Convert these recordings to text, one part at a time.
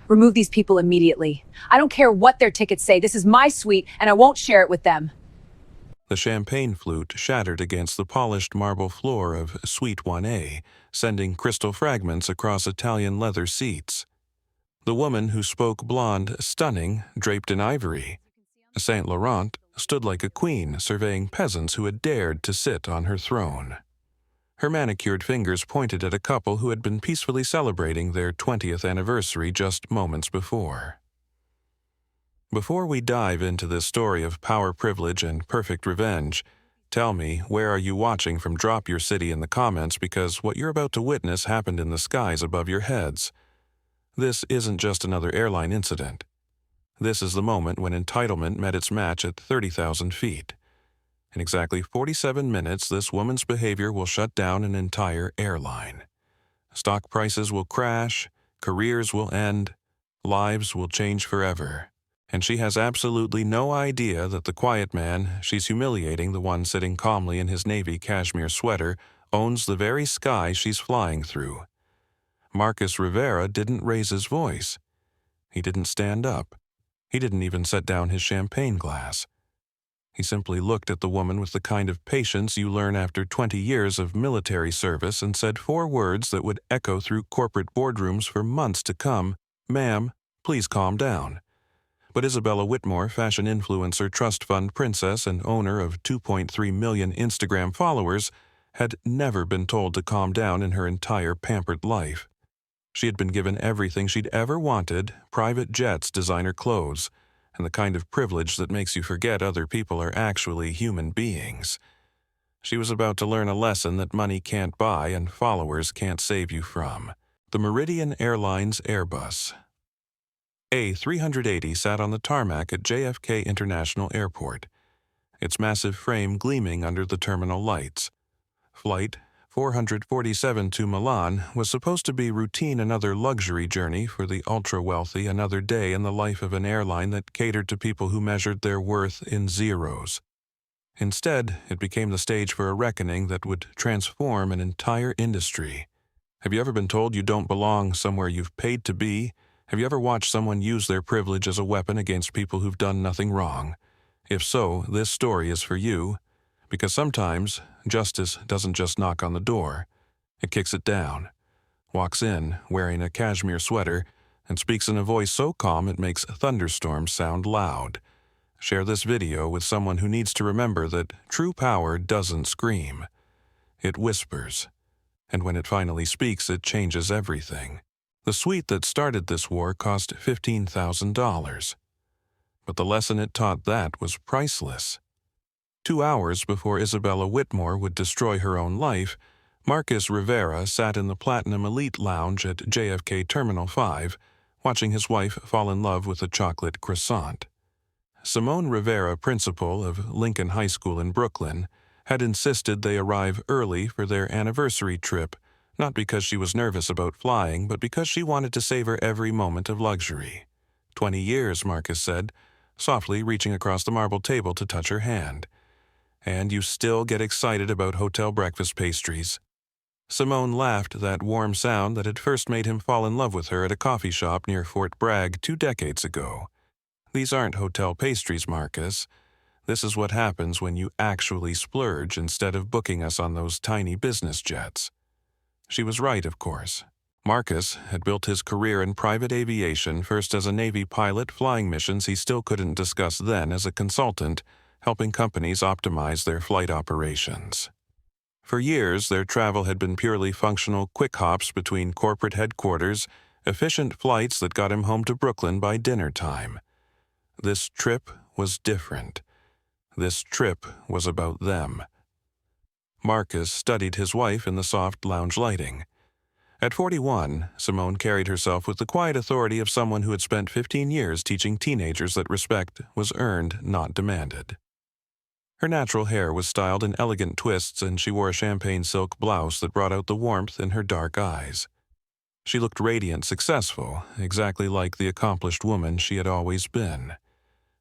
Remove these people immediately. I don't care what their tickets say. This is my suite, and I won't share it with them. The champagne flute shattered against the polished marble floor of Suite 1A, sending crystal fragments across Italian leather seats. The woman who spoke blonde, stunning, draped in ivory. Saint Laurent stood like a queen surveying peasants who had dared to sit on her throne. Her manicured fingers pointed at a couple who had been peacefully celebrating their 20th anniversary just moments before. Before we dive into this story of power, privilege, and perfect revenge, tell me, where are you watching from? Drop your city in the comments, because what you're about to witness happened in the skies above your heads. This isn't just another airline incident. This is the moment when entitlement met its match at 30,000 feet. In exactly 47 minutes, this woman's behavior will shut down an entire airline. Stock prices will crash, careers will end, lives will change forever. And she has absolutely no idea that the quiet man she's humiliating, the one sitting calmly in his navy cashmere sweater, owns the very sky she's flying through. Marcus Rivera didn't raise his voice. He didn't stand up. He didn't even set down his champagne glass. He simply looked at the woman with the kind of patience you learn after 20 years of military service and said 4 words that would echo through corporate boardrooms for months to come: "Ma'am, please calm down." But Isabella Whitmore, fashion influencer, trust fund princess, and owner of 2.3 million Instagram followers, had never been told to calm down in her entire pampered life. She had been given everything she'd ever wanted: private jets, designer clothes, and the kind of privilege that makes you forget other people are actually human beings. She was about to learn a lesson that money can't buy and followers can't save you from. The Meridian Airlines Airbus A380 sat on the tarmac at JFK International Airport, its massive frame gleaming under the terminal lights. Flight 447 to Milan was supposed to be routine, another luxury journey for the ultra-wealthy, another day in the life of an airline that catered to people who measured their worth in zeros. Instead, it became the stage for a reckoning that would transform an entire industry. Have you ever been told you don't belong somewhere you've paid to be? Have you ever watched someone use their privilege as a weapon against people who've done nothing wrong? If so, this story is for you. Because sometimes justice doesn't just knock on the door, it kicks it down, walks in wearing a cashmere sweater, and speaks in a voice so calm it makes thunderstorms sound loud. Share this video with someone who needs to remember that true power doesn't scream. It whispers, and when it finally speaks, it changes everything. The suite that started this war cost $15,000, but the lesson it taught that was priceless. 2 hours before Isabella Whitmore would destroy her own life, Marcus Rivera sat in the Platinum Elite Lounge at JFK Terminal 5, watching his wife fall in love with a chocolate croissant. Simone Rivera, principal of Lincoln High School in Brooklyn, had insisted they arrive early for their anniversary trip, not because she was nervous about flying, but because she wanted to savor every moment of luxury. 20 years, Marcus said, softly reaching across the marble table to touch her hand. And you still get excited about hotel breakfast pastries. Simone laughed, that warm sound that had first made him fall in love with her at a coffee shop near Fort Bragg 2 decades ago. These aren't hotel pastries, Marcus. This is what happens when you actually splurge instead of booking us on those tiny business jets. She was right, of course. Marcus had built his career in private aviation, first as a Navy pilot flying missions he still couldn't discuss, then as a consultant, helping companies optimize their flight operations. For years, their travel had been purely functional quick hops between corporate headquarters, efficient flights that got him home to Brooklyn by dinner time. This trip was different. This trip was about them. Marcus studied his wife in the soft lounge lighting. At 41, Simone carried herself with the quiet authority of someone who had spent 15 years teaching teenagers that respect was earned, not demanded. Her natural hair was styled in elegant twists, and she wore a champagne silk blouse that brought out the warmth in her dark eyes. She looked radiant, successful, exactly like the accomplished woman she had always been.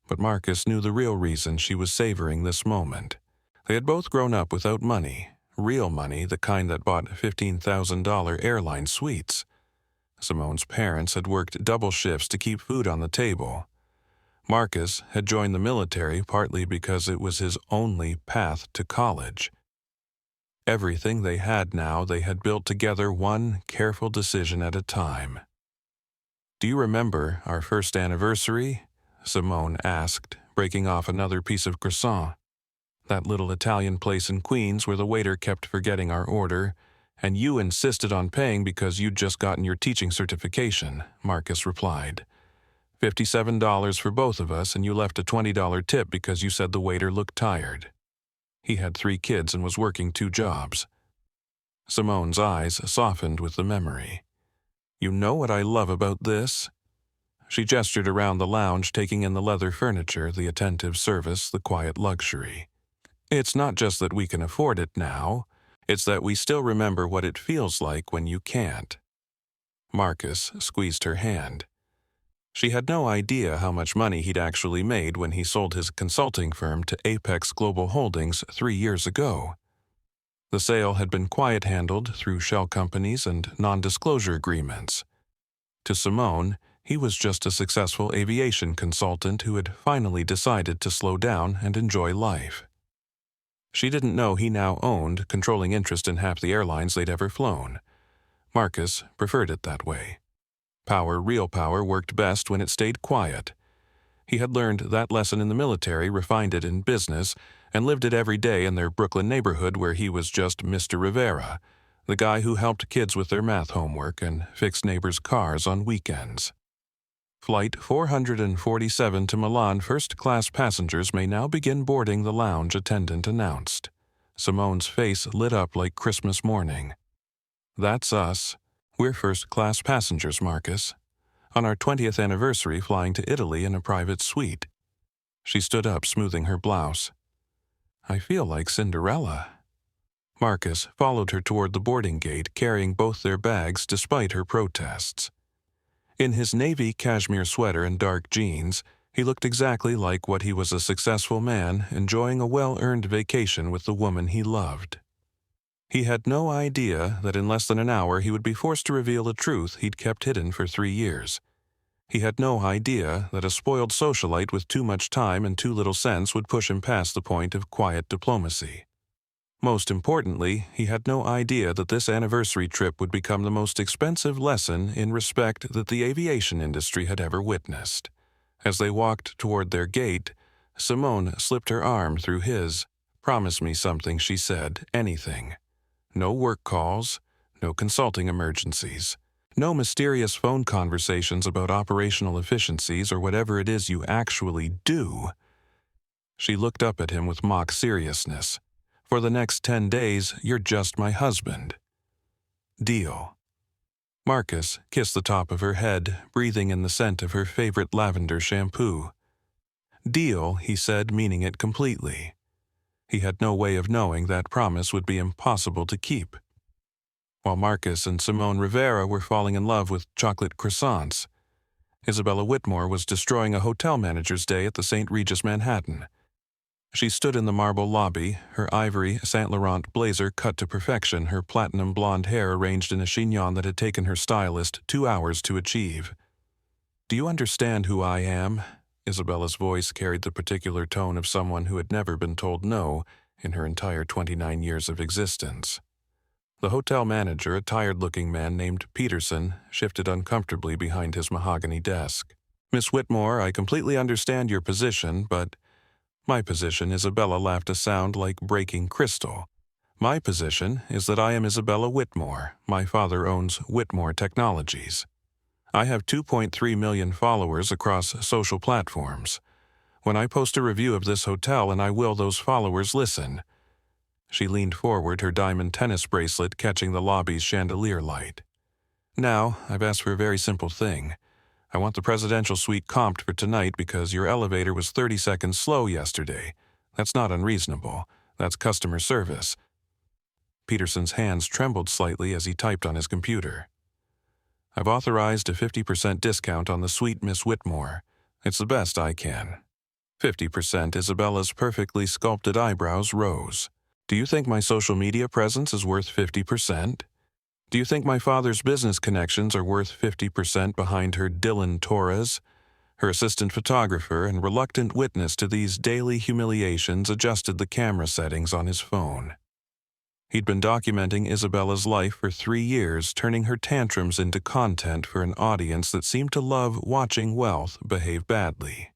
But Marcus knew the real reason she was savoring this moment. They had both grown up without money, real money, the kind that bought $15,000 airline suites. Simone's parents had worked double shifts to keep food on the table. Marcus had joined the military partly because it was his only path to college. Everything they had now they had built together, one careful decision at a time. "Do you remember our first anniversary?" Simone asked, breaking off another piece of croissant. "That little Italian place in Queens where the waiter kept forgetting our order, and you insisted on paying because you'd just gotten your teaching certification," Marcus replied. $57 for both of us, and you left a $20 tip because you said the waiter looked tired. He had 3 kids and was working 2 jobs. Simone's eyes softened with the memory. "You know what I love about this?" She gestured around the lounge, taking in the leather furniture, the attentive service, the quiet luxury. "It's not just that we can afford it now, it's that we still remember what it feels like when you can't." Marcus squeezed her hand. She had no idea how much money he'd actually made when he sold his consulting firm to Apex Global Holdings 3 years ago. The sale had been quiet-handled through shell companies and non-disclosure agreements. To Simone, he was just a successful aviation consultant who had finally decided to slow down and enjoy life. She didn't know he now owned controlling interest in half the airlines they'd ever flown. Marcus preferred it that way. Power, real power, worked best when it stayed quiet. He had learned that lesson in the military, refined it in business, and lived it every day in their Brooklyn neighborhood where he was just Mr. Rivera, the guy who helped kids with their math homework and fixed neighbors' cars on weekends. "Flight 447 to Milan first-class passengers may now begin boarding," the lounge attendant announced. Simone's face lit up like Christmas morning. "That's us. We're first-class passengers, Marcus. On our 20th anniversary, flying to Italy in a private suite." She stood up, smoothing her blouse. "I feel like Cinderella." Marcus followed her toward the boarding gate, carrying both their bags despite her protests. In his navy cashmere sweater and dark jeans, he looked exactly like what he was, a successful man enjoying a well-earned vacation with the woman he loved. He had no idea that in less than an hour he would be forced to reveal a truth he'd kept hidden for 3 years. He had no idea that a spoiled socialite with too much time and too little sense would push him past the point of quiet diplomacy. Most importantly, he had no idea that this anniversary trip would become the most expensive lesson in respect that the aviation industry had ever witnessed. As they walked toward their gate, Simone slipped her arm through his. "Promise me something," she said, "anything. No work calls, no consulting emergencies, no mysterious phone conversations about operational efficiencies or whatever it is you actually do." She looked up at him with mock seriousness. "For the next 10 days, you're just my husband." "Deal." Marcus kissed the top of her head, breathing in the scent of her favorite lavender shampoo. "Deal," he said, meaning it completely. He had no way of knowing that promise would be impossible to keep. While Marcus and Simone Rivera were falling in love with chocolate croissants, Isabella Whitmore was destroying a hotel manager's day at the St. Regis Manhattan. She stood in the marble lobby, her ivory Saint Laurent blazer cut to perfection, her platinum blonde hair arranged in a chignon that had taken her stylist 2 hours to achieve. "Do you understand who I am?" Isabella's voice carried the particular tone of someone who had never been told no in her entire 29 years of existence. The hotel manager, a tired-looking man named Peterson, shifted uncomfortably behind his mahogany desk. "Miss Whitmore, I completely understand your position, but—" "My position," Isabella laughed a sound like breaking crystal. "My position is that I am Isabella Whitmore. My father owns Whitmore Technologies. I have 2.3 million followers across social platforms. When I post a review of this hotel, and I will, those followers listen." She leaned forward, her diamond tennis bracelet catching the lobby's chandelier light. "Now, I've asked for a very simple thing. I want the presidential suite comped for tonight because your elevator was 30 seconds slow yesterday. That's not unreasonable. That's customer service." Peterson's hands trembled slightly as he typed on his computer. "I've authorized a 50% discount on the suite, Miss Whitmore. It's the best I can." 50%. Isabella's perfectly sculpted eyebrows rose. "Do you think my social media presence is worth 50%? Do you think my father's business connections are worth 50% behind her Dylan Torres? Her assistant photographer and reluctant witness to these daily humiliations adjusted the camera settings on his phone. He'd been documenting Isabella's life for 3 years, turning her tantrums into content for an audience that seemed to love watching wealth behave badly.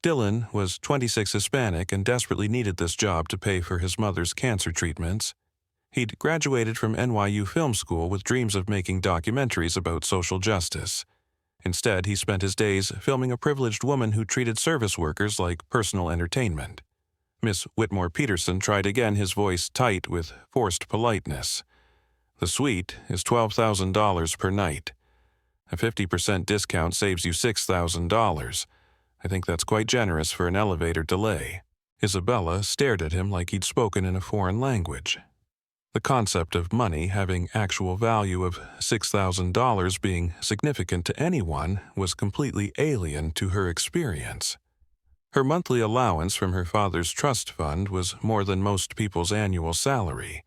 Dylan was 26, Hispanic, and desperately needed this job to pay for his mother's cancer treatments. He'd graduated from NYU Film School with dreams of making documentaries about social justice. Instead, he spent his days filming a privileged woman who treated service workers like personal entertainment. Miss Whitmore Peterson tried again, his voice tight with forced politeness. The suite is $12,000 per night. A 50% discount saves you $6,000. I think that's quite generous for an elevator delay. Isabella stared at him like he'd spoken in a foreign language. The concept of money having actual value of $6,000 being significant to anyone was completely alien to her experience. Her monthly allowance from her father's trust fund was more than most people's annual salary.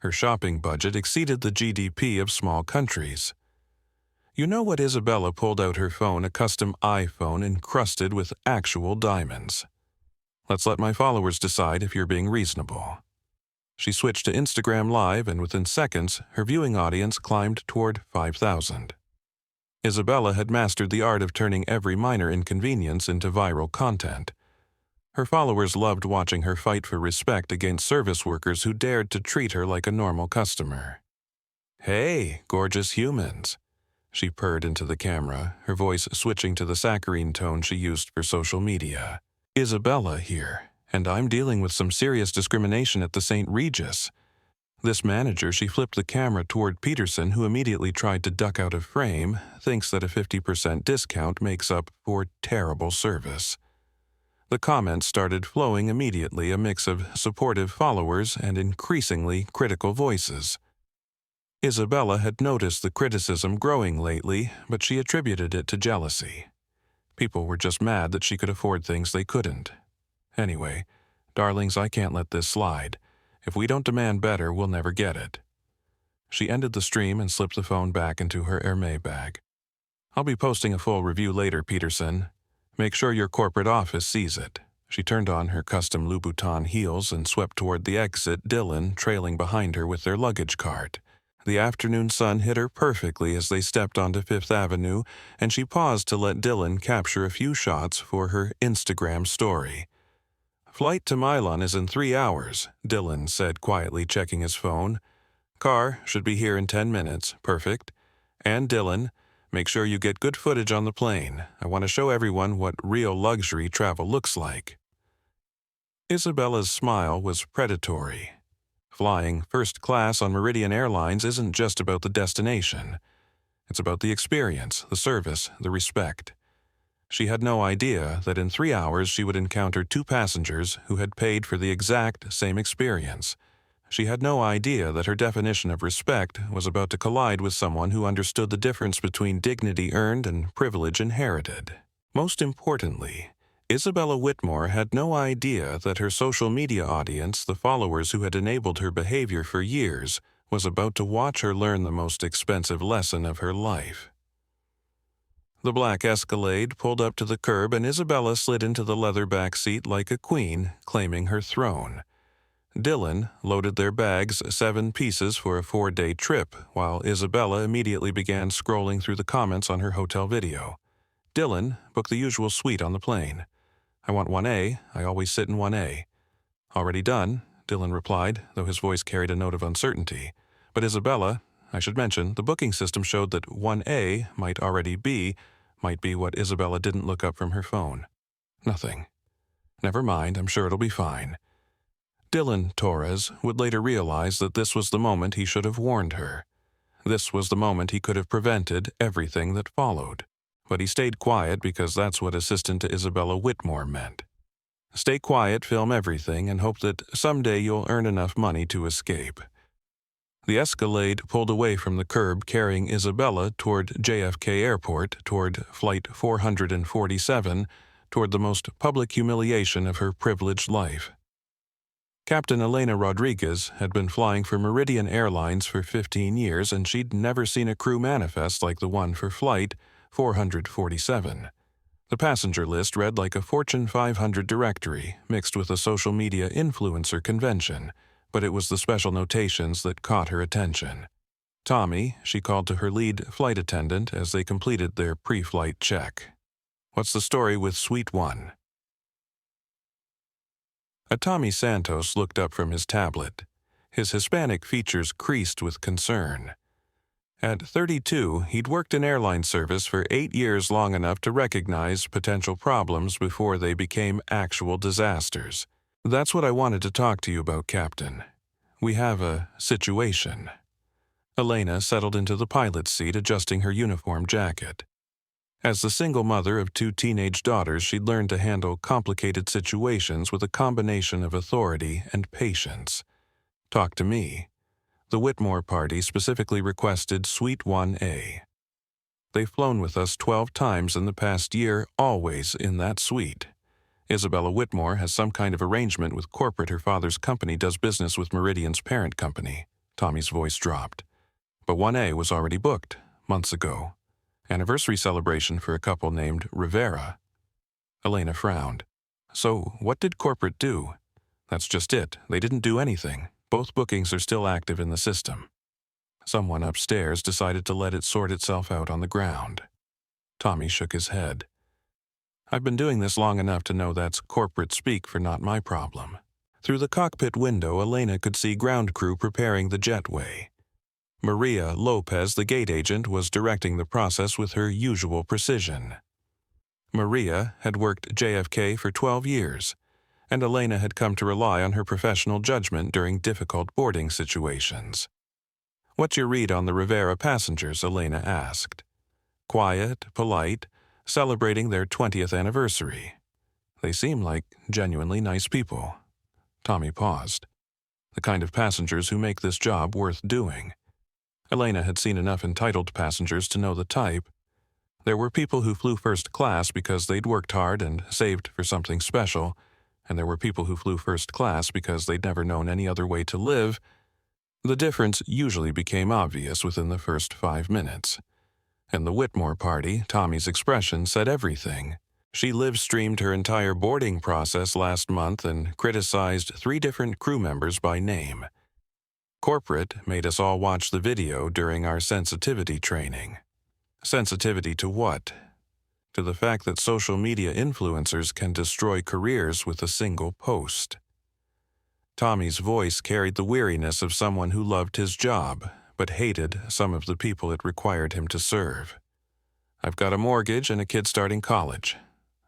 Her shopping budget exceeded the GDP of small countries. You know what? Isabella pulled out her phone, a custom iPhone encrusted with actual diamonds. Let's let my followers decide if you're being reasonable. She switched to Instagram Live, and within seconds, her viewing audience climbed toward 5,000. Isabella had mastered the art of turning every minor inconvenience into viral content. Her followers loved watching her fight for respect against service workers who dared to treat her like a normal customer. "Hey, gorgeous humans," she purred into the camera, her voice switching to the saccharine tone she used for social media. "Isabella here, and I'm dealing with some serious discrimination at the St. Regis." This manager, she flipped the camera toward Peterson, who immediately tried to duck out of frame, thinks that a 50% discount makes up for terrible service. The comments started flowing immediately, a mix of supportive followers and increasingly critical voices. Isabella had noticed the criticism growing lately, but she attributed it to jealousy. People were just mad that she could afford things they couldn't. Anyway, darlings, I can't let this slide. If we don't demand better, we'll never get it. She ended the stream and slipped the phone back into her Hermès bag. "I'll be posting a full review later, Peterson. Make sure your corporate office sees it." She turned on her custom Louboutin heels and swept toward the exit, Dylan trailing behind her with their luggage cart. The afternoon sun hit her perfectly as they stepped onto Fifth Avenue, and she paused to let Dylan capture a few shots for her Instagram story. "Flight to Milan is in 3 hours, Dylan said, quietly checking his phone. "Car should be here in 10 minutes. Perfect. And Dylan, make sure you get good footage on the plane. I want to show everyone what real luxury travel looks like." Isabella's smile was predatory. Flying first class on Meridian Airlines isn't just about the destination. It's about the experience, the service, the respect. She had no idea that in 3 hours she would encounter 2 passengers who had paid for the exact same experience. She had no idea that her definition of respect was about to collide with someone who understood the difference between dignity earned and privilege inherited. Most importantly, Isabella Whitmore had no idea that her social media audience, the followers who had enabled her behavior for years, was about to watch her learn the most expensive lesson of her life. The black Escalade pulled up to the curb, and Isabella slid into the leather back seat like a queen, claiming her throne. Dylan loaded their bags, 7 pieces for a 4-day trip, while Isabella immediately began scrolling through the comments on her hotel video. Dylan booked the usual suite on the plane. "I want 1A. I always sit in 1A. "Already done," Dylan replied, though his voice carried a note of uncertainty. But Isabella, I should mention, the booking system showed that 1A might be what Isabella didn't look up from her phone. "Nothing. Never mind, I'm sure it'll be fine." Dylan Torres would later realize that this was the moment he should have warned her. This was the moment he could have prevented everything that followed. But he stayed quiet because that's what assistant to Isabella Whitmore meant. Stay quiet, film everything, and hope that someday you'll earn enough money to escape. The Escalade pulled away from the curb, carrying Isabella toward JFK Airport, toward Flight 447, toward the most public humiliation of her privileged life. Captain Elena Rodriguez had been flying for Meridian Airlines for 15 years, and she'd never seen a crew manifest like the one for Flight 447. The passenger list read like a Fortune 500 directory mixed with a social media influencer convention, but it was the special notations that caught her attention. Tommy, she called to her lead flight attendant as they completed their pre-flight check. "What's the story with Suite 1? Tommy Santos looked up from his tablet. His Hispanic features creased with concern. At 32, he'd worked in airline service for 8 years, long enough to recognize potential problems before they became actual disasters. "That's what I wanted to talk to you about, Captain. We have a situation." Elena settled into the pilot's seat, adjusting her uniform jacket. As the single mother of 2 teenage daughters, she'd learned to handle complicated situations with a combination of authority and patience. "Talk to me." The Whitmore party specifically requested Suite 1A. "They've flown with us 12 times in the past year, always in that suite. Isabella Whitmore has some kind of arrangement with corporate. Her father's company does business with Meridian's parent company." Tommy's voice dropped. "But 1A was already booked, months ago. Anniversary celebration for a couple named Rivera." Elena frowned. "So, what did corporate do?" "That's just it. They didn't do anything. Both bookings are still active in the system. Someone upstairs decided to let it sort itself out on the ground." Tommy shook his head. "I've been doing this long enough to know that's corporate speak for not my problem." Through the cockpit window, Elena could see ground crew preparing the jetway. Maria Lopez, the gate agent, was directing the process with her usual precision. Maria had worked JFK for 12 years, and Elena had come to rely on her professional judgment during difficult boarding situations. "What's your read on the Rivera passengers?" Elena asked. "Quiet, polite, celebrating their 20th anniversary. They seem like genuinely nice people." Tommy paused. "The kind of passengers who make this job worth doing." Elena had seen enough entitled passengers to know the type. There were people who flew first class because they'd worked hard and saved for something special, and there were people who flew first class because they'd never known any other way to live. The difference usually became obvious within the first 5 minutes. In the Whitmore party, Tommy's expression said everything. She live-streamed her entire boarding process last month and criticized 3 different crew members by name. Corporate made us all watch the video during our sensitivity training. Sensitivity to what? To the fact that social media influencers can destroy careers with a single post. Tommy's voice carried the weariness of someone who loved his job, but hated some of the people it required him to serve. "I've got a mortgage and a kid starting college.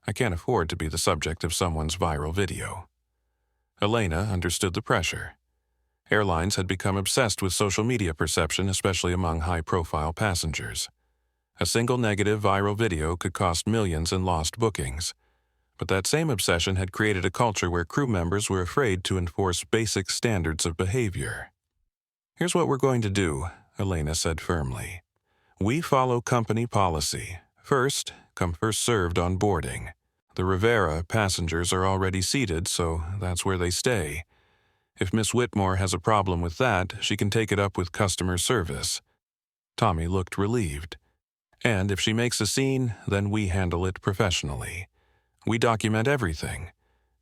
I can't afford to be the subject of someone's viral video." Elena understood the pressure. Airlines had become obsessed with social media perception, especially among high-profile passengers. A single negative viral video could cost millions in lost bookings. But that same obsession had created a culture where crew members were afraid to enforce basic standards of behavior. "Here's what we're going to do," Elena said firmly. "We follow company policy. First, come first served on boarding. The Rivera passengers are already seated, so that's where they stay. If Miss Whitmore has a problem with that, she can take it up with customer service." Tommy looked relieved. "And if she makes a scene, then we handle it professionally. We document everything,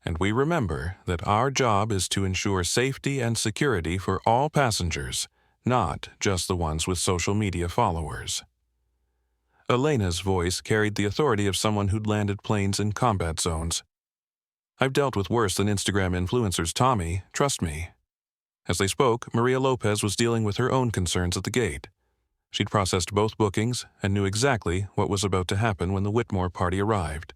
and we remember that our job is to ensure safety and security for all passengers, not just the ones with social media followers." Elena's voice carried the authority of someone who'd landed planes in combat zones. "I've dealt with worse than Instagram influencers, Tommy, trust me." As they spoke, Maria Lopez was dealing with her own concerns at the gate. She'd processed both bookings and knew exactly what was about to happen when the Whitmore party arrived.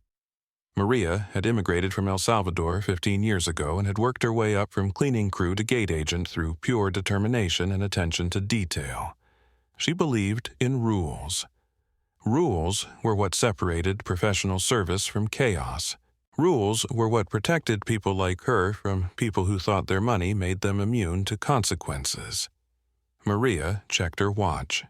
Maria had immigrated from El Salvador 15 years ago and had worked her way up from cleaning crew to gate agent through pure determination and attention to detail. She believed in rules. Rules were what separated professional service from chaos. Rules were what protected people like her from people who thought their money made them immune to consequences. Maria checked her watch.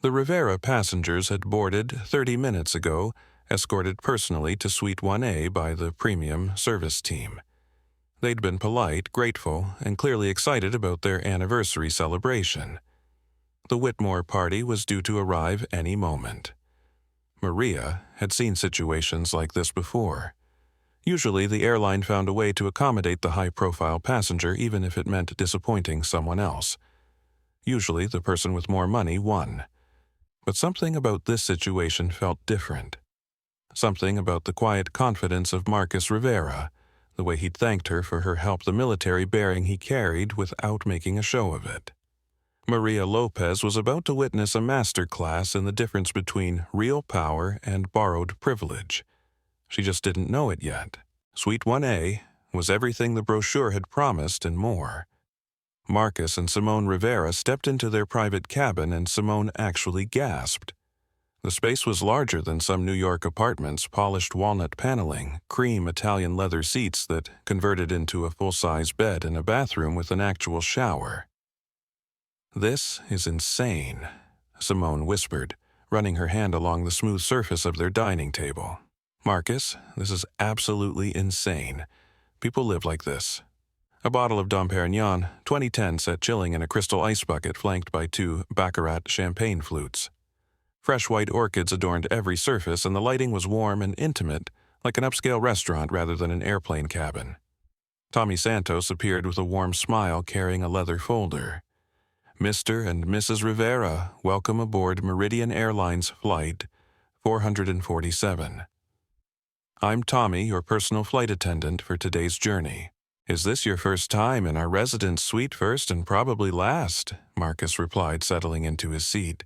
The Rivera passengers had boarded 30 minutes ago, escorted personally to Suite 1A by the premium service team. They'd been polite, grateful, and clearly excited about their anniversary celebration. The Whitmore party was due to arrive any moment. Maria had seen situations like this before. Usually, the airline found a way to accommodate the high-profile passenger even if it meant disappointing someone else. Usually, the person with more money won. But something about this situation felt different. Something about the quiet confidence of Marcus Rivera, the way he'd thanked her for her help, the military bearing he carried without making a show of it. Maria Lopez was about to witness a master class in the difference between real power and borrowed privilege. She just didn't know it yet. Suite 1A was everything the brochure had promised and more. Marcus and Simone Rivera stepped into their private cabin and Simone actually gasped. The space was larger than some New York apartments, polished walnut paneling, cream Italian leather seats that converted into a full-size bed and a bathroom with an actual shower. "This is insane," Simone whispered, running her hand along the smooth surface of their dining table. "Marcus, this is absolutely insane. People live like this." A bottle of Dom Perignon, 2010, sat chilling in a crystal ice bucket flanked by 2 Baccarat champagne flutes. Fresh white orchids adorned every surface, and the lighting was warm and intimate, like an upscale restaurant rather than an airplane cabin. Tommy Santos appeared with a warm smile carrying a leather folder. "Mr. and Mrs. Rivera, welcome aboard Meridian Airlines Flight 447. I'm Tommy, your personal flight attendant for today's journey. Is this your first time in our residence suite? First and probably last," Marcus replied, settling into his seat.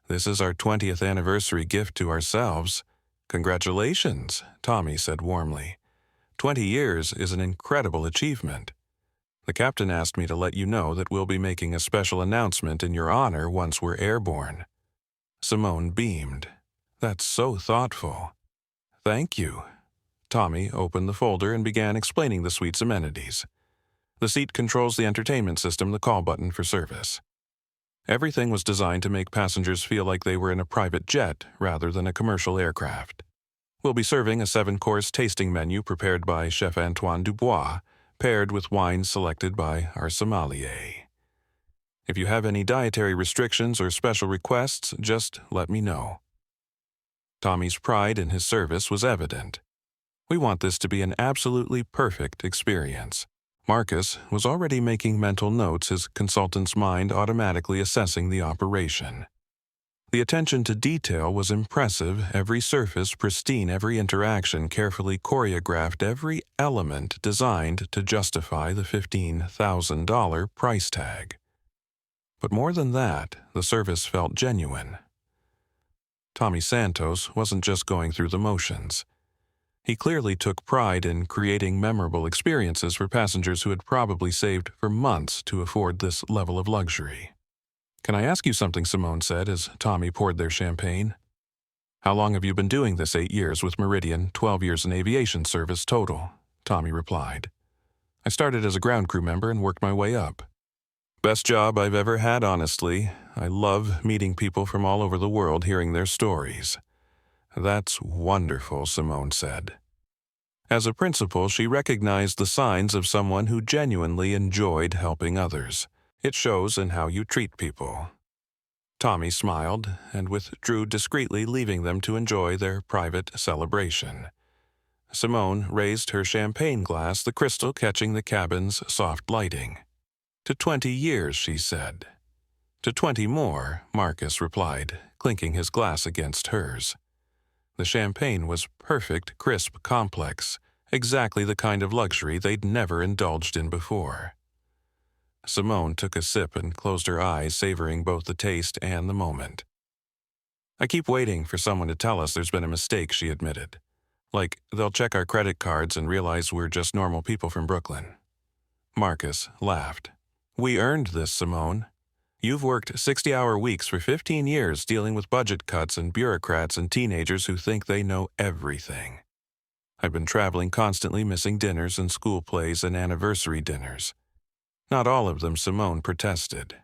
"This is our 20th anniversary gift to ourselves." "Congratulations," Tommy said warmly. 20 years is an incredible achievement. The captain asked me to let you know that we'll be making a special announcement in your honor once we're airborne. Simone beamed. "That's so thoughtful." "Thank you." Tommy opened the folder and began explaining the suite's amenities. The seat controls the entertainment system, the call button for service. Everything was designed to make passengers feel like they were in a private jet rather than a commercial aircraft. We'll be serving a 7-course tasting menu prepared by Chef Antoine Dubois, paired with wines selected by our sommelier. If you have any dietary restrictions or special requests, just let me know. Tommy's pride in his service was evident. "We want this to be an absolutely perfect experience." Marcus was already making mental notes, his consultant's mind automatically assessing the operation. The attention to detail was impressive, every surface pristine, every interaction carefully choreographed, every element designed to justify the $15,000 price tag. But more than that, the service felt genuine. Tommy Santos wasn't just going through the motions. He clearly took pride in creating memorable experiences for passengers who had probably saved for months to afford this level of luxury. "Can I ask you something?" Simone said as Tommy poured their champagne. "How long have you been doing this?" 8 years with Meridian, 12 years in aviation service total, Tommy replied. "I started as a ground crew member and worked my way up. Best job I've ever had, honestly. I love meeting people from all over the world, hearing their stories." "That's wonderful," Simone said. As a principal, she recognized the signs of someone who genuinely enjoyed helping others. It shows in how you treat people. Tommy smiled and withdrew discreetly, leaving them to enjoy their private celebration. Simone raised her champagne glass, the crystal catching the cabin's soft lighting. "To 20 years, she said. "To 20 more, Marcus replied, clinking his glass against hers. The champagne was perfect, crisp, complex, exactly the kind of luxury they'd never indulged in before. Simone took a sip and closed her eyes, savoring both the taste and the moment. "I keep waiting for someone to tell us there's been a mistake," she admitted. "Like, they'll check our credit cards and realize we're just normal people from Brooklyn." Marcus laughed. "We earned this, Simone. You've worked 60-hour weeks for 15 years dealing with budget cuts and bureaucrats and teenagers who think they know everything. I've been traveling constantly, missing dinners and school plays and anniversary dinners. Not all of them," Simone protested.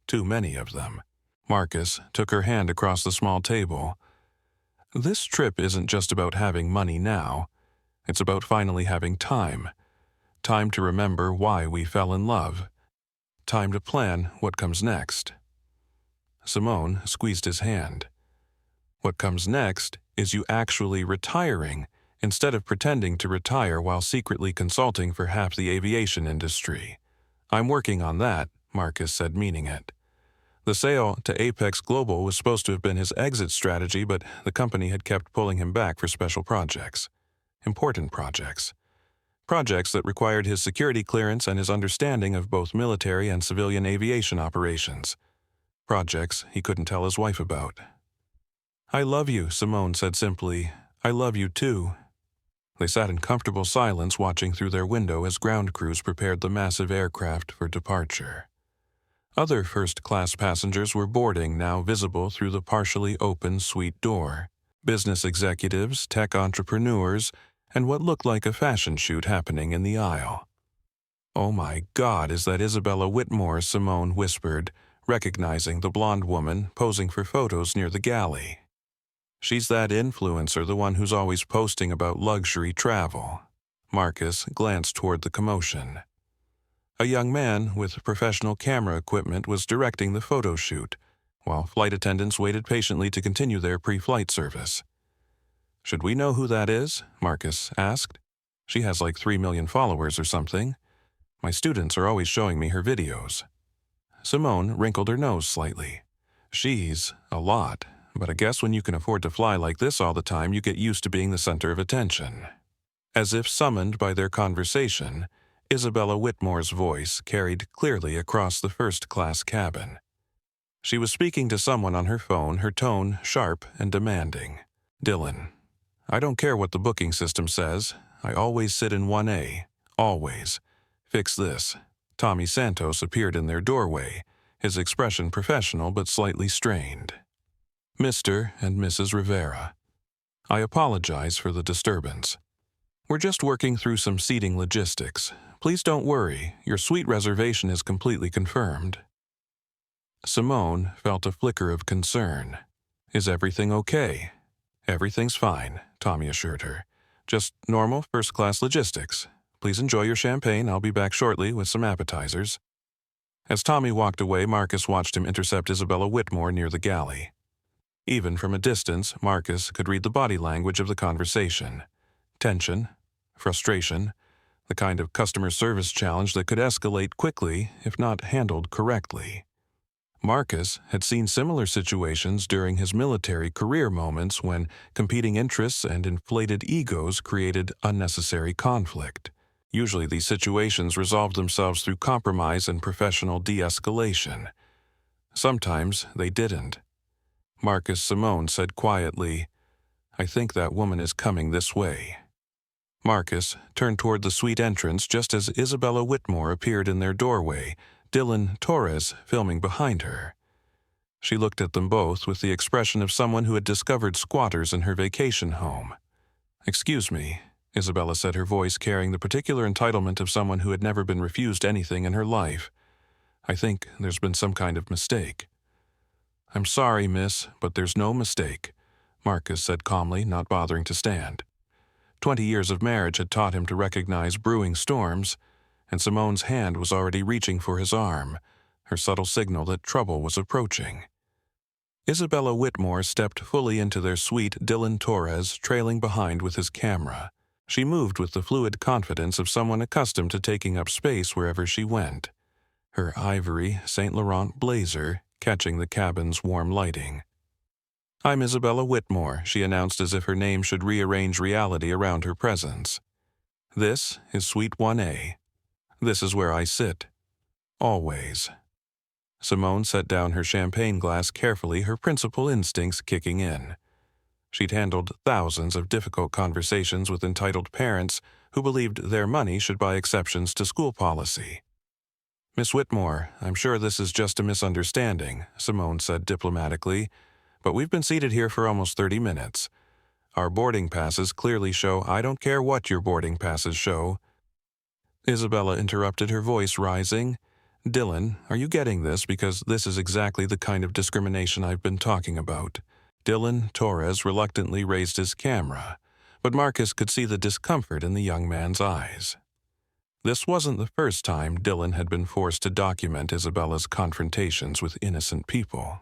"Too many of them." Marcus took her hand across the small table. "This trip isn't just about having money now. It's about finally having time. Time to remember why we fell in love. Time to plan what comes next. Simone squeezed his hand. What comes next is you actually retiring instead of pretending to retire while secretly consulting for half the aviation industry. I'm working on that, Marcus said, meaning it. The sale to Apex Global was supposed to have been his exit strategy, but the company had kept pulling him back for special projects. Important projects. Projects that required his security clearance and his understanding of both military and civilian aviation operations. Projects he couldn't tell his wife about. I love you, Simone said simply. I love you too. They sat in comfortable silence watching through their window as ground crews prepared the massive aircraft for departure. Other first-class passengers were boarding, now visible through the partially open suite door. Business executives, tech entrepreneurs, and what looked like a fashion shoot happening in the aisle. Oh my God, is that Isabella Whitmore, Simone whispered, recognizing the blonde woman posing for photos near the galley. She's that influencer, the one who's always posting about luxury travel. Marcus glanced toward the commotion. A young man with professional camera equipment was directing the photo shoot, while flight attendants waited patiently to continue their pre-flight service. Should we know who that is? Marcus asked. She has like 3 million followers or something. My students are always showing me her videos. Simone wrinkled her nose slightly. She's a lot, but I guess when you can afford to fly like this all the time, you get used to being the center of attention. As if summoned by their conversation, Isabella Whitmore's voice carried clearly across the first-class cabin. She was speaking to someone on her phone, her tone sharp and demanding. Dylan, I don't care what the booking system says. I always sit in 1A. Always. Fix this. Tommy Santos appeared in their doorway, his expression professional but slightly strained. Mr. and Mrs. Rivera, I apologize for the disturbance. We're just working through some seating logistics. Please don't worry, your suite reservation is completely confirmed. Simone felt a flicker of concern. Is everything okay? Everything's fine, Tommy assured her. Just normal first-class logistics. Please enjoy your champagne. I'll be back shortly with some appetizers. As Tommy walked away, Marcus watched him intercept Isabella Whitmore near the galley. Even from a distance, Marcus could read the body language of the conversation. Tension, frustration, the kind of customer service challenge that could escalate quickly if not handled correctly. Marcus had seen similar situations during his military career moments when competing interests and inflated egos created unnecessary conflict. Usually these situations resolved themselves through compromise and professional de-escalation. Sometimes they didn't. Marcus Simone said quietly, I think that woman is coming this way. Marcus turned toward the suite entrance just as Isabella Whitmore appeared in their doorway, Dylan Torres filming behind her. She looked at them both with the expression of someone who had discovered squatters in her vacation home. Excuse me, Isabella said, her voice carrying the particular entitlement of someone who had never been refused anything in her life. I think there's been some kind of mistake. I'm sorry, miss, but there's no mistake, Marcus said calmly, not bothering to stand. 20 years of marriage had taught him to recognize brewing storms, and Simone's hand was already reaching for his arm, her subtle signal that trouble was approaching. Isabella Whitmore stepped fully into their suite, Dylan Torres trailing behind with his camera. She moved with the fluid confidence of someone accustomed to taking up space wherever she went, her ivory Saint Laurent blazer catching the cabin's warm lighting. I'm Isabella Whitmore, she announced as if her name should rearrange reality around her presence. This is Suite 1A. This is where I sit. Always. Simone set down her champagne glass carefully, her principal instincts kicking in. She'd handled thousands of difficult conversations with entitled parents who believed their money should buy exceptions to school policy. Miss Whitmore, I'm sure this is just a misunderstanding, Simone said diplomatically, but we've been seated here for almost 30 minutes. Our boarding passes clearly show I don't care what your boarding passes show. Isabella interrupted, her voice rising. Dylan, are you getting this? Because this is exactly the kind of discrimination I've been talking about. Dylan Torres reluctantly raised his camera, but Marcus could see the discomfort in the young man's eyes. This wasn't the first time Dylan had been forced to document Isabella's confrontations with innocent people.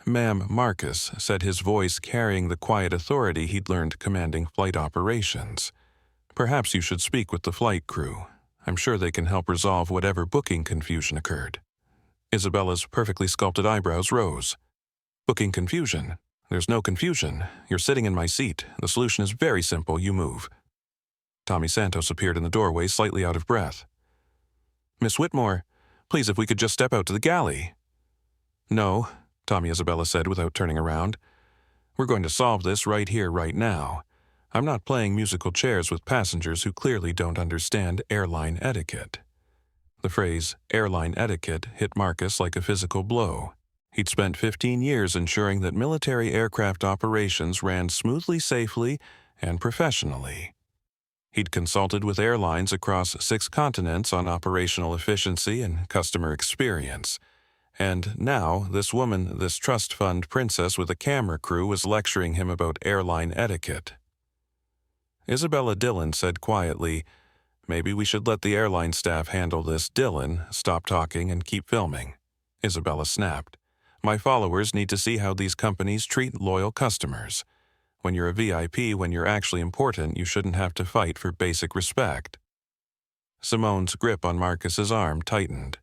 "Ma'am," Marcus said, his voice carrying the quiet authority he'd learned commanding flight operations. "Perhaps you should speak with the flight crew. I'm sure they can help resolve whatever booking confusion occurred." Isabella's perfectly sculpted eyebrows rose. "Booking confusion? There's no confusion. You're sitting in my seat. The solution is very simple. You move." Tommy Santos appeared in the doorway, slightly out of breath. "Miss Whitmore, please, if we could just step out to the galley." "No," Tommy Isabella said without turning around. "We're going to solve this right here, right now. I'm not playing musical chairs with passengers who clearly don't understand airline etiquette." The phrase, airline etiquette, hit Marcus like a physical blow. He'd spent 15 years ensuring that military aircraft operations ran smoothly, safely, and professionally. He'd consulted with airlines across 6 continents on operational efficiency and customer experience. And now, this woman, this trust fund princess with a camera crew, was lecturing him about airline etiquette. Isabella Dillon said quietly, "Maybe we should let the airline staff handle this. Dillon, stop talking and keep filming." Isabella snapped. "My followers need to see how these companies treat loyal customers. When you're a VIP, when you're actually important, you shouldn't have to fight for basic respect." Simone's grip on Marcus's arm tightened.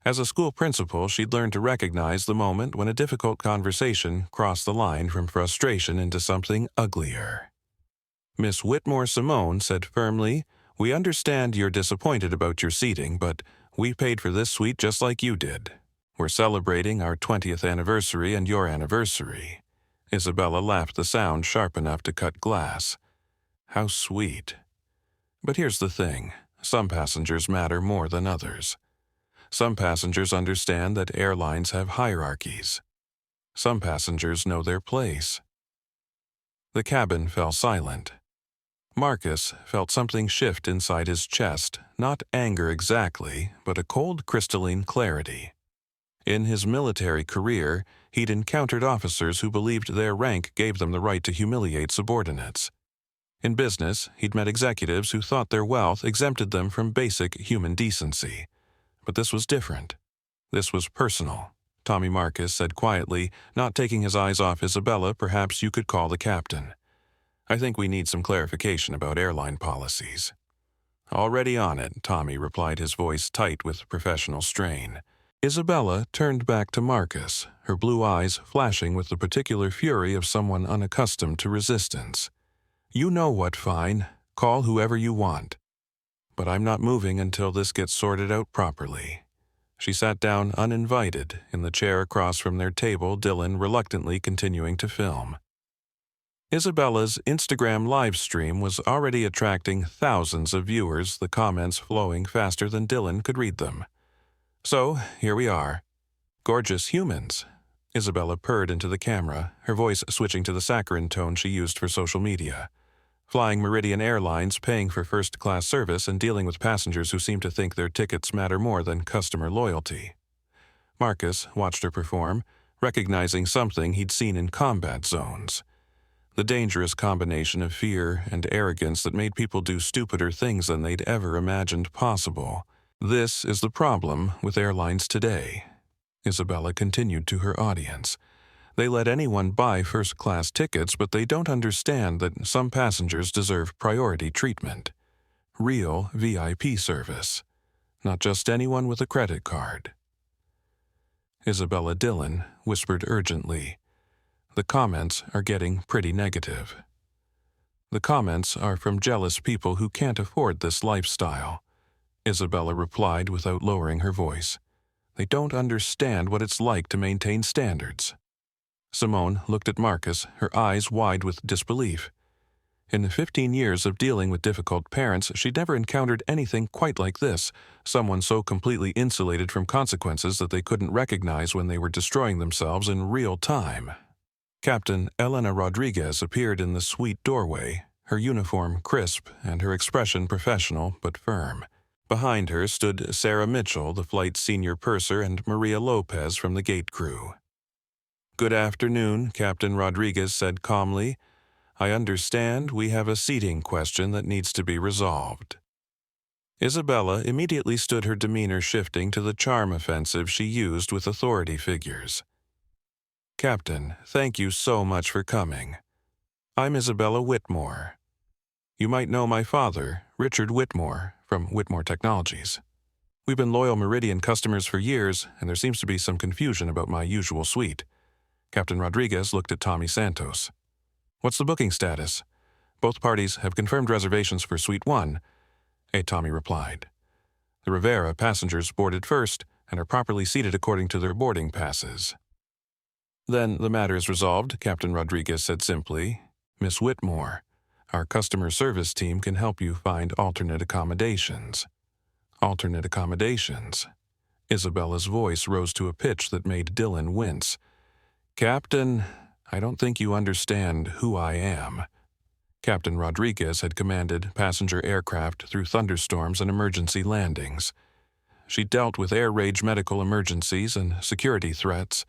As a school principal, she'd learned to recognize the moment when a difficult conversation crossed the line from frustration into something uglier. Miss Whitmore Simone said firmly, "We understand you're disappointed about your seating, but we paid for this suite just like you did. We're celebrating our 20th anniversary and your anniversary." Isabella laughed, the sound sharp enough to cut glass. How sweet. But here's the thing. Some passengers matter more than others. Some passengers understand that airlines have hierarchies. Some passengers know their place. The cabin fell silent. Marcus felt something shift inside his chest, not anger exactly, but a cold crystalline clarity. In his military career, he'd encountered officers who believed their rank gave them the right to humiliate subordinates. In business, he'd met executives who thought their wealth exempted them from basic human decency. But this was different. This was personal. Tommy Marcus said quietly, not taking his eyes off Isabella. "Perhaps you could call the captain. I think we need some clarification about airline policies." "Already on it," Tommy replied, his voice tight with professional strain. Isabella turned back to Marcus, her blue eyes flashing with the particular fury of someone unaccustomed to resistance. "You know what, fine. Call whoever you want. But I'm not moving until this gets sorted out properly." She sat down uninvited in the chair across from their table, Dylan reluctantly continuing to film. Isabella's Instagram live stream was already attracting thousands of viewers, the comments flowing faster than Dylan could read them. "So, here we are. Gorgeous humans." Isabella purred into the camera, her voice switching to the saccharine tone she used for social media. "Flying Meridian Airlines, paying for first-class service, and dealing with passengers who seem to think their tickets matter more than customer loyalty." Marcus watched her perform, recognizing something he'd seen in combat zones. The dangerous combination of fear and arrogance that made people do stupider things than they'd ever imagined possible. "This is the problem with airlines today," Isabella continued to her audience. "They let anyone buy first-class tickets, but they don't understand that some passengers deserve priority treatment. Real VIP service. Not just anyone with a credit card." Isabella Dillon whispered urgently, "The comments are getting pretty negative." "The comments are from jealous people who can't afford this lifestyle," Isabella replied without lowering her voice. "They don't understand what it's like to maintain standards." Simone looked at Marcus, her eyes wide with disbelief. In 15 years of dealing with difficult parents, she'd never encountered anything quite like this, someone so completely insulated from consequences that they couldn't recognize when they were destroying themselves in real time. Captain Elena Rodriguez appeared in the suite doorway, her uniform crisp and her expression professional but firm. Behind her stood Sarah Mitchell, the flight's senior purser, and Maria Lopez from the gate crew. "Good afternoon," Captain Rodriguez said calmly. "I understand we have a seating question that needs to be resolved." Isabella immediately stood, her demeanor shifting to the charm offensive she used with authority figures. "Captain, thank you so much for coming. I'm Isabella Whitmore. You might know my father, Richard Whitmore, from Whitmore Technologies. We've been loyal Meridian customers for years, and there seems to be some confusion about my usual suite." Captain Rodriguez looked at Tommy Santos. "What's the booking status?" "Both parties have confirmed reservations for Suite 1, Tommy replied. "The Rivera passengers boarded first and are properly seated according to their boarding passes." "Then the matter is resolved," Captain Rodriguez said simply. "Miss Whitmore, our customer service team can help you find alternate accommodations." "Alternate accommodations?" Isabella's voice rose to a pitch that made Dylan wince. "Captain, I don't think you understand who I am." Captain Rodriguez had commanded passenger aircraft through thunderstorms and emergency landings. She dealt with air rage medical emergencies and security threats.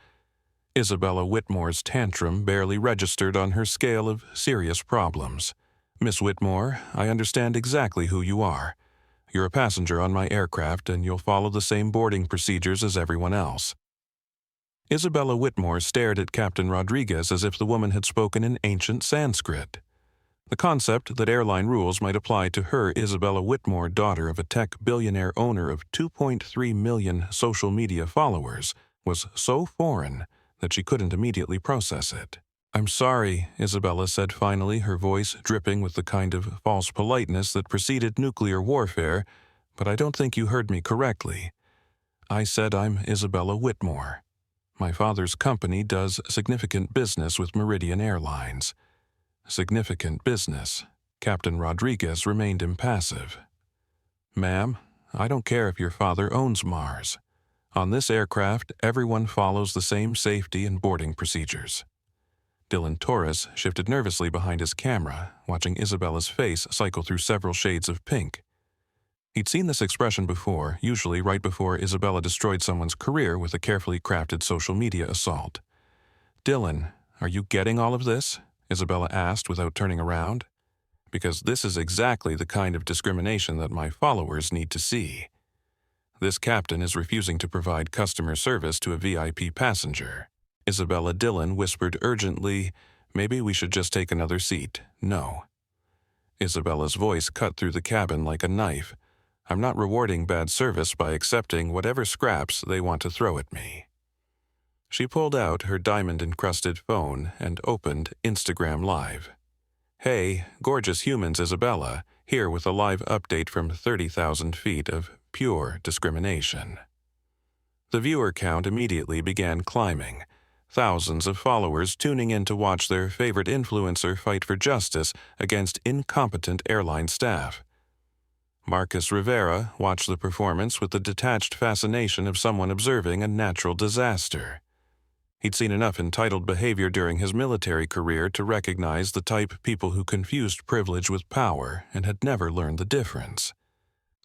Isabella Whitmore's tantrum barely registered on her scale of serious problems. "Miss Whitmore, I understand exactly who you are. You're a passenger on my aircraft, and you'll follow the same boarding procedures as everyone else." Isabella Whitmore stared at Captain Rodriguez as if the woman had spoken in ancient Sanskrit. The concept that airline rules might apply to her, Isabella Whitmore, daughter of a tech billionaire owner of 2.3 million social media followers, was so foreign that she couldn't immediately process it. "I'm sorry," Isabella said finally, her voice dripping with the kind of false politeness that preceded nuclear warfare, "but I don't think you heard me correctly. I said I'm Isabella Whitmore. My father's company does significant business with Meridian Airlines." Significant business. Captain Rodriguez remained impassive. "Ma'am, I don't care if your father owns Mars. On this aircraft, everyone follows the same safety and boarding procedures." Dylan Torres shifted nervously behind his camera, watching Isabella's face cycle through several shades of pink. He'd seen this expression before, usually right before Isabella destroyed someone's career with a carefully crafted social media assault. "Dylan, are you getting all of this?" Isabella asked without turning around. "Because this is exactly the kind of discrimination that my followers need to see. This captain is refusing to provide customer service to a VIP passenger." Isabella Dylan whispered urgently, "Maybe we should just take another seat." "No." Isabella's voice cut through the cabin like a knife. "I'm not rewarding bad service by accepting whatever scraps they want to throw at me." She pulled out her diamond-encrusted phone and opened Instagram Live. "Hey, gorgeous humans, Isabella, here with a live update from 30,000 feet of pure discrimination." The viewer count immediately began climbing, thousands of followers tuning in to watch their favorite influencer fight for justice against incompetent airline staff. Marcus Rivera watched the performance with the detached fascination of someone observing a natural disaster. He'd seen enough entitled behavior during his military career to recognize the type people who confused privilege with power and had never learned the difference.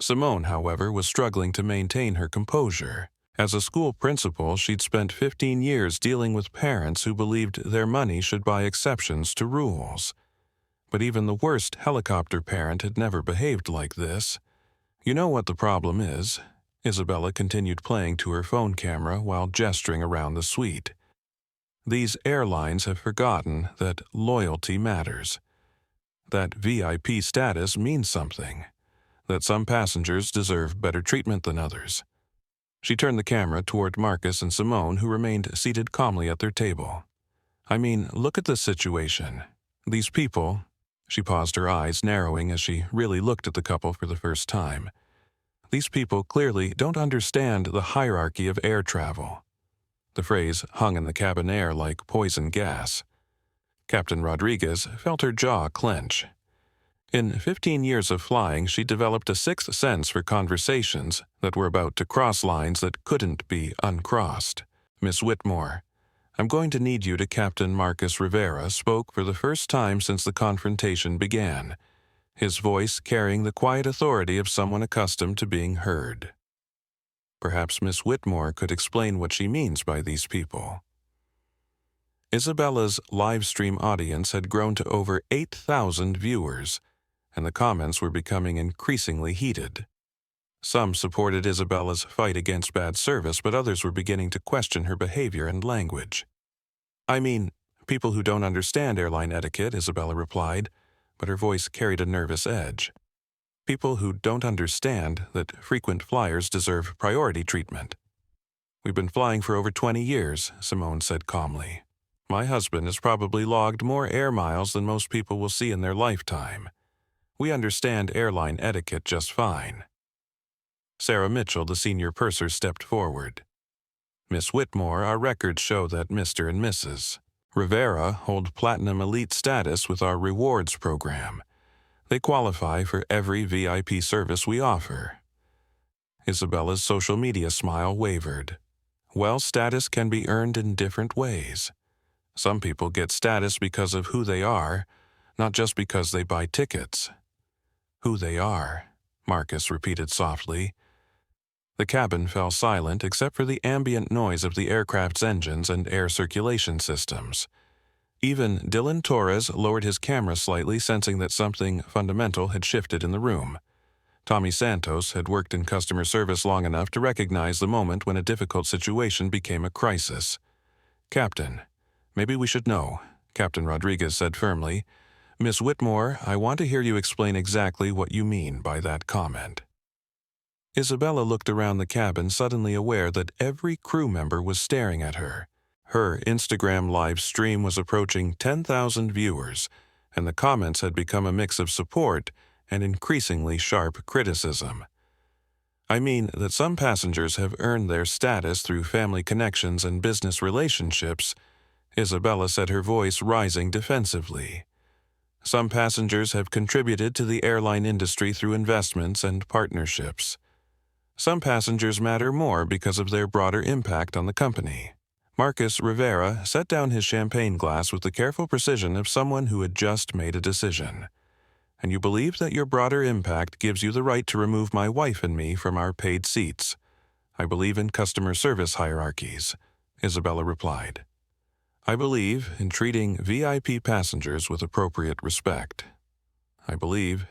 Simone, however, was struggling to maintain her composure. As a school principal, she'd spent 15 years dealing with parents who believed their money should buy exceptions to rules. But even the worst helicopter parent had never behaved like this. "You know what the problem is?" Isabella continued playing to her phone camera while gesturing around the suite. "These airlines have forgotten that loyalty matters. That VIP status means something. That some passengers deserve better treatment than others." She turned the camera toward Marcus and Simone, who remained seated calmly at their table. "I mean, look at this situation. These people—" She paused, her eyes narrowing as she really looked at the couple for the first time. "These people clearly don't understand the hierarchy of air travel." The phrase hung in the cabin air like poison gas. Captain Rodriguez felt her jaw clench. In 15 years of flying, she developed a sixth sense for conversations that were about to cross lines that couldn't be uncrossed. "Miss Whitmore, I'm going to need you to." Captain Marcus Rivera spoke for the first time since the confrontation began, his voice carrying the quiet authority of someone accustomed to being heard. Perhaps Miss Whitmore could explain what she means by these people. Isabella's live stream audience had grown to over 8,000 viewers, and the comments were becoming increasingly heated. Some supported Isabella's fight against bad service, but others were beginning to question her behavior and language. "I mean, people who don't understand airline etiquette," Isabella replied, but her voice carried a nervous edge. "People who don't understand that frequent flyers deserve priority treatment." "We've been flying for over 20 years, Simone said calmly. "My husband has probably logged more air miles than most people will see in their lifetime. We understand airline etiquette just fine." Sarah Mitchell, the senior purser, stepped forward. "Miss Whitmore, our records show that Mr. and Mrs. Rivera hold Platinum Elite status with our rewards program. They qualify for every VIP service we offer." Isabella's social media smile wavered. "Well, status can be earned in different ways. Some people get status because of who they are, not just because they buy tickets." "Who they are," Marcus repeated softly. The cabin fell silent except for the ambient noise of the aircraft's engines and air circulation systems. Even Dylan Torres lowered his camera slightly, sensing that something fundamental had shifted in the room. Tommy Santos had worked in customer service long enough to recognize the moment when a difficult situation became a crisis. "Captain, maybe we should know," Captain Rodriguez said firmly. "Miss Whitmore, I want to hear you explain exactly what you mean by that comment." Isabella looked around the cabin, suddenly aware that every crew member was staring at her. Her Instagram live stream was approaching 10,000 viewers, and the comments had become a mix of support and increasingly sharp criticism. "I mean that some passengers have earned their status through family connections and business relationships," Isabella said, her voice rising defensively. "Some passengers have contributed to the airline industry through investments and partnerships. Some passengers matter more because of their broader impact on the company." Marcus Rivera set down his champagne glass with the careful precision of someone who had just made a decision. "And you believe that your broader impact gives you the right to remove my wife and me from our paid seats. I believe in customer service hierarchies," Isabella replied. "I believe in treating VIP passengers with appropriate respect. I believe,"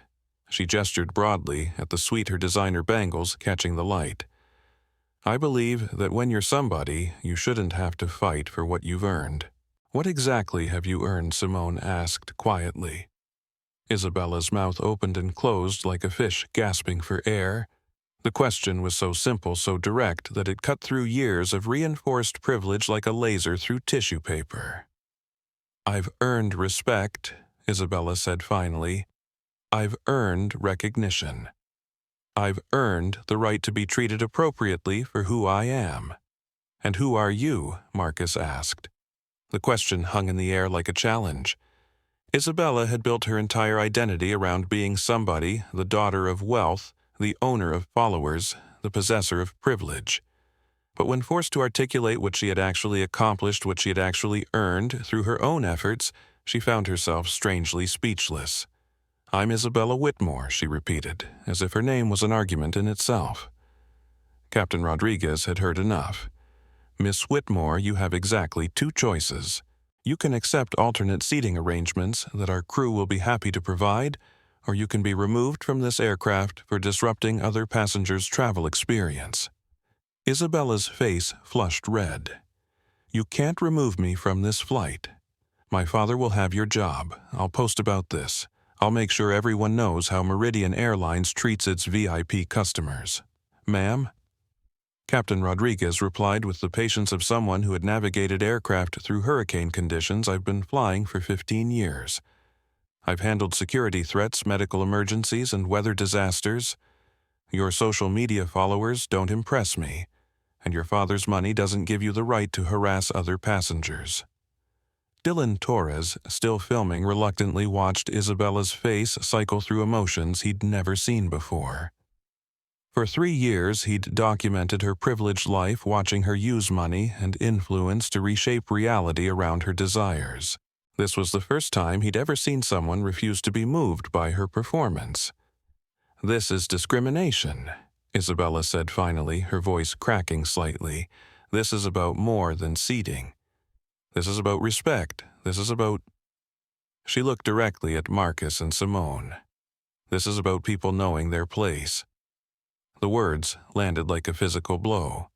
she gestured broadly at the suite her designer bangles catching the light, "I believe that when you're somebody, you shouldn't have to fight for what you've earned." "What exactly have you earned?" Simone asked quietly. Isabella's mouth opened and closed like a fish gasping for air. The question was so simple, so direct, that it cut through years of reinforced privilege like a laser through tissue paper. "I've earned respect," Isabella said finally. "I've earned recognition. I've earned the right to be treated appropriately for who I am." "And who are you?" Marcus asked. The question hung in the air like a challenge. Isabella had built her entire identity around being somebody, the daughter of wealth, the owner of followers, the possessor of privilege. But when forced to articulate what she had actually accomplished, what she had actually earned through her own efforts, she found herself strangely speechless. "I'm Isabella Whitmore," she repeated, as if her name was an argument in itself. Captain Rodriguez had heard enough. "Miss Whitmore, you have exactly two choices. You can accept alternate seating arrangements that our crew will be happy to provide, or you can be removed from this aircraft for disrupting other passengers' travel experience." Isabella's face flushed red. "You can't remove me from this flight. My father will have your job. I'll post about this. I'll make sure everyone knows how Meridian Airlines treats its VIP customers." "Ma'am?" Captain Rodriguez replied with the patience of someone who had navigated aircraft through hurricane conditions. "I've been flying for 15 years. I've handled security threats, medical emergencies, and weather disasters. Your social media followers don't impress me, and your father's money doesn't give you the right to harass other passengers." Dylan Torres, still filming, reluctantly watched Isabella's face cycle through emotions he'd never seen before. For 3 years, he'd documented her privileged life, watching her use money and influence to reshape reality around her desires. This was the first time he'd ever seen someone refuse to be moved by her performance. "This is discrimination," Isabella said finally, her voice cracking slightly. "This is about more than seating. This is about respect. This is about—" She looked directly at Marcus and Simone. "This is about people knowing their place. The words landed like a physical blow.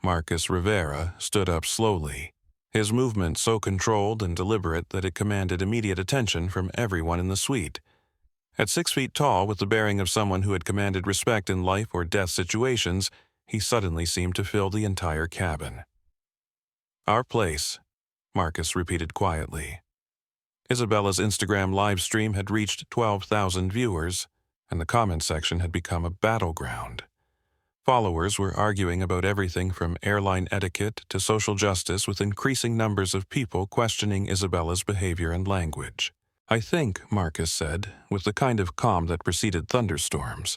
Marcus Rivera stood up slowly, his movement so controlled and deliberate that it commanded immediate attention from everyone in the suite. At 6 feet tall, with the bearing of someone who had commanded respect in life or death situations, he suddenly seemed to fill the entire cabin. "Our place," Marcus repeated quietly. Isabella's Instagram live stream had reached 12,000 viewers, and the comment section had become a battleground. Followers were arguing about everything from airline etiquette to social justice, with increasing numbers of people questioning Isabella's behavior and language. "I think," Marcus said, with the kind of calm that preceded thunderstorms,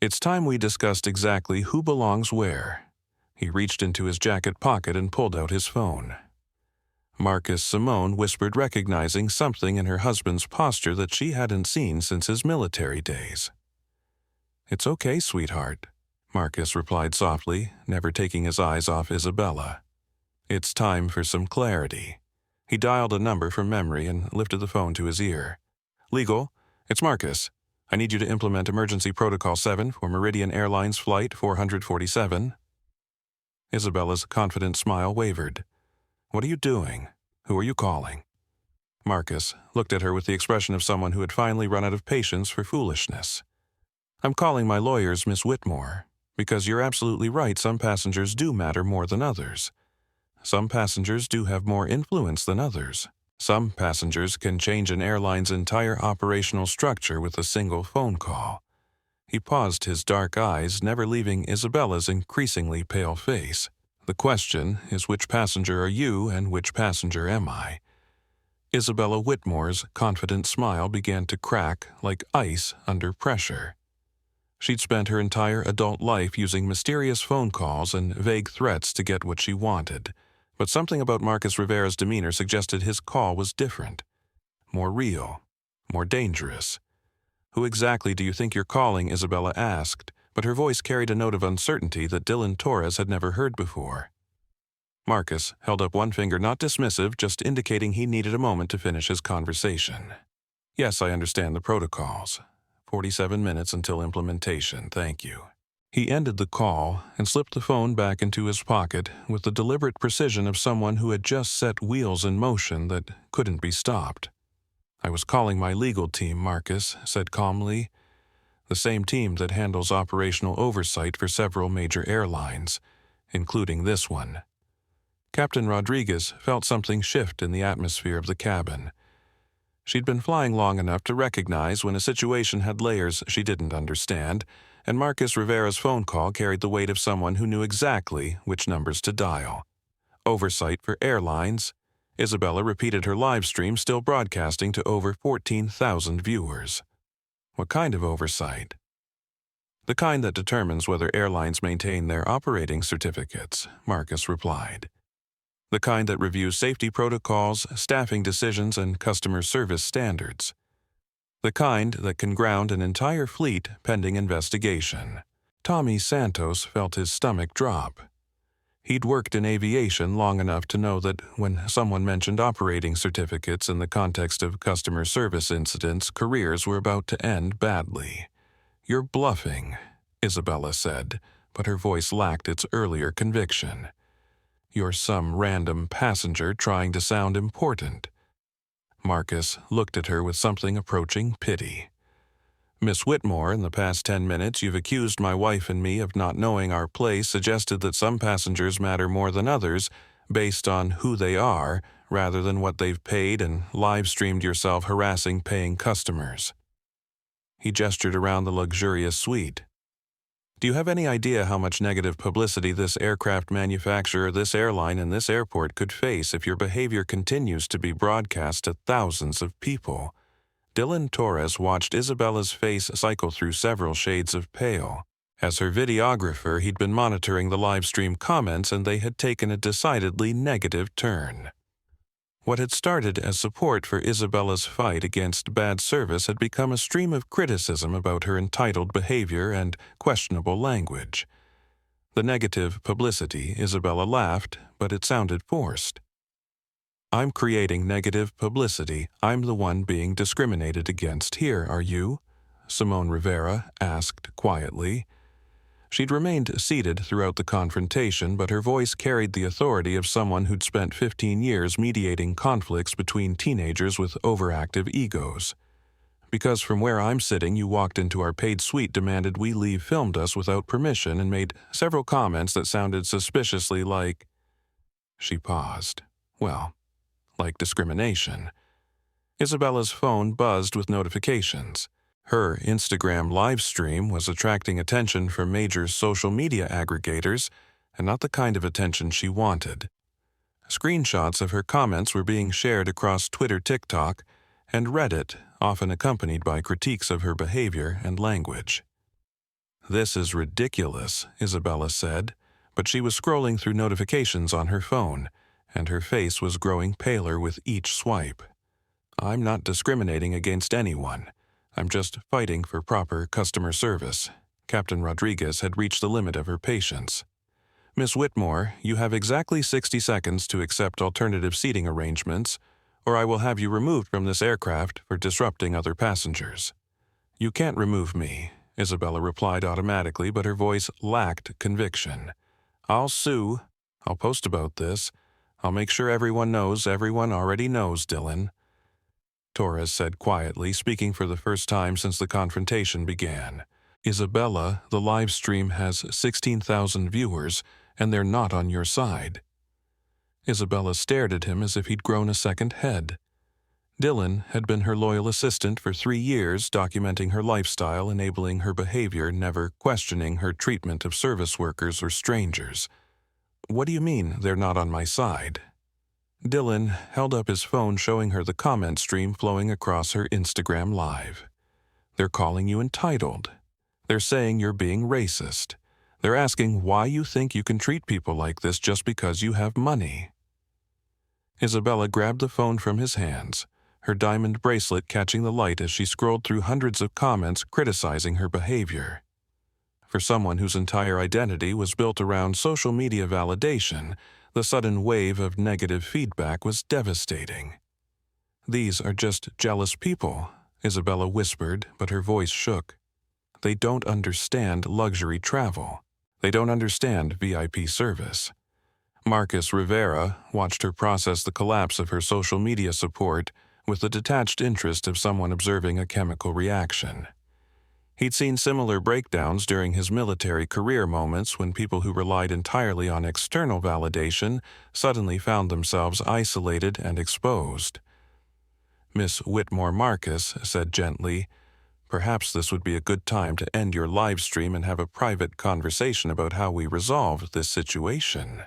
"it's time we discussed exactly who belongs where." He reached into his jacket pocket and pulled out his phone. Marcus Simone whispered, recognizing something in her husband's posture that she hadn't seen since his military days. "It's okay, sweetheart," Marcus replied softly, never taking his eyes off Isabella. "It's time for some clarity." He dialed a number from memory and lifted the phone to his ear. "Legal, it's Marcus. I need you to implement Emergency Protocol 7 for Meridian Airlines Flight 447. Isabella's confident smile wavered. "What are you doing? Who are you calling?" Marcus looked at her with the expression of someone who had finally run out of patience for foolishness. "I'm calling my lawyers, Miss Whitmore, because you're absolutely right, some passengers do matter more than others. Some passengers do have more influence than others. Some passengers can change an airline's entire operational structure with a single phone call." He paused, his dark eyes never leaving Isabella's increasingly pale face. "The question is, which passenger are you and which passenger am I?" Isabella Whitmore's confident smile began to crack like ice under pressure. She'd spent her entire adult life using mysterious phone calls and vague threats to get what she wanted, but something about Marcus Rivera's demeanor suggested his call was different, more real, more dangerous. "Who exactly do you think you're calling?" Isabella asked, but her voice carried a note of uncertainty that Dylan Torres had never heard before. Marcus held up one finger, not dismissive, just indicating he needed a moment to finish his conversation. "Yes, I understand the protocols. 47 minutes until implementation, thank you." He ended the call and slipped the phone back into his pocket with the deliberate precision of someone who had just set wheels in motion that couldn't be stopped. "I was calling my legal team," Marcus said calmly. "The same team that handles operational oversight for several major airlines, including this one." Captain Rodriguez felt something shift in the atmosphere of the cabin. She'd been flying long enough to recognize when a situation had layers she didn't understand, and Marcus Rivera's phone call carried the weight of someone who knew exactly which numbers to dial. Oversight for airlines. Isabella repeated her live stream, still broadcasting to over 14,000 viewers. What kind of oversight? "The kind that determines whether airlines maintain their operating certificates," Marcus replied. "The kind that reviews safety protocols, staffing decisions, and customer service standards. The kind that can ground an entire fleet pending investigation." Tommy Santos felt his stomach drop. He'd worked in aviation long enough to know that when someone mentioned operating certificates in the context of customer service incidents, careers were about to end badly. "You're bluffing," Isabella said, but her voice lacked its earlier conviction. "You're some random passenger trying to sound important." Marcus looked at her with something approaching pity. "Miss Whitmore, in the past 10 minutes you've accused my wife and me of not knowing our place, suggested that some passengers matter more than others based on who they are rather than what they've paid, and live-streamed yourself harassing paying customers." He gestured around the luxurious suite. "Do you have any idea how much negative publicity this aircraft manufacturer, this airline, and this airport could face if your behavior continues to be broadcast to thousands of people?" Dylan Torres watched Isabella's face cycle through several shades of pale. As her videographer, he'd been monitoring the live stream comments, and they had taken a decidedly negative turn. What had started as support for Isabella's fight against bad service had become a stream of criticism about her entitled behavior and questionable language. The negative publicity, Isabella laughed, but it sounded forced. "I'm creating negative publicity. I'm the one being discriminated against here, are you?" Simone Rivera asked quietly. She'd remained seated throughout the confrontation, but her voice carried the authority of someone who'd spent 15 years mediating conflicts between teenagers with overactive egos. Because from where I'm sitting, you walked into our paid suite, demanded we leave, filmed us without permission, and made several comments that sounded suspiciously like... She paused. Well, like discrimination. Isabella's phone buzzed with notifications. Her Instagram live stream was attracting attention from major social media aggregators, and not the kind of attention she wanted. Screenshots of her comments were being shared across Twitter, TikTok, and Reddit, often accompanied by critiques of her behavior and language. "This is ridiculous," Isabella said, but she was scrolling through notifications on her phone, and her face was growing paler with each swipe. "I'm not discriminating against anyone. I'm just fighting for proper customer service." Captain Rodriguez had reached the limit of her patience. "Miss Whitmore, you have exactly 60 seconds to accept alternative seating arrangements, or I will have you removed from this aircraft for disrupting other passengers." "You can't remove me," Isabella replied automatically, but her voice lacked conviction. "I'll sue. I'll post about this. I'll make sure everyone knows everyone already knows, Dylan," Torres said quietly, speaking for the first time since the confrontation began. "Isabella, the live stream has 16,000 viewers, and they're not on your side." Isabella stared at him as if he'd grown a second head. Dylan had been her loyal assistant for 3 years, documenting her lifestyle, enabling her behavior, never questioning her treatment of service workers or strangers. "What do you mean, they're not on my side?" Dylan held up his phone, showing her the comment stream flowing across her Instagram Live. "They're calling you entitled. They're saying you're being racist. They're asking why you think you can treat people like this just because you have money." Isabella grabbed the phone from his hands, her diamond bracelet catching the light as she scrolled through hundreds of comments criticizing her behavior. For someone whose entire identity was built around social media validation, the sudden wave of negative feedback was devastating. "These are just jealous people," Isabella whispered, but her voice shook. "They don't understand luxury travel. They don't understand VIP service." Marcus Rivera watched her process the collapse of her social media support with the detached interest of someone observing a chemical reaction. He'd seen similar breakdowns during his military career, moments when people who relied entirely on external validation suddenly found themselves isolated and exposed. Miss Whitmore, Marcus said gently, "Perhaps this would be a good time to end your live stream and have a private conversation about how we resolve this situation."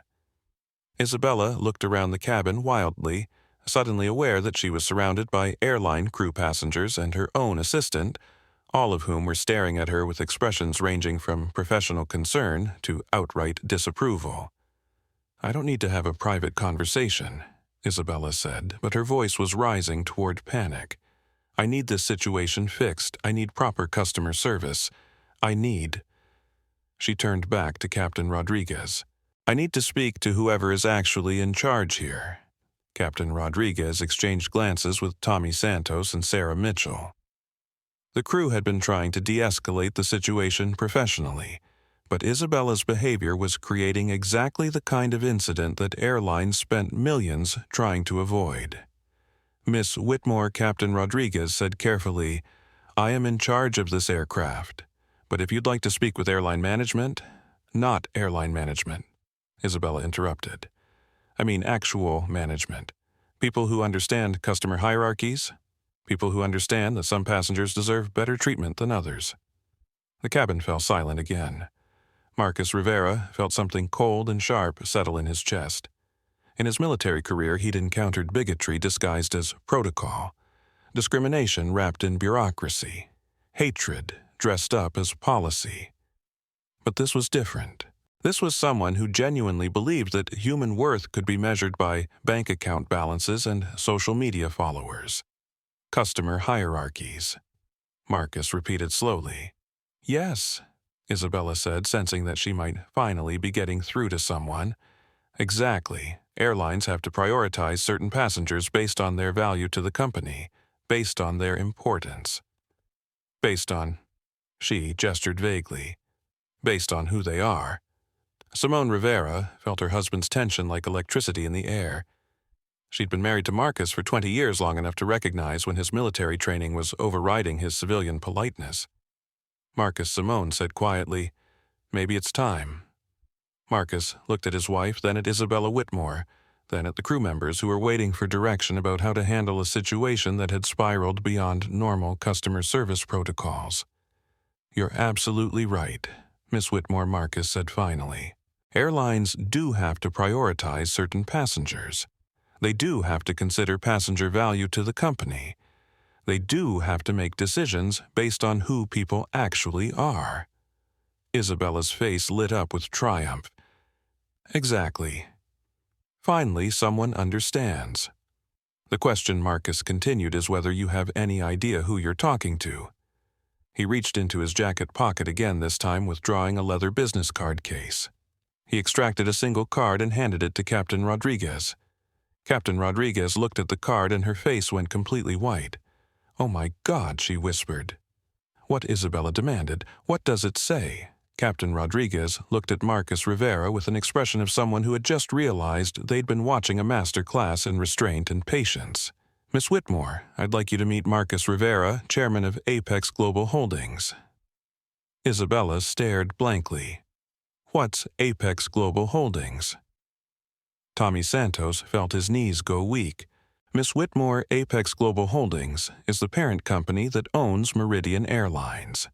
Isabella looked around the cabin wildly, suddenly aware that she was surrounded by airline crew passengers and her own assistant, all of whom were staring at her with expressions ranging from professional concern to outright disapproval. "I don't need to have a private conversation," Isabella said, but her voice was rising toward panic. "I need this situation fixed. I need proper customer service. I need..." She turned back to Captain Rodriguez. "I need to speak to whoever is actually in charge here." Captain Rodriguez exchanged glances with Tommy Santos and Sarah Mitchell. The crew had been trying to de-escalate the situation professionally, but Isabella's behavior was creating exactly the kind of incident that Airline spent millions trying to avoid. Miss Whitmore, Captain Rodriguez said carefully, "I am in charge of this aircraft, but if you'd like to speak with airline management..." "Not airline management," Isabella interrupted. "I mean actual management. People who understand customer hierarchies. People who understand that some passengers deserve better treatment than others." The cabin fell silent again. Marcus Rivera felt something cold and sharp settle in his chest. In his military career, he'd encountered bigotry disguised as protocol, discrimination wrapped in bureaucracy, hatred dressed up as policy. But this was different. This was someone who genuinely believed that human worth could be measured by bank account balances and social media followers. Customer hierarchies. Marcus repeated slowly. "Yes," Isabella said, sensing that she might finally be getting through to someone. "Exactly. Airlines have to prioritize certain passengers based on their value to the company, based on their importance. Based on..." She gestured vaguely. based on who they are. Simone Rivera felt her husband's tension like electricity in the air. She'd been married to Marcus for 20 years, long enough to recognize when his military training was overriding his civilian politeness. Marcus, Simone said quietly, "Maybe it's time." Marcus looked at his wife, then at Isabella Whitmore, then at the crew members who were waiting for direction about how to handle a situation that had spiraled beyond normal customer service protocols. "You're absolutely right," Miss Whitmore, Marcus said finally. "Airlines do have to prioritize certain passengers. They do have to consider passenger value to the company. They do have to make decisions based on who people actually are." Isabella's face lit up with triumph. "Exactly. Finally, someone understands. The question," Marcus continued, "is whether you have any idea who you're talking to." He reached into his jacket pocket again, this time withdrawing a leather business card case. He extracted a single card and handed it to Captain Rodriguez. Captain Rodriguez looked at the card and her face went completely white. "Oh my God," she whispered. "What?" Isabella demanded. "What does it say?" Captain Rodriguez looked at Marcus Rivera with an expression of someone who had just realized they'd been watching a master class in restraint and patience. "Miss Whitmore, I'd like you to meet Marcus Rivera, chairman of Apex Global Holdings." Isabella stared blankly. "What's Apex Global Holdings?" Tommy Santos felt his knees go weak. "Miss Whitmore, Apex Global Holdings is the parent company that owns Meridian Airlines."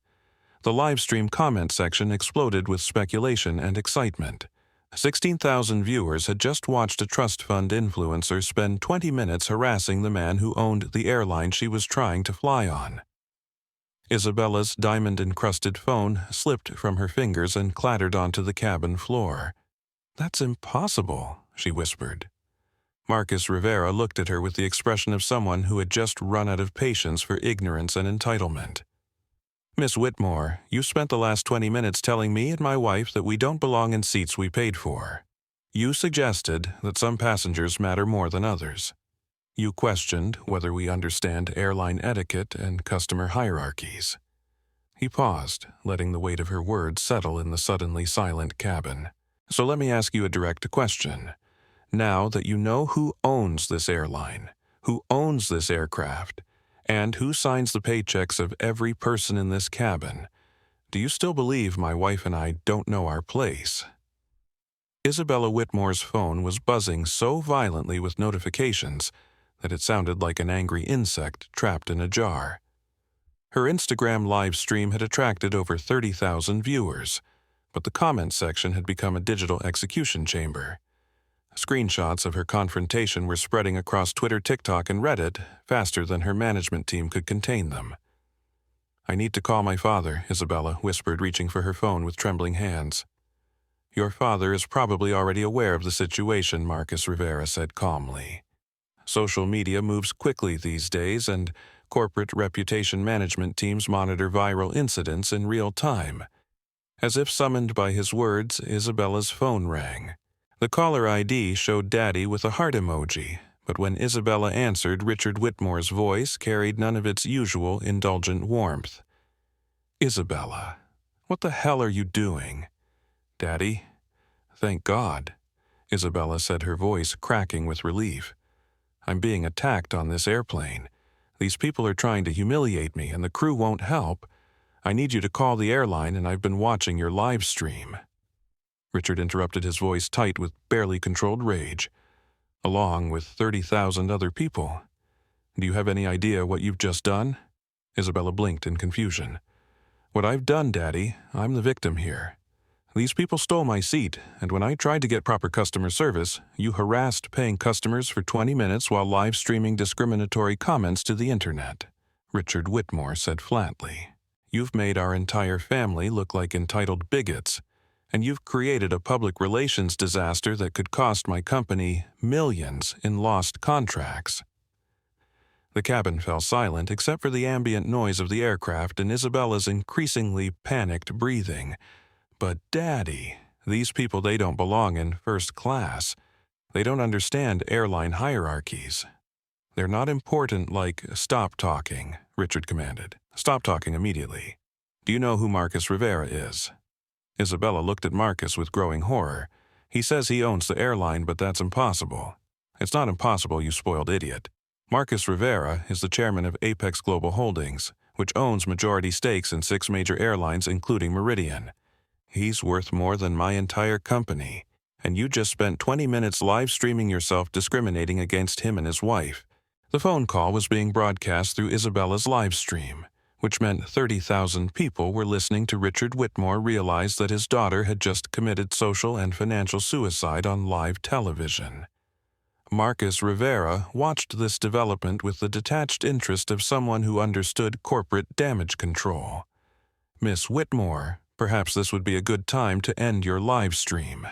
The livestream comment section exploded with speculation and excitement. 16,000 viewers had just watched a trust fund influencer spend 20 minutes harassing the man who owned the airline she was trying to fly on. Isabella's diamond-encrusted phone slipped from her fingers and clattered onto the cabin floor. "That's impossible," she whispered. Marcus Rivera looked at her with the expression of someone who had just run out of patience for ignorance and entitlement. "Miss Whitmore, you spent the last 20 minutes telling me and my wife that we don't belong in seats we paid for. You suggested that some passengers matter more than others. You questioned whether we understand airline etiquette and customer hierarchies." He paused, letting the weight of her words settle in the suddenly silent cabin. "So let me ask you a direct question. Now that you know who owns this airline, who owns this aircraft, and who signs the paychecks of every person in this cabin, do you still believe my wife and I don't know our place?" Isabella Whitmore's phone was buzzing so violently with notifications that it sounded like an angry insect trapped in a jar. Her Instagram live stream had attracted over 30,000 viewers, but the comment section had become a digital execution chamber. Screenshots of her confrontation were spreading across Twitter, TikTok, and Reddit faster than her management team could contain them. "I need to call my father," Isabella whispered, reaching for her phone with trembling hands. "Your father is probably already aware of the situation," Marcus Rivera said calmly. "Social media moves quickly these days, and corporate reputation management teams monitor viral incidents in real time." As if summoned by his words, Isabella's phone rang. The caller ID showed Daddy with a heart emoji, but when Isabella answered, Richard Whitmore's voice carried none of its usual indulgent warmth. "Isabella, what the hell are you doing?" "Daddy, thank God," Isabella said, her voice cracking with relief. "I'm being attacked on this airplane. These people are trying to humiliate me, and the crew won't help. I need you to call the airline, and I've been watching your live stream." Richard interrupted, his voice tight with barely controlled rage. "Along with 30,000 other people. Do you have any idea what you've just done?" Isabella blinked in confusion. "What I've done, Daddy, I'm the victim here. These people stole my seat, and when I tried to get proper customer service, you harassed paying customers for 20 minutes while live streaming discriminatory comments to the internet," Richard Whitmore said flatly. "You've made our entire family look like entitled bigots, and you've created a public relations disaster that could cost my company millions in lost contracts." The cabin fell silent except for the ambient noise of the aircraft and Isabella's increasingly panicked breathing. "But Daddy, these people, they don't belong in first class. They don't understand airline hierarchies. They're not important like—" "Stop talking," Richard commanded. "Stop talking immediately. Do you know who Marcus Rivera is?" Isabella looked at Marcus with growing horror. He says he owns the airline, but that's impossible. It's not impossible, you spoiled idiot. Marcus Rivera is the chairman of Apex Global Holdings, which owns majority stakes in 6 major airlines, including Meridian. He's worth more than my entire company, and you just spent 20 minutes live streaming yourself discriminating against him and his wife. The phone call was being broadcast through Isabella's live stream, which meant 30,000 people were listening to Richard Whitmore realize that his daughter had just committed social and financial suicide on live television. Marcus Rivera watched this development with the detached interest of someone who understood corporate damage control. Miss Whitmore, perhaps this would be a good time to end your live stream.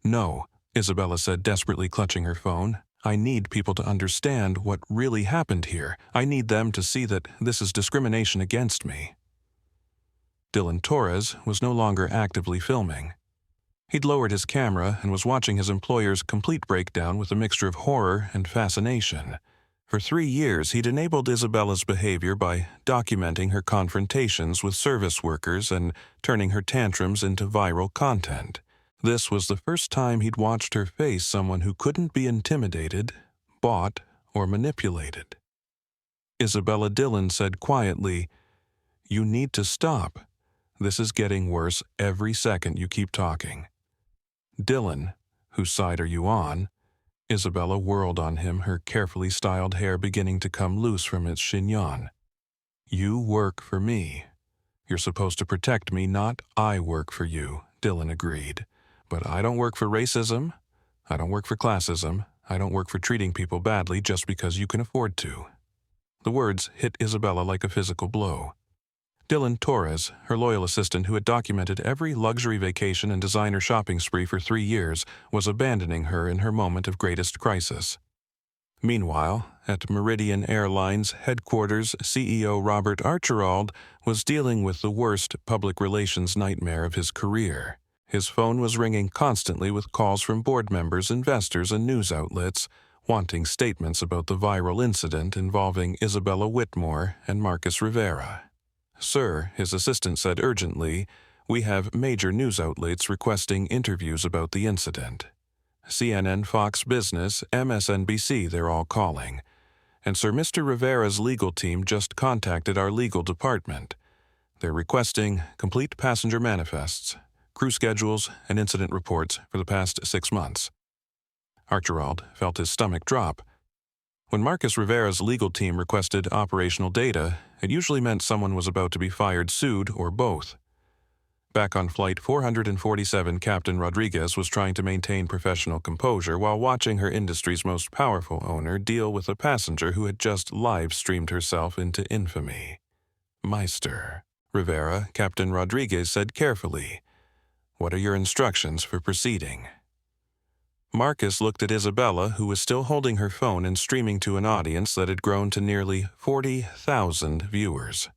No, Isabella said, desperately clutching her phone. I need people to understand what really happened here. I need them to see that this is discrimination against me. Dylan Torres was no longer actively filming. He'd lowered his camera and was watching his employer's complete breakdown with a mixture of horror and fascination. For 3 years, he'd enabled Isabella's behavior by documenting her confrontations with service workers and turning her tantrums into viral content. This was the first time he'd watched her face someone who couldn't be intimidated, bought, or manipulated. Isabella Dillon said quietly, "You need to stop. This is getting worse every second you keep talking." Dillon, whose side are you on? Isabella whirled on him, her carefully styled hair beginning to come loose from its chignon. You work for me. You're supposed to protect me, not I work for you, Dillon agreed. But I don't work for racism. I don't work for classism. I don't work for treating people badly just because you can afford to. The words hit Isabella like a physical blow. Dylan Torres, her loyal assistant who had documented every luxury vacation and designer shopping spree for 3 years, was abandoning her in her moment of greatest crisis. Meanwhile, at Meridian Airlines headquarters, CEO Robert Archibald was dealing with the worst public relations nightmare of his career. His phone was ringing constantly with calls from board members, investors, and news outlets, wanting statements about the viral incident involving Isabella Whitmore and Marcus Rivera. "Sir," his assistant said urgently, "we have major news outlets requesting interviews about the incident. CNN, Fox Business, MSNBC, they're all calling. And Sir, Mr. Rivera's legal team just contacted our legal department. They're requesting complete passenger manifests, crew schedules, and incident reports for the past 6 months." Archibald felt his stomach drop. When Marcus Rivera's legal team requested operational data, it usually meant someone was about to be fired, sued, or both. Back on Flight 447, Captain Rodriguez was trying to maintain professional composure while watching her industry's most powerful owner deal with a passenger who had just live-streamed herself into infamy. "Meister Rivera," Captain Rodriguez said carefully. "What are your instructions for proceeding?" Marcus looked at Isabella, who was still holding her phone and streaming to an audience that had grown to nearly 40,000 viewers.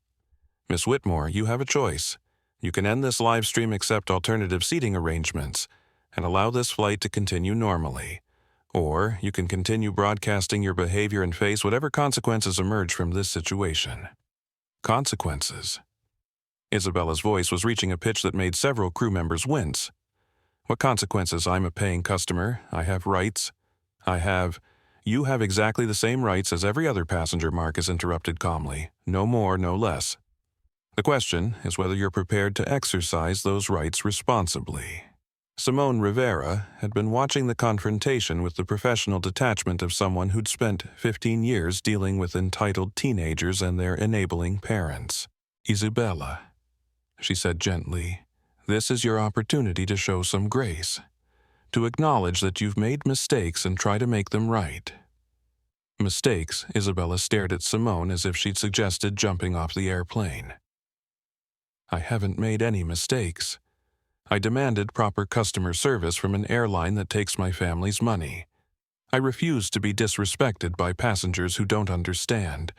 "Miss Whitmore, you have a choice. You can end this live stream, accept alternative seating arrangements, and allow this flight to continue normally. Or you can continue broadcasting your behavior and face whatever consequences emerge from this situation." Consequences. Isabella's voice was reaching a pitch that made several crew members wince. "What consequences? I'm a paying customer. I have rights. You have exactly the same rights as every other passenger," Marcus interrupted calmly. "No more, no less. The question is whether you're prepared to exercise those rights responsibly." Simone Rivera had been watching the confrontation with the professional detachment of someone who'd spent 15 years dealing with entitled teenagers and their enabling parents. "Isabella," she said gently, "this is your opportunity to show some grace, to acknowledge that you've made mistakes and try to make them right." Mistakes? Isabella stared at Simone as if she'd suggested jumping off the airplane. "I haven't made any mistakes. I demanded proper customer service from an airline that takes my family's money. I refuse to be disrespected by passengers who don't understand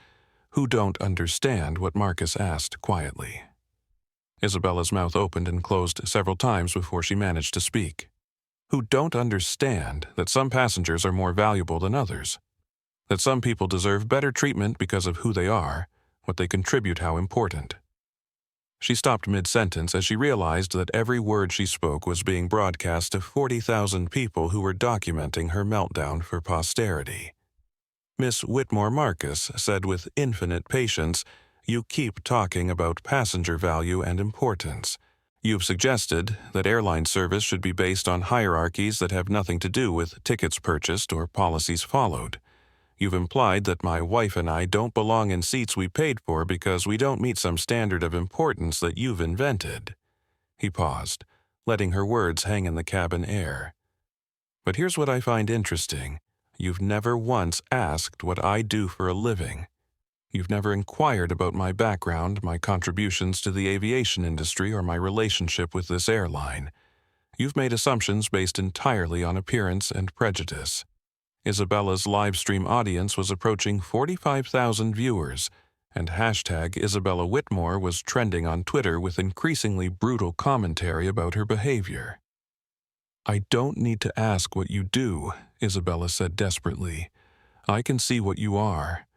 what Marcus asked quietly. Isabella's mouth opened and closed several times before she managed to speak. "Who don't understand that some passengers are more valuable than others, that some people deserve better treatment because of who they are, what they contribute, how important." She stopped mid-sentence as she realized that every word she spoke was being broadcast to 40,000 people who were documenting her meltdown for posterity. Miss Whitmore Marcus said with infinite patience, "You keep talking about passenger value and importance. You've suggested that airline service should be based on hierarchies that have nothing to do with tickets purchased or policies followed. You've implied that my wife and I don't belong in seats we paid for because we don't meet some standard of importance that you've invented." He paused, letting her words hang in the cabin air. "But here's what I find interesting. You've never once asked what I do for a living. You've never inquired about my background, my contributions to the aviation industry, or my relationship with this airline. You've made assumptions based entirely on appearance and prejudice." Isabella's livestream audience was approaching 45,000 viewers, and hashtag Isabella Whitmore was trending on Twitter with increasingly brutal commentary about her behavior. "I don't need to ask what you do," Isabella said desperately. "I can see what you are.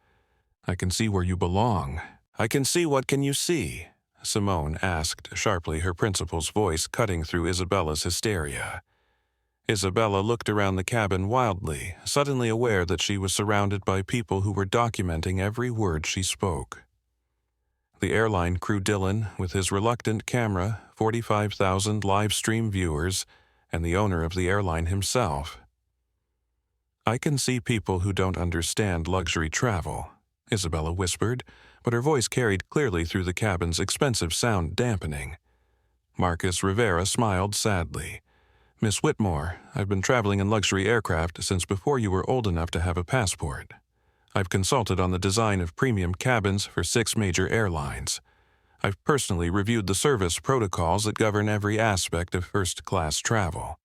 I can see where you belong." "I can see what can you see?" Simone asked sharply, her principal's voice cutting through Isabella's hysteria. Isabella looked around the cabin wildly, suddenly aware that she was surrounded by people who were documenting every word she spoke. The airline crew Dylan, with his reluctant camera, 45,000 live stream viewers, and the owner of the airline himself. "I can see people who don't understand luxury travel," Isabella whispered, but her voice carried clearly through the cabin's expensive sound dampening. Marcus Rivera smiled sadly. "Miss Whitmore, I've been traveling in luxury aircraft since before you were old enough to have a passport. I've consulted on the design of premium cabins for 6 major airlines. I've personally reviewed the service protocols that govern every aspect of first-class travel."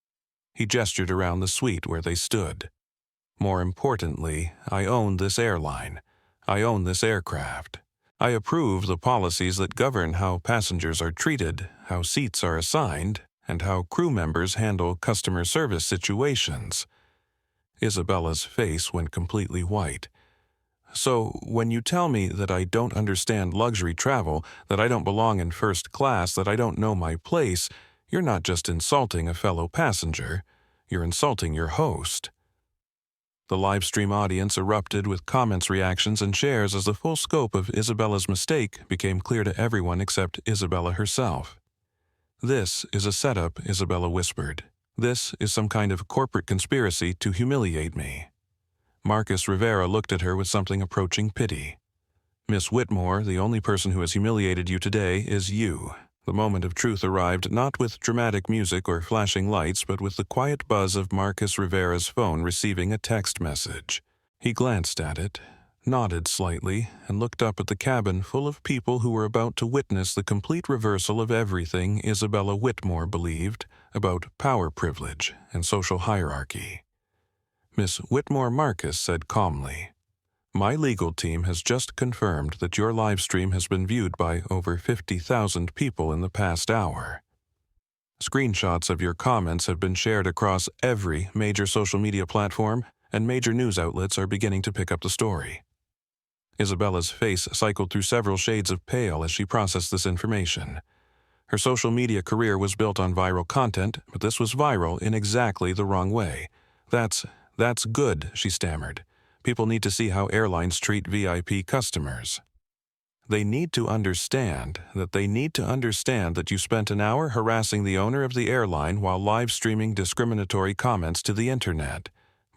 He gestured around the suite where they stood. "More importantly, I own this airline. I own this aircraft. I approve the policies that govern how passengers are treated, how seats are assigned, and how crew members handle customer service situations." Isabella's face went completely white. "So, when you tell me that I don't understand luxury travel, that I don't belong in first class, that I don't know my place, you're not just insulting a fellow passenger, you're insulting your host." The livestream audience erupted with comments, reactions, and shares as the full scope of Isabella's mistake became clear to everyone except Isabella herself. "This is a setup," Isabella whispered. "This is some kind of corporate conspiracy to humiliate me." Marcus Rivera looked at her with something approaching pity. "Miss Whitmore, the only person who has humiliated you today is you." The moment of truth arrived not with dramatic music or flashing lights, but with the quiet buzz of Marcus Rivera's phone receiving a text message. He glanced at it, nodded slightly, and looked up at the cabin full of people who were about to witness the complete reversal of everything Isabella Whitmore believed about power privilege and social hierarchy. Miss Whitmore Marcus said calmly, "My legal team has just confirmed that your live stream has been viewed by over 50,000 people in the past hour. Screenshots of your comments have been shared across every major social media platform, and major news outlets are beginning to pick up the story." Isabella's face cycled through several shades of pale as she processed this information. Her social media career was built on viral content, but this was viral in exactly the wrong way. That's good," she stammered. "People need to see how airlines treat VIP customers. They need to understand that you spent an hour harassing the owner of the airline while live streaming discriminatory comments to the internet,"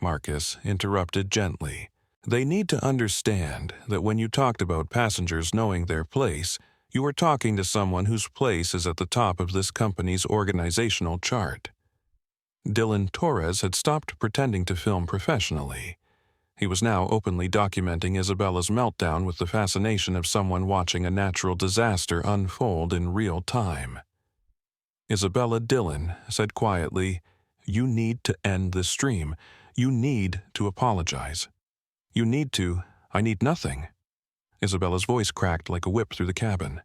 Marcus interrupted gently. "They need to understand that when you talked about passengers knowing their place, you were talking to someone whose place is at the top of this company's organizational chart." Dylan Torres had stopped pretending to film professionally. He was now openly documenting Isabella's meltdown with the fascination of someone watching a natural disaster unfold in real time. Isabella Dylan said quietly, "You need to end this stream. You need to apologize. You need to. I need nothing." Isabella's voice cracked like a whip through the cabin.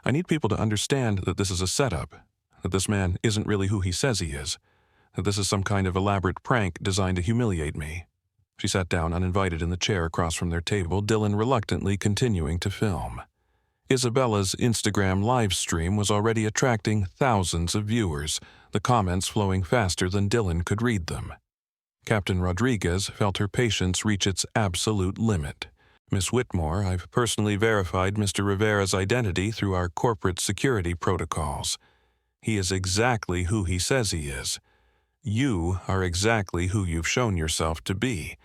"I need people to understand that this is a setup, that this man isn't really who he says he is, that this is some kind of elaborate prank designed to humiliate me." She sat down uninvited in the chair across from their table, Dylan reluctantly continuing to film. Isabella's Instagram live stream was already attracting thousands of viewers, the comments flowing faster than Dylan could read them. Captain Rodriguez felt her patience reach its absolute limit. "Miss Whitmore, I've personally verified Mr. Rivera's identity through our corporate security protocols. He is exactly who he says he is. You are exactly who you've shown yourself to be.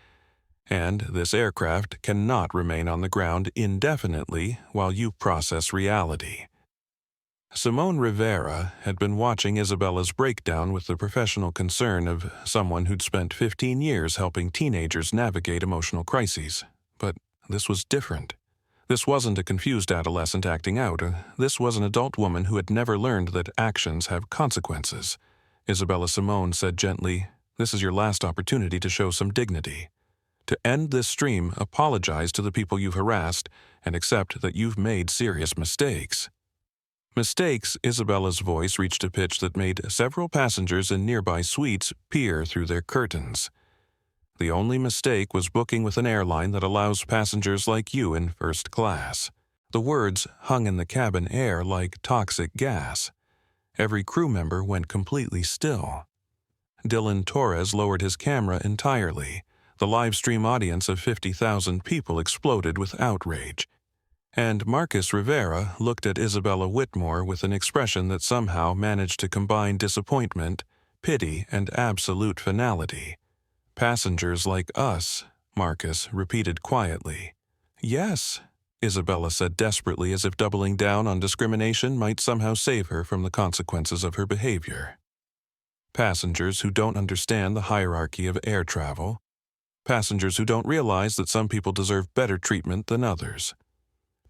And this aircraft cannot remain on the ground indefinitely while you process reality." Simone Rivera had been watching Isabella's breakdown with the professional concern of someone who'd spent 15 years helping teenagers navigate emotional crises. But this was different. This wasn't a confused adolescent acting out. This was an adult woman who had never learned that actions have consequences. Isabella Simone said gently, "This is your last opportunity to show some dignity. To end this stream, apologize to the people you've harassed and accept that you've made serious mistakes." Mistakes, Isabella's voice reached a pitch that made several passengers in nearby suites peer through their curtains. The only mistake was booking with an airline that allows passengers like you in first class. The words hung in the cabin air like toxic gas. Every crew member went completely still. Dylan Torres lowered his camera entirely. The live stream audience of 50,000 people exploded with outrage. And Marcus Rivera looked at Isabella Whitmore with an expression that somehow managed to combine disappointment, pity, and absolute finality. "Passengers like us," Marcus repeated quietly. "Yes," Isabella said desperately, as if doubling down on discrimination might somehow save her from the consequences of her behavior. "Passengers who don't understand the hierarchy of air travel. Passengers who don't realize that some people deserve better treatment than others.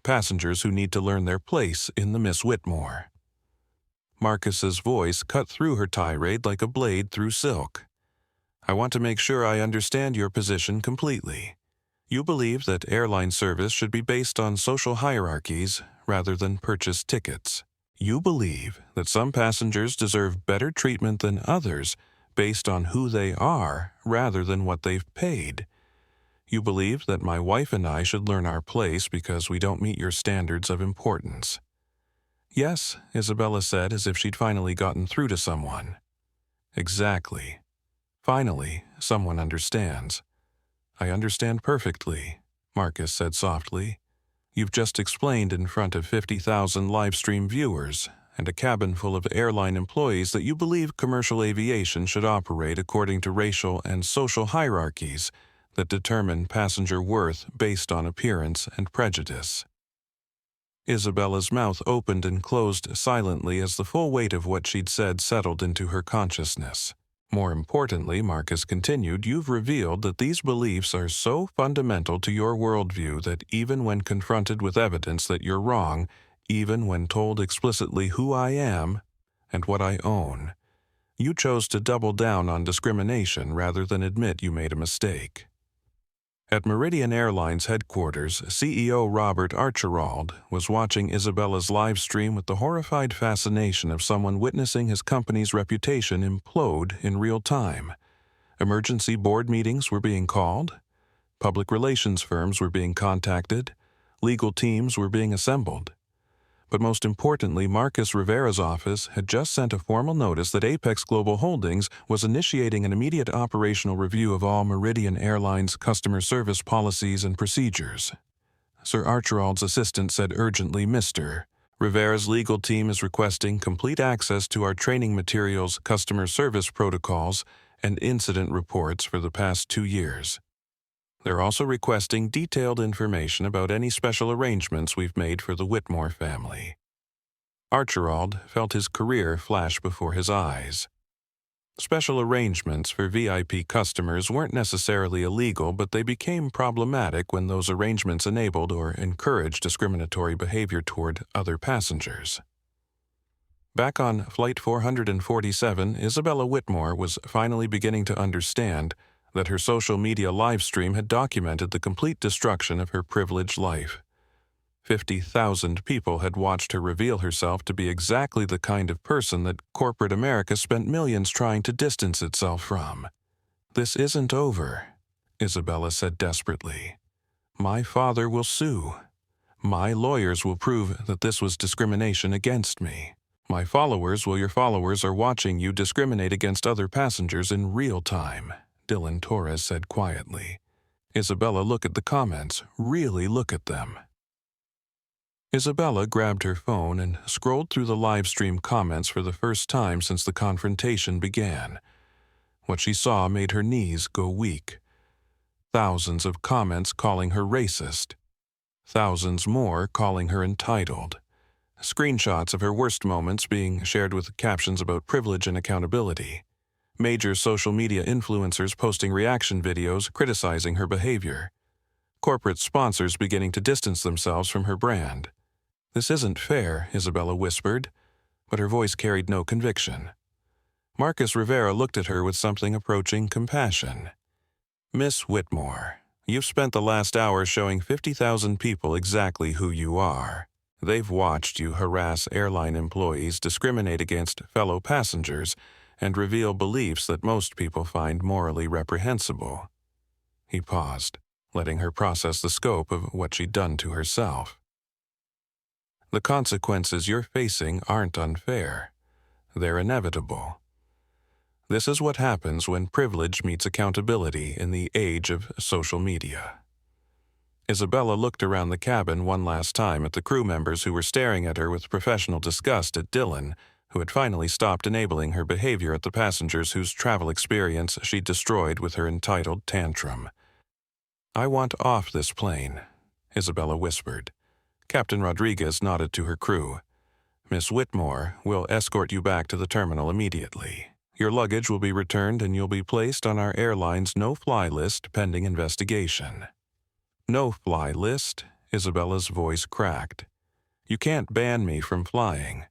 Passengers who need to learn their place in the Miss Whitmore." Marcus's voice cut through her tirade like a blade through silk. "I want to make sure I understand your position completely. You believe that airline service should be based on social hierarchies rather than purchased tickets. You believe that some passengers deserve better treatment than others based on who they are rather than what they've paid. You believe that my wife and I should learn our place because we don't meet your standards of importance." "Yes," Isabella said, as if she'd finally gotten through to someone. "Exactly. Finally, someone understands." "I understand perfectly," Marcus said softly. "You've just explained in front of 50,000 live stream viewers and a cabin full of airline employees that you believe commercial aviation should operate according to racial and social hierarchies that determine passenger worth based on appearance and prejudice." Isabella's mouth opened and closed silently as the full weight of what she'd said settled into her consciousness. "More importantly," Marcus continued, "you've revealed that these beliefs are so fundamental to your worldview that even when confronted with evidence that you're wrong, even when told explicitly who I am and what I own, you chose to double down on discrimination rather than admit you made a mistake." At Meridian Airlines headquarters, CEO Robert Archibald was watching Isabella's live stream with the horrified fascination of someone witnessing his company's reputation implode in real time. Emergency board meetings were being called, public relations firms were being contacted, legal teams were being assembled. But most importantly, Marcus Rivera's office had just sent a formal notice that Apex Global Holdings was initiating an immediate operational review of all Meridian Airlines customer service policies and procedures. Sir Archibald's assistant said urgently, "Mr. Rivera's legal team is requesting complete access to our training materials, customer service protocols, and incident reports for the past 2 years. They're also requesting detailed information about any special arrangements we've made for the Whitmore family." Archibald felt his career flash before his eyes. Special arrangements for VIP customers weren't necessarily illegal, but they became problematic when those arrangements enabled or encouraged discriminatory behavior toward other passengers. Back on Flight 447, Isabella Whitmore was finally beginning to understand that her social media live stream had documented the complete destruction of her privileged life. 50,000 people had watched her reveal herself to be exactly the kind of person that corporate America spent millions trying to distance itself from. "This isn't over," Isabella said desperately. "My father will sue. My lawyers will prove that this was discrimination against me. My followers your followers are watching you discriminate against other passengers in real time, Dylan Torres said quietly. Isabella, look at the comments. Really look at them. Isabella grabbed her phone and scrolled through the live stream comments for the first time since the confrontation began. What she saw made her knees go weak. Thousands of comments calling her racist. Thousands more calling her entitled. Screenshots of her worst moments being shared with captions about privilege and accountability. Major social media influencers posting reaction videos criticizing her behavior. Corporate sponsors beginning to distance themselves from her brand. This isn't fair, Isabella whispered, but her voice carried no conviction. Marcus Rivera looked at her with something approaching compassion. Miss Whitmore, you've spent the last hour showing 50,000 people exactly who you are. They've watched you harass airline employees, discriminate against fellow passengers, and reveal beliefs that most people find morally reprehensible. He paused, letting her process the scope of what she'd done to herself. The consequences you're facing aren't unfair. They're inevitable. This is what happens when privilege meets accountability in the age of social media. Isabella looked around the cabin one last time at the crew members who were staring at her with professional disgust at Dylan, who had finally stopped enabling her behavior at the passengers whose travel experience she'd destroyed with her entitled tantrum. I want off this plane, Isabella whispered. Captain Rodriguez nodded to her crew. Miss Whitmore will escort you back to the terminal immediately. Your luggage will be returned and you'll be placed on our airline's no-fly list pending investigation. No-fly list? Isabella's voice cracked. You can't ban me from flying.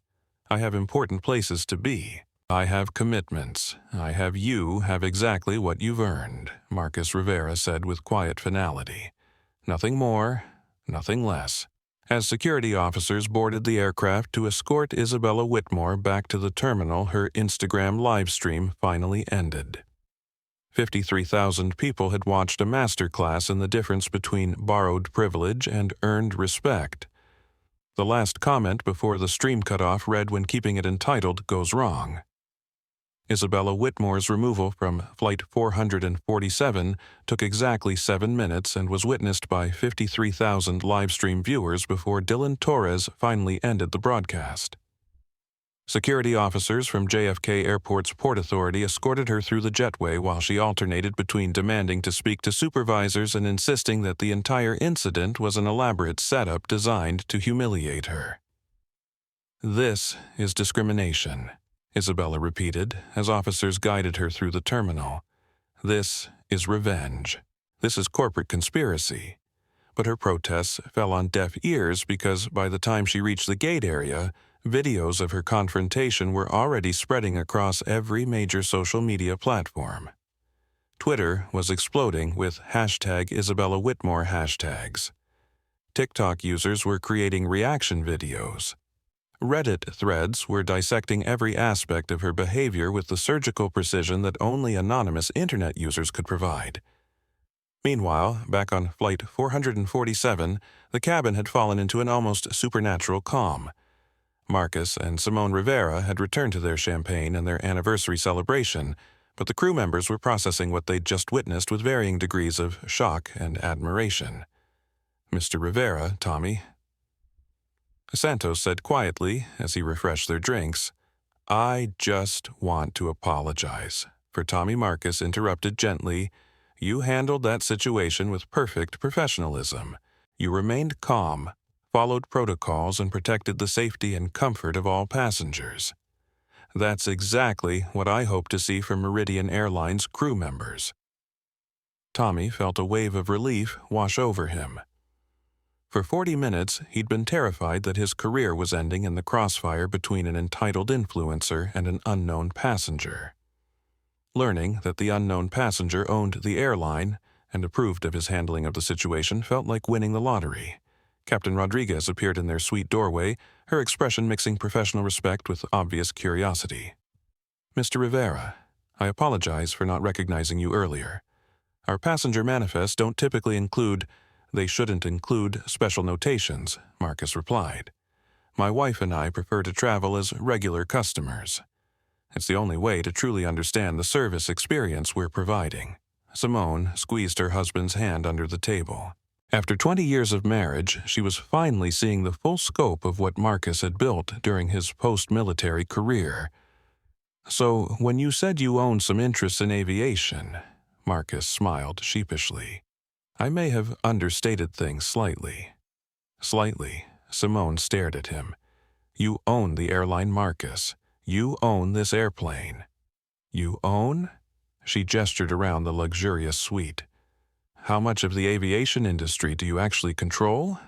I have important places to be. I have commitments. You have exactly what you've earned, Marcus Rivera said with quiet finality. Nothing more, nothing less. As security officers boarded the aircraft to escort Isabella Whitmore back to the terminal, her Instagram livestream finally ended. 53,000 people had watched a masterclass in the difference between borrowed privilege and earned respect. The last comment before the stream cutoff read, "When keeping it entitled goes wrong." Isabella Whitmore's removal from Flight 447 took exactly 7 minutes and was witnessed by 53,000 livestream viewers before Dylan Torres finally ended the broadcast. Security officers from JFK Airport's Port Authority escorted her through the jetway while she alternated between demanding to speak to supervisors and insisting that the entire incident was an elaborate setup designed to humiliate her. This is discrimination, Isabella repeated as officers guided her through the terminal. This is revenge. This is corporate conspiracy. But her protests fell on deaf ears because by the time she reached the gate area, videos of her confrontation were already spreading across every major social media platform. Twitter was exploding with #Isabella Whitmore hashtags. TikTok users were creating reaction videos. Reddit threads were dissecting every aspect of her behavior with the surgical precision that only anonymous internet users could provide. Meanwhile, back on Flight 447, the cabin had fallen into an almost supernatural calm. Marcus and Simone Rivera had returned to their champagne and their anniversary celebration, but the crew members were processing what they'd just witnessed with varying degrees of shock and admiration. "Mr. Rivera, Tommy," Santos said quietly as he refreshed their drinks. "I just want to apologize." For Tommy Marcus interrupted gently, "You handled that situation with perfect professionalism. You remained calm, followed protocols, and protected the safety and comfort of all passengers. That's exactly what I hope to see from Meridian Airlines crew members." Tommy felt a wave of relief wash over him. For 40 minutes, he'd been terrified that his career was ending in the crossfire between an entitled influencer and an unknown passenger. Learning that the unknown passenger owned the airline and approved of his handling of the situation felt like winning the lottery. Captain Rodriguez appeared in their suite doorway, her expression mixing professional respect with obvious curiosity. "Mr. Rivera, I apologize for not recognizing you earlier. Our passenger manifests don't typically include They shouldn't include special notations, Marcus replied. My wife and I prefer to travel as regular customers. It's the only way to truly understand the service experience we're providing. Simone squeezed her husband's hand under the table. After 20 years of marriage, she was finally seeing the full scope of what Marcus had built during his post-military career. So, when you said you owned some interest in aviation, Marcus smiled sheepishly. I may have understated things slightly. Slightly, Simone stared at him. You own the airline, Marcus. You own this airplane. You own? She gestured around the luxurious suite. How much of the aviation industry do you actually control?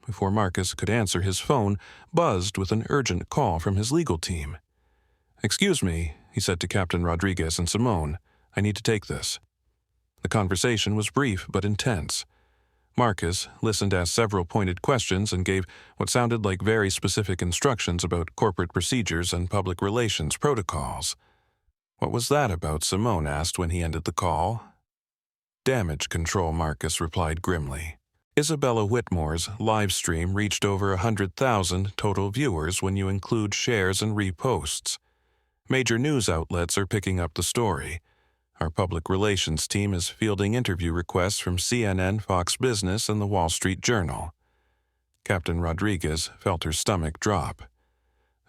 Before Marcus could answer, his phone buzzed with an urgent call from his legal team. Excuse me, he said to Captain Rodriguez and Simone. I need to take this. The conversation was brief but intense. Marcus listened, asked several pointed questions, and gave what sounded like very specific instructions about corporate procedures and public relations protocols. What was that about? Simone asked when he ended the call. Damage control, Marcus replied grimly. Isabella Whitmore's live stream reached over 100,000 total viewers when you include shares and reposts. Major news outlets are picking up the story. Our public relations team is fielding interview requests from CNN, Fox Business, and the Wall Street Journal. Captain Rodriguez felt her stomach drop.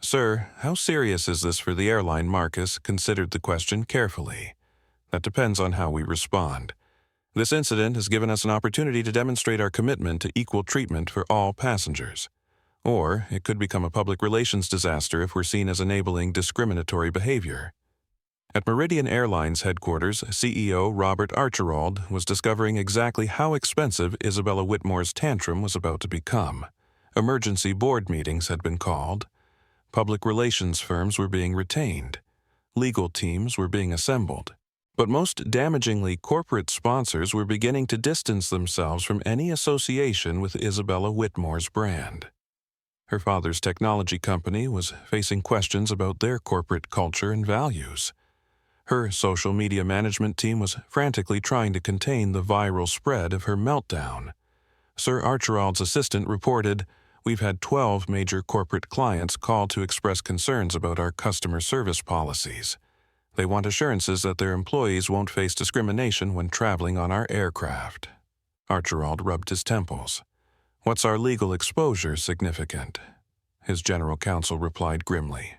Sir, how serious is this for the airline? Marcus considered the question carefully. That depends on how we respond. This incident has given us an opportunity to demonstrate our commitment to equal treatment for all passengers. Or it could become a public relations disaster if we're seen as enabling discriminatory behavior. At Meridian Airlines headquarters, CEO Robert Archibald was discovering exactly how expensive Isabella Whitmore's tantrum was about to become. Emergency board meetings had been called. Public relations firms were being retained. Legal teams were being assembled. But most damagingly, corporate sponsors were beginning to distance themselves from any association with Isabella Whitmore's brand. Her father's technology company was facing questions about their corporate culture and values. Her social media management team was frantically trying to contain the viral spread of her meltdown. Sir Archibald's assistant reported, "We've had 12 major corporate clients call to express concerns about our customer service policies. They want assurances that their employees won't face discrimination when traveling on our aircraft." Archibald rubbed his temples. "What's our legal exposure significant?" His general counsel replied grimly.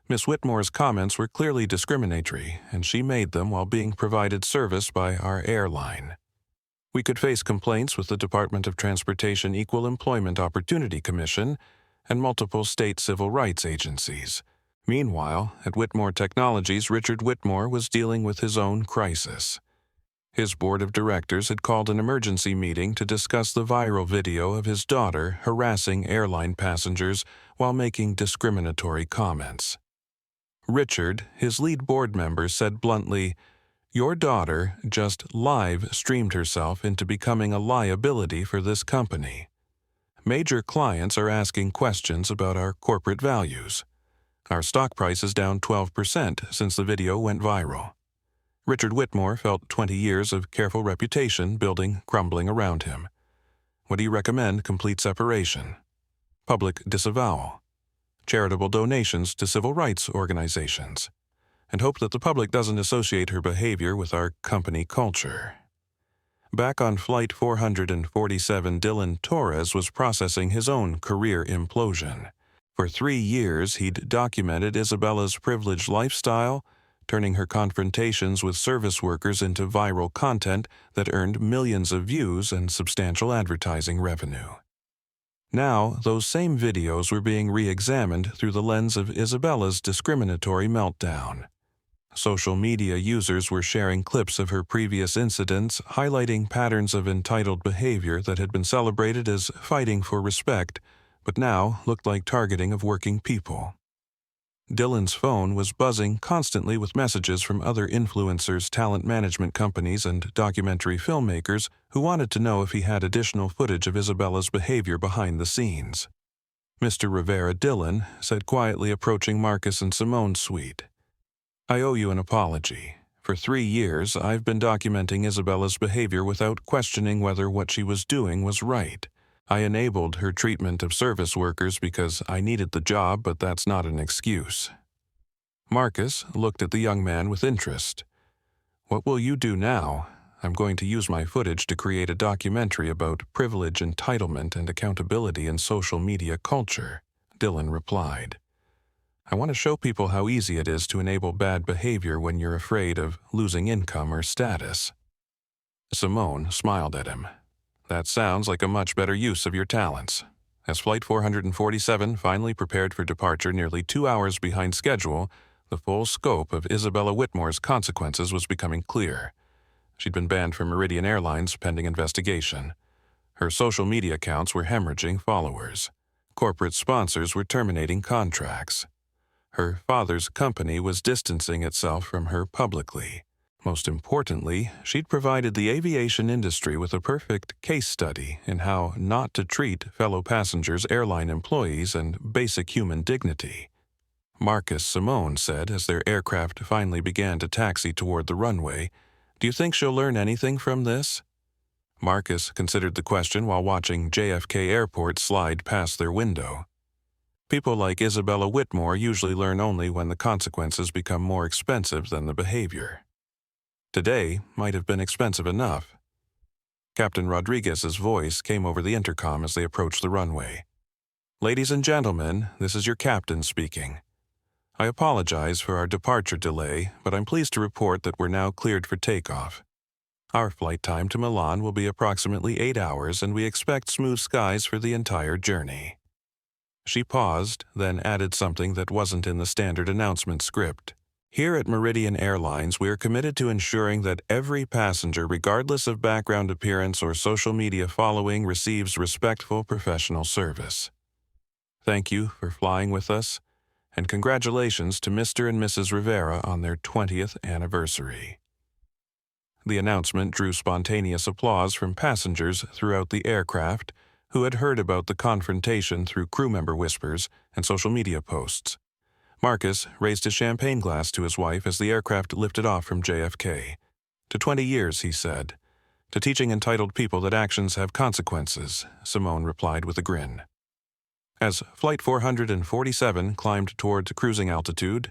Miss Whitmore's comments were clearly discriminatory, and she made them while being provided service by our airline. We could face complaints with the Department of Transportation Equal Employment Opportunity Commission and multiple state civil rights agencies. Meanwhile, at Whitmore Technologies, Richard Whitmore was dealing with his own crisis. His board of directors had called an emergency meeting to discuss the viral video of his daughter harassing airline passengers while making discriminatory comments. Richard, his lead board member, said bluntly, "Your daughter just live streamed herself into becoming a liability for this company. Major clients are asking questions about our corporate values. Our stock price is down 12% since the video went viral." Richard Whitmore felt 20 years of careful reputation building crumbling around him. What do you recommend? Complete separation? Public disavowal? Charitable donations to civil rights organizations? And hope that the public doesn't associate her behavior with our company culture. Back on Flight 447, Dylan Torres was processing his own career implosion. For 3 years, he'd documented Isabella's privileged lifestyle, turning her confrontations with service workers into viral content that earned millions of views and substantial advertising revenue. Now, those same videos were being re-examined through the lens of Isabella's discriminatory meltdown. Social media users were sharing clips of her previous incidents, highlighting patterns of entitled behavior that had been celebrated as fighting for respect, but now looked like targeting of working people. Dylan's phone was buzzing constantly with messages from other influencers, talent management companies, and documentary filmmakers who wanted to know if he had additional footage of Isabella's behavior behind the scenes. Mr. Rivera, Dylan said quietly, approaching Marcus and Simone's suite. "I owe you an apology. For 3 years, I've been documenting Isabella's behavior without questioning whether what she was doing was right. I enabled her treatment of service workers because I needed the job, but that's not an excuse. Marcus looked at the young man with interest. What will you do now? I'm going to use my footage to create a documentary about privilege, entitlement, and accountability in social media culture, Dylan replied. I want to show people how easy it is to enable bad behavior when you're afraid of losing income or status. Simone smiled at him. That sounds like a much better use of your talents. As Flight 447 finally prepared for departure nearly 2 hours behind schedule, the full scope of Isabella Whitmore's consequences was becoming clear. She'd been banned from Meridian Airlines pending investigation. Her social media accounts were hemorrhaging followers. Corporate sponsors were terminating contracts. Her father's company was distancing itself from her publicly. Most importantly, she'd provided the aviation industry with a perfect case study in how not to treat fellow passengers, airline employees, and basic human dignity. Marcus Simone said as their aircraft finally began to taxi toward the runway, "Do you think she'll learn anything from this?" Marcus considered the question while watching JFK Airport slide past their window. People like Isabella Whitmore usually learn only when the consequences become more expensive than the behavior. Today might have been expensive enough. Captain Rodriguez's voice came over the intercom as they approached the runway. "Ladies and gentlemen, this is your captain speaking. I apologize for our departure delay, but I'm pleased to report that we're now cleared for takeoff. Our flight time to Milan will be approximately 8 hours, and we expect smooth skies for the entire journey." She paused, then added something that wasn't in the standard announcement script. "Here at Meridian Airlines, we are committed to ensuring that every passenger, regardless of background appearance or social media following, receives respectful professional service. Thank you for flying with us, and congratulations to Mr. and Mrs. Rivera on their 20th anniversary." The announcement drew spontaneous applause from passengers throughout the aircraft who had heard about the confrontation through crew member whispers and social media posts. Marcus raised his champagne glass to his wife as the aircraft lifted off from JFK. "To 20 years, he said. "To teaching entitled people that actions have consequences," Simone replied with a grin. As Flight 447 climbed toward cruising altitude,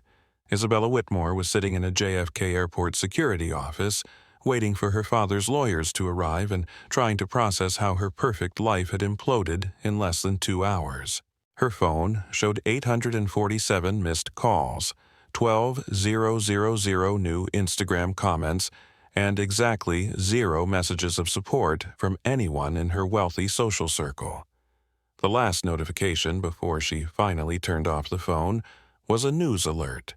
Isabella Whitmore was sitting in a JFK Airport security office, waiting for her father's lawyers to arrive and trying to process how her perfect life had imploded in less than 2 hours. Her phone showed 847 missed calls, 12,000 new Instagram comments, and exactly 0 messages of support from anyone in her wealthy social circle. The last notification before she finally turned off the phone was a news alert.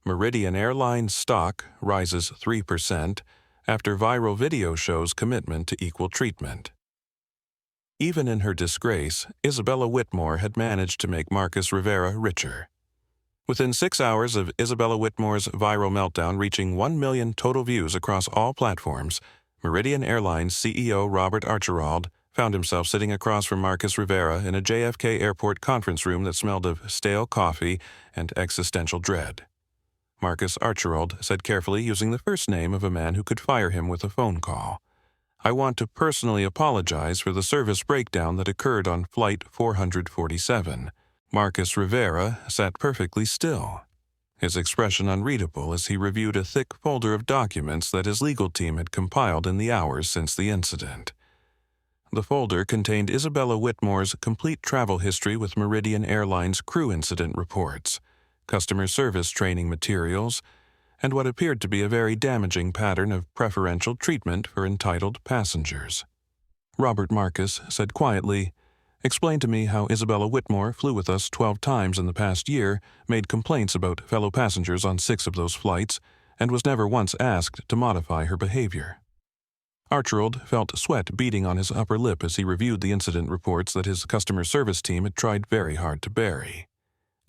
Meridian Airlines stock rises 3% after viral video shows commitment to equal treatment. Even in her disgrace, Isabella Whitmore had managed to make Marcus Rivera richer. Within 6 hours of Isabella Whitmore's viral meltdown reaching 1 million total views across all platforms, Meridian Airlines CEO Robert Archibald found himself sitting across from Marcus Rivera in a JFK Airport conference room that smelled of stale coffee and existential dread. Marcus Archibald said carefully, using the first name of a man who could fire him with a phone call, "I want to personally apologize for the service breakdown that occurred on Flight 447. Marcus Rivera sat perfectly still, his expression unreadable as he reviewed a thick folder of documents that his legal team had compiled in the hours since the incident. The folder contained Isabella Whitmore's complete travel history with Meridian Airlines crew incident reports, customer service training materials, and what appeared to be a very damaging pattern of preferential treatment for entitled passengers. Robert Marcus said quietly, "Explain to me how Isabella Whitmore flew with us 12 times in the past year, made complaints about fellow passengers on 6 of those flights, and was never once asked to modify her behavior." Archibald felt sweat beading on his upper lip as he reviewed the incident reports that his customer service team had tried very hard to bury.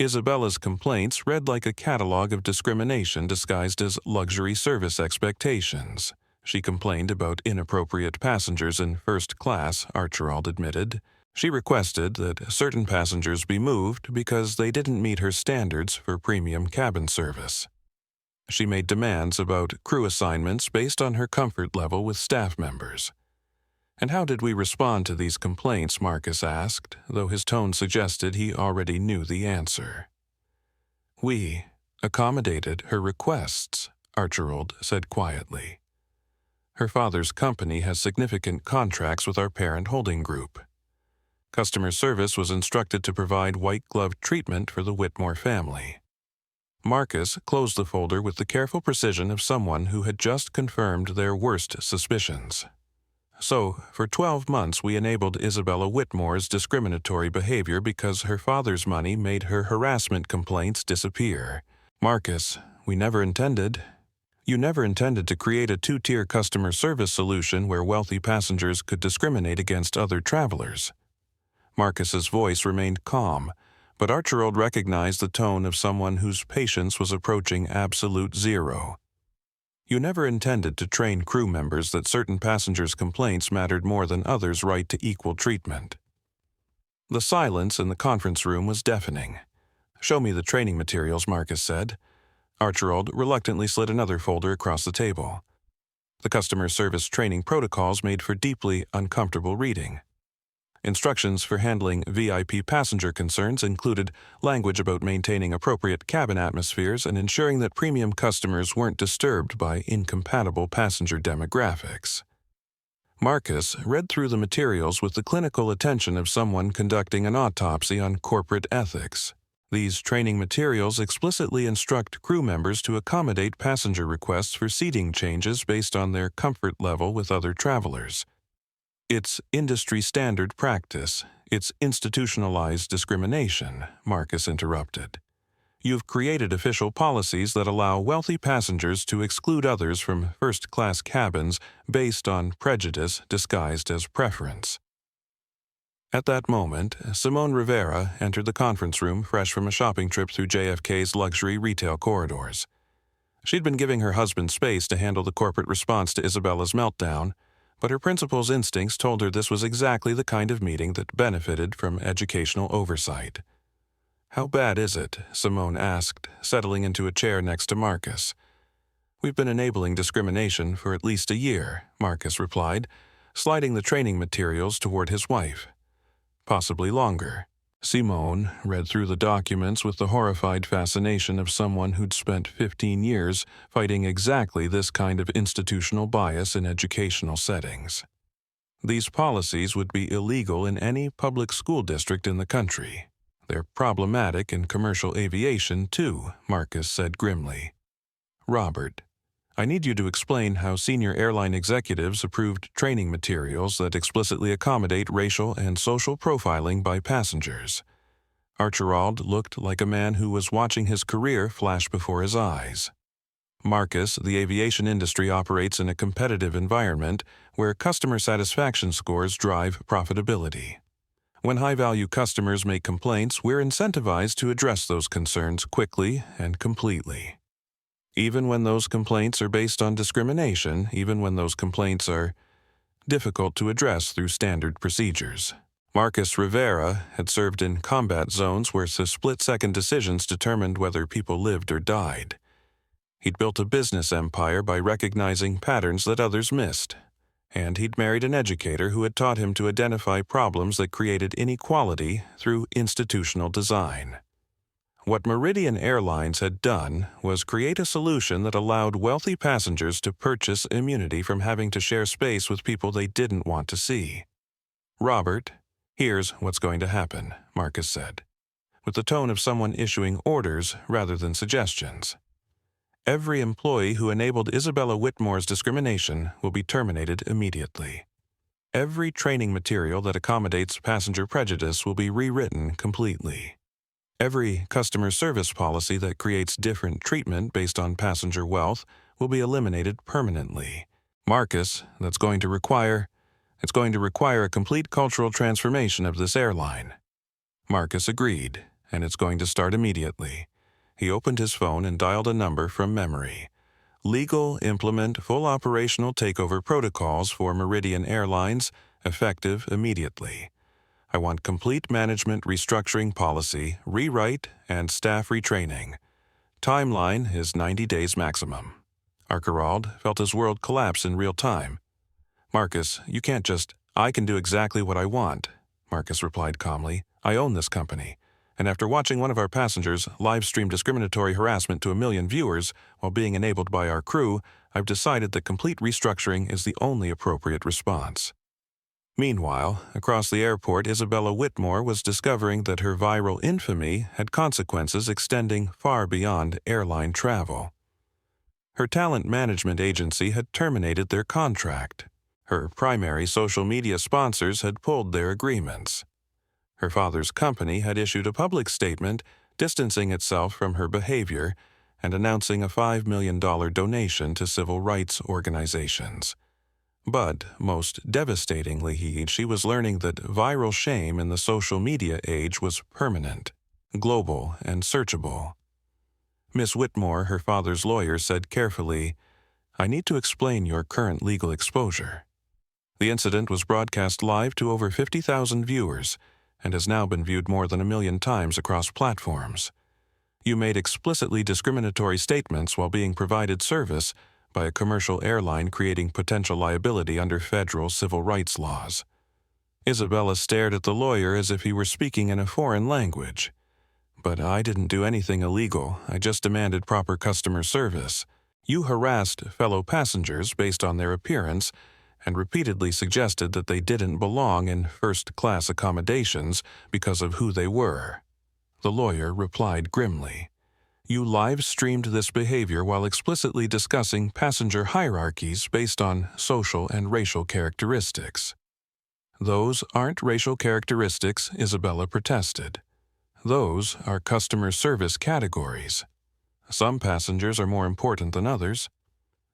Isabella's complaints read like a catalog of discrimination disguised as luxury service expectations. She complained about inappropriate passengers in first class, Archibald admitted. She requested that certain passengers be moved because they didn't meet her standards for premium cabin service. She made demands about crew assignments based on her comfort level with staff members. "And how did we respond to these complaints?" Marcus asked, though his tone suggested he already knew the answer. "We accommodated her requests," Archibald said quietly. "Her father's company has significant contracts with our parent holding group. Customer service was instructed to provide white-glove treatment for the Whitmore family." Marcus closed the folder with the careful precision of someone who had just confirmed their worst suspicions. "So, for 12 months we enabled Isabella Whitmore's discriminatory behavior because her father's money made her harassment complaints disappear. Marcus, you never intended to create a two-tier customer service solution where wealthy passengers could discriminate against other travelers." Marcus's voice remained calm, but Archibald recognized the tone of someone whose patience was approaching absolute zero. "You never intended to train crew members that certain passengers' complaints mattered more than others' right to equal treatment." The silence in the conference room was deafening. "Show me the training materials," Marcus said. Archibald reluctantly slid another folder across the table. The customer service training protocols made for deeply uncomfortable reading. Instructions for handling VIP passenger concerns included language about maintaining appropriate cabin atmospheres and ensuring that premium customers weren't disturbed by incompatible passenger demographics. Marcus read through the materials with the clinical attention of someone conducting an autopsy on corporate ethics. These training materials explicitly instruct crew members to accommodate passenger requests for seating changes based on their comfort level with other travelers. "It's industry standard practice. It's institutionalized discrimination," Marcus interrupted. "You've created official policies that allow wealthy passengers to exclude others from first-class cabins based on prejudice disguised as preference." At that moment, Simone Rivera entered the conference room fresh from a shopping trip through JFK's luxury retail corridors. She'd been giving her husband space to handle the corporate response to Isabella's meltdown, but her principal's instincts told her this was exactly the kind of meeting that benefited from educational oversight. "How bad is it?" Simone asked, settling into a chair next to Marcus. "We've been enabling discrimination for at least a year," Marcus replied, sliding the training materials toward his wife. "Possibly longer." Simone read through the documents with the horrified fascination of someone who'd spent 15 years fighting exactly this kind of institutional bias in educational settings. "These policies would be illegal in any public school district in the country. They're problematic in commercial aviation, too," Marcus said grimly. "Robert, I need you to explain how senior airline executives approved training materials that explicitly accommodate racial and social profiling by passengers." Archibald looked like a man who was watching his career flash before his eyes. "Marcus, the aviation industry operates in a competitive environment where customer satisfaction scores drive profitability. When high-value customers make complaints, we're incentivized to address those concerns quickly and completely. Even when those complaints are based on discrimination, even when those complaints are difficult to address through standard procedures." Marcus Rivera had served in combat zones where split-second decisions determined whether people lived or died. He'd built a business empire by recognizing patterns that others missed, and he'd married an educator who had taught him to identify problems that created inequality through institutional design. What Meridian Airlines had done was create a solution that allowed wealthy passengers to purchase immunity from having to share space with people they didn't want to see. "Robert, here's what's going to happen," Marcus said, with the tone of someone issuing orders rather than suggestions. "Every employee who enabled Isabella Whitmore's discrimination will be terminated immediately. Every training material that accommodates passenger prejudice will be rewritten completely. Every customer service policy that creates different treatment based on passenger wealth will be eliminated permanently. Marcus, it's going to require a complete cultural transformation of this airline." Marcus agreed, and it's going to start immediately. He opened his phone and dialed a number from memory. "Legal implement full operational takeover protocols for Meridian Airlines, effective immediately. I want complete management restructuring policy, rewrite, and staff retraining. Timeline is 90 days maximum. Archibald felt his world collapse in real time. Marcus, you can't just, I can do exactly what I want. Marcus replied calmly, I own this company. And after watching one of our passengers live-stream discriminatory harassment to 1 million viewers while being enabled by our crew, I've decided that complete restructuring is the only appropriate response. Meanwhile, across the airport, Isabella Whitmore was discovering that her viral infamy had consequences extending far beyond airline travel. Her talent management agency had terminated their contract. Her primary social media sponsors had pulled their agreements. Her father's company had issued a public statement distancing itself from her behavior and announcing a $5 million donation to civil rights organizations. But, most devastatingly, she was learning that viral shame in the social media age was permanent, global, and searchable. Miss Whitmore, her father's lawyer, said carefully, I need to explain your current legal exposure. The incident was broadcast live to over 50,000 viewers and has now been viewed more than 1 million times across platforms. You made explicitly discriminatory statements while being provided service by a commercial airline, creating potential liability under federal civil rights laws. Isabella stared at the lawyer as if he were speaking in a foreign language. But I didn't do anything illegal. I just demanded proper customer service. You harassed fellow passengers based on their appearance and repeatedly suggested that they didn't belong in first-class accommodations because of who they were. The lawyer replied grimly. You live-streamed this behavior while explicitly discussing passenger hierarchies based on social and racial characteristics. Those aren't racial characteristics, Isabella protested. Those are customer service categories. Some passengers are more important than others.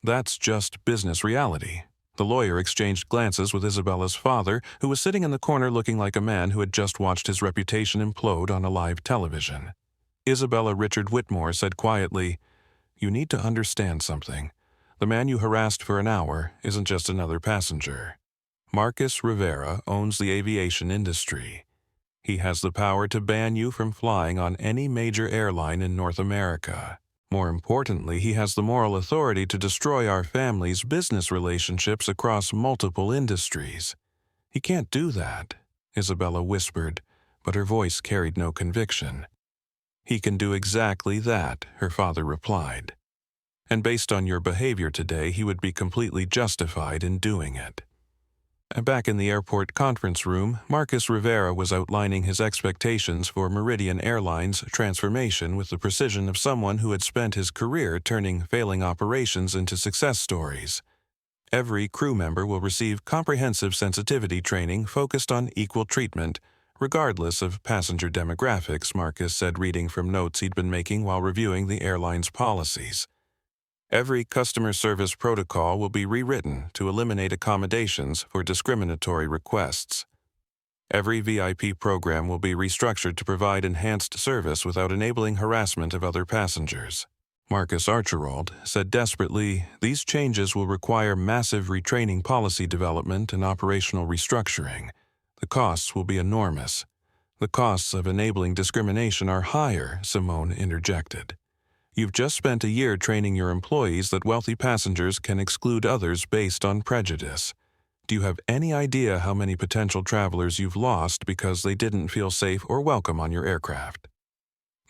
That's just business reality. The lawyer exchanged glances with Isabella's father, who was sitting in the corner looking like a man who had just watched his reputation implode on a live television. Isabella Richard Whitmore said quietly, You need to understand something. The man you harassed for an hour isn't just another passenger. Marcus Rivera owns the aviation industry. He has the power to ban you from flying on any major airline in North America. More importantly, he has the moral authority to destroy our family's business relationships across multiple industries. He can't do that, Isabella whispered, but her voice carried no conviction. He can do exactly that, her father replied. And based on your behavior today, he would be completely justified in doing it. Back in the airport conference room, Marcus Rivera was outlining his expectations for Meridian Airlines' transformation with the precision of someone who had spent his career turning failing operations into success stories. Every crew member will receive comprehensive sensitivity training focused on equal treatment, regardless of passenger demographics, Marcus said, reading from notes he'd been making while reviewing the airline's policies. Every customer service protocol will be rewritten to eliminate accommodations for discriminatory requests. Every VIP program will be restructured to provide enhanced service without enabling harassment of other passengers. Marcus Archibald said desperately, these changes will require massive retraining, policy development, and operational restructuring. The costs will be enormous. The costs of enabling discrimination are higher, Simone interjected. You've just spent a year training your employees that wealthy passengers can exclude others based on prejudice. Do you have any idea how many potential travelers you've lost because they didn't feel safe or welcome on your aircraft?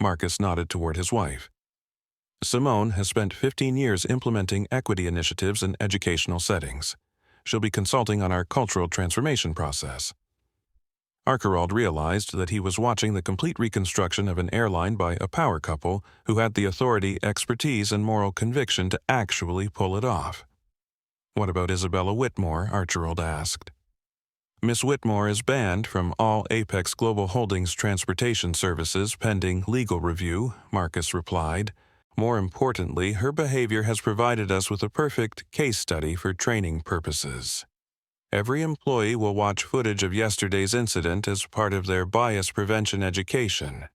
Marcus nodded toward his wife. Simone has spent 15 years implementing equity initiatives in educational settings. She'll be consulting on our cultural transformation process. Archibald realized that he was watching the complete reconstruction of an airline by a power couple who had the authority, expertise, and moral conviction to actually pull it off. What about Isabella Whitmore? Archibald asked. Miss Whitmore is banned from all Apex Global Holdings transportation services pending legal review, Marcus replied. More importantly, her behavior has provided us with a perfect case study for training purposes. Every employee will watch footage of yesterday's incident as part of their bias prevention education.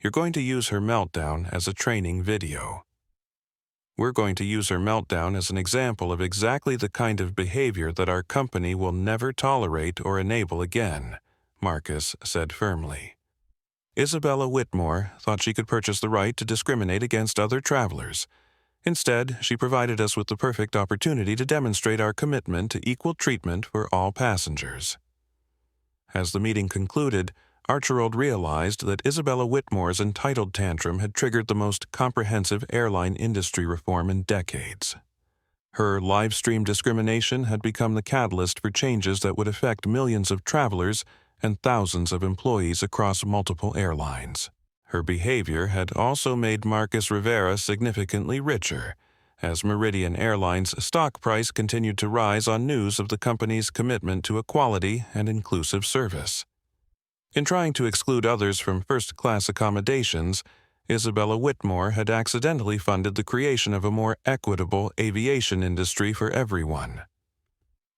You're going to use her meltdown as a training video. We're going to use her meltdown as an example of exactly the kind of behavior that our company will never tolerate or enable again, Marcus said firmly. Isabella Whitmore thought she could purchase the right to discriminate against other travelers. Instead, she provided us with the perfect opportunity to demonstrate our commitment to equal treatment for all passengers. As the meeting concluded, Archibald realized that Isabella Whitmore's entitled tantrum had triggered the most comprehensive airline industry reform in decades. Her live-stream discrimination had become the catalyst for changes that would affect millions of travelers and thousands of employees across multiple airlines. Her behavior had also made Marcus Rivera significantly richer, as Meridian Airlines' stock price continued to rise on news of the company's commitment to equality and inclusive service. In trying to exclude others from first-class accommodations, Isabella Whitmore had accidentally funded the creation of a more equitable aviation industry for everyone.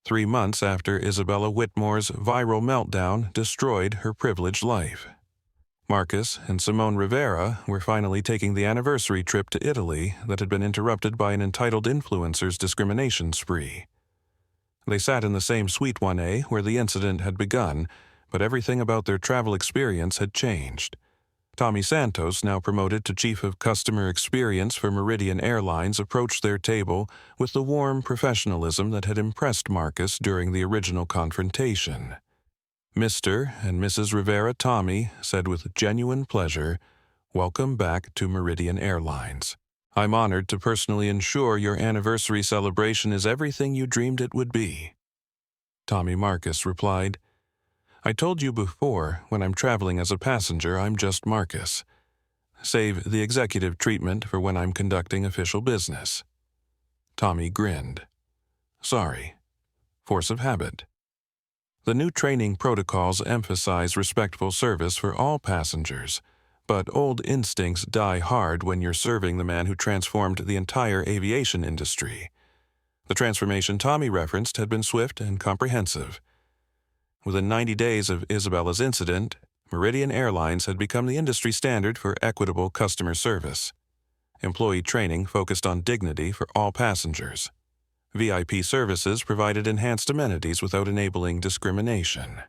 3 months after Isabella Whitmore's viral meltdown destroyed her privileged life, Marcus and Simone Rivera were finally taking the anniversary trip to Italy that had been interrupted by an entitled influencer's discrimination spree. They sat in the same Suite 1A where the incident had begun, but everything about their travel experience had changed. Tommy Santos, now promoted to Chief of Customer Experience for Meridian Airlines, approached their table with the warm professionalism that had impressed Marcus during the original confrontation. Mr. and Mrs. Rivera Tommy said with genuine pleasure, "Welcome back to Meridian Airlines. I'm honored to personally ensure your anniversary celebration is everything you dreamed it would be." Tommy Marcus replied, "I told you before, when I'm traveling as a passenger, I'm just Marcus. Save the executive treatment for when I'm conducting official business." Tommy grinned. "Sorry. Force of habit." The new training protocols emphasize respectful service for all passengers, but old instincts die hard when you're serving the man who transformed the entire aviation industry. The transformation Tommy referenced had been swift and comprehensive. Within 90 days of Isabella's incident, Meridian Airlines had become the industry standard for equitable customer service. Employee training focused on dignity for all passengers. VIP services provided enhanced amenities without enabling discrimination.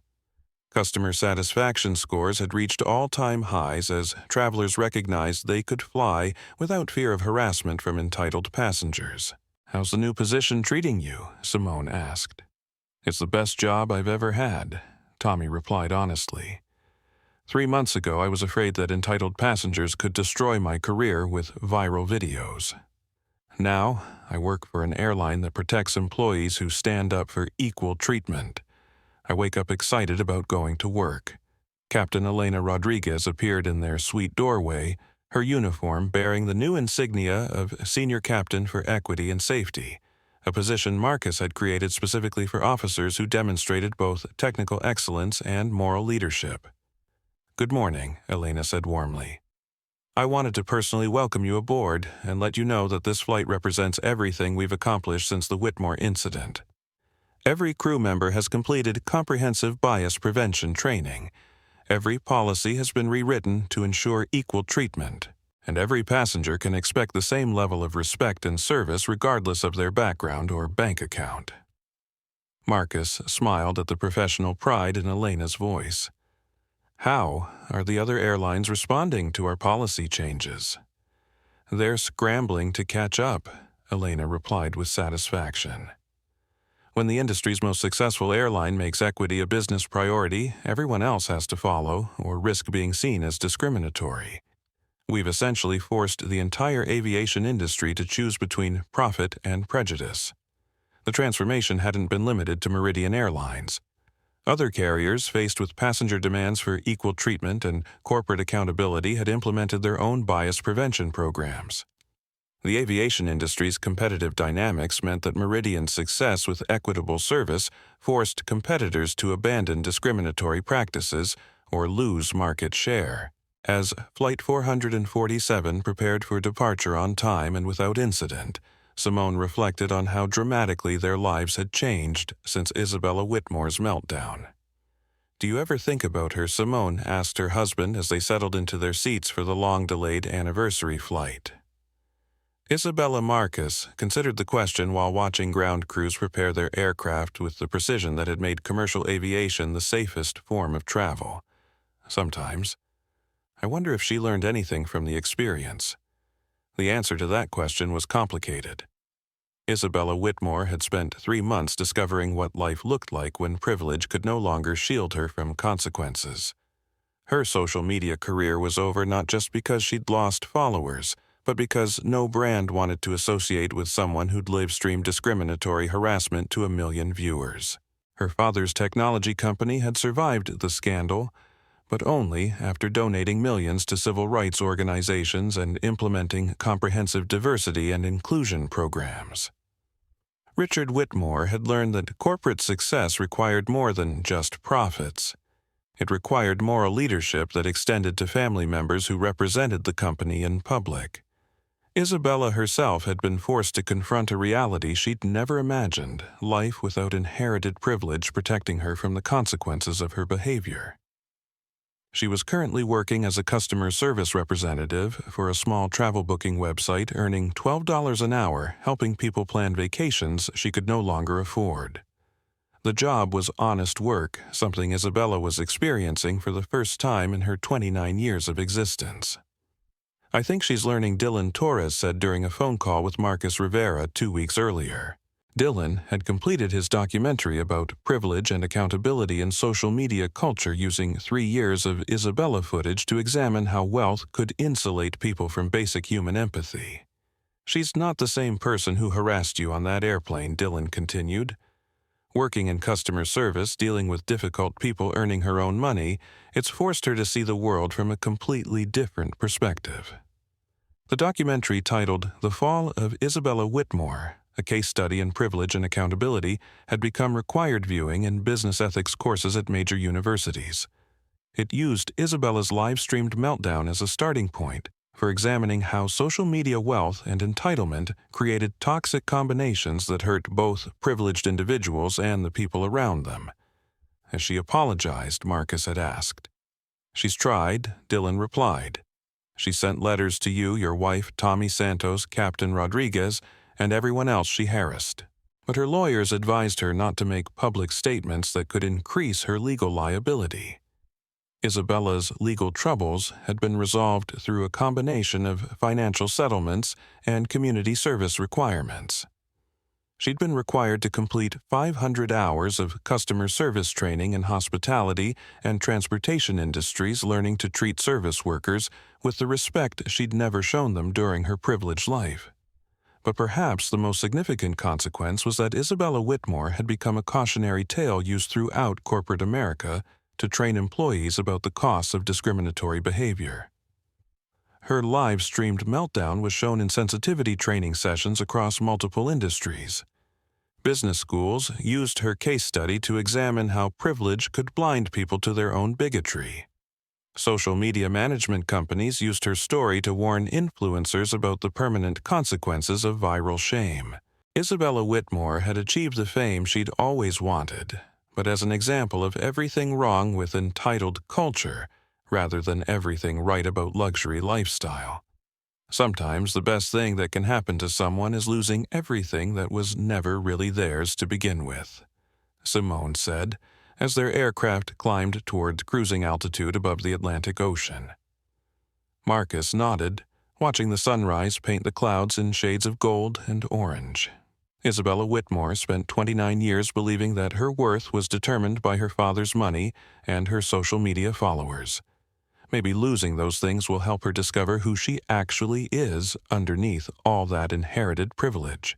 Customer satisfaction scores had reached all-time highs as travelers recognized they could fly without fear of harassment from entitled passengers. "How's the new position treating you?" Simone asked. "It's the best job I've ever had," Tommy replied honestly. 3 months ago, I was afraid that entitled passengers could destroy my career with viral videos. Now, I work for an airline that protects employees who stand up for equal treatment. I wake up excited about going to work." Captain Elena Rodriguez appeared in their suite doorway, her uniform bearing the new insignia of Senior Captain for Equity and Safety, a position Marcus had created specifically for officers who demonstrated both technical excellence and moral leadership. "Good morning," Elena said warmly. "I wanted to personally welcome you aboard and let you know that this flight represents everything we've accomplished since the Whitmore incident. Every crew member has completed comprehensive bias prevention training. Every policy has been rewritten to ensure equal treatment, and every passenger can expect the same level of respect and service regardless of their background or bank account." Marcus smiled at the professional pride in Elena's voice. "How are the other airlines responding to our policy changes?" "They're scrambling to catch up," Elena replied with satisfaction. When the industry's most successful airline makes equity a business priority, everyone else has to follow or risk being seen as discriminatory. We've essentially forced the entire aviation industry to choose between profit and prejudice. The transformation hadn't been limited to Meridian Airlines. Other carriers, faced with passenger demands for equal treatment and corporate accountability, had implemented their own bias prevention programs. The aviation industry's competitive dynamics meant that Meridian's success with equitable service forced competitors to abandon discriminatory practices or lose market share. As Flight 447 prepared for departure on time and without incident, Simone reflected on how dramatically their lives had changed since Isabella Whitmore's meltdown. "Do you ever think about her?" Simone asked her husband as they settled into their seats for the long-delayed anniversary flight. Isabella Marcus considered the question while watching ground crews prepare their aircraft with the precision that had made commercial aviation the safest form of travel. "Sometimes. I wonder if she learned anything from the experience. The answer to that question was complicated. Isabella Whitmore had spent 3 months discovering what life looked like when privilege could no longer shield her from consequences. Her social media career was over not just because she'd lost followers, but because no brand wanted to associate with someone who'd live-streamed discriminatory harassment to 1 million viewers. Her father's technology company had survived the scandal, but only after donating millions to civil rights organizations and implementing comprehensive diversity and inclusion programs. Richard Whitmore had learned that corporate success required more than just profits. It required moral leadership that extended to family members who represented the company in public. Isabella herself had been forced to confront a reality she'd never imagined, life without inherited privilege protecting her from the consequences of her behavior. She was currently working as a customer service representative for a small travel booking website, earning $12 an hour, helping people plan vacations she could no longer afford. The job was honest work, something Isabella was experiencing for the first time in her 29 years of existence. "I think she's learning," Dylan Torres said during a phone call with Marcus Rivera 2 weeks earlier. Dylan had completed his documentary about privilege and accountability in social media culture using 3 years of Isabella footage to examine how wealth could insulate people from basic human empathy. "She's not the same person who harassed you on that airplane," Dylan continued. Working in customer service, dealing with difficult people earning her own money, it's forced her to see the world from a completely different perspective. The documentary, titled The Fall of Isabella Whitmore, a case study in privilege and accountability, had become required viewing in business ethics courses at major universities. It used Isabella's live-streamed meltdown as a starting point for examining how social media wealth and entitlement created toxic combinations that hurt both privileged individuals and the people around them. Has she apologized? Marcus had asked. "She's tried," Dylan replied. "She sent letters to you, your wife, Tommy Santos, Captain Rodriguez, and everyone else she harassed. But her lawyers advised her not to make public statements that could increase her legal liability." Isabella's legal troubles had been resolved through a combination of financial settlements and community service requirements. She'd been required to complete 500 hours of customer service training in hospitality and transportation industries, learning to treat service workers with the respect she'd never shown them during her privileged life. But perhaps the most significant consequence was that Isabella Whitmore had become a cautionary tale used throughout corporate America to train employees about the costs of discriminatory behavior. Her live-streamed meltdown was shown in sensitivity training sessions across multiple industries. Business schools used her case study to examine how privilege could blind people to their own bigotry. Social media management companies used her story to warn influencers about the permanent consequences of viral shame. Isabella Whitmore had achieved the fame she'd always wanted, but as an example of everything wrong with entitled culture, rather than everything right about luxury lifestyle. Sometimes the best thing that can happen to someone is losing everything that was never really theirs to begin with, Simone said, as their aircraft climbed toward cruising altitude above the Atlantic Ocean. Marcus nodded, watching the sunrise paint the clouds in shades of gold and orange. Isabella Whitmore spent 29 years believing that her worth was determined by her father's money and her social media followers. Maybe losing those things will help her discover who she actually is underneath all that inherited privilege.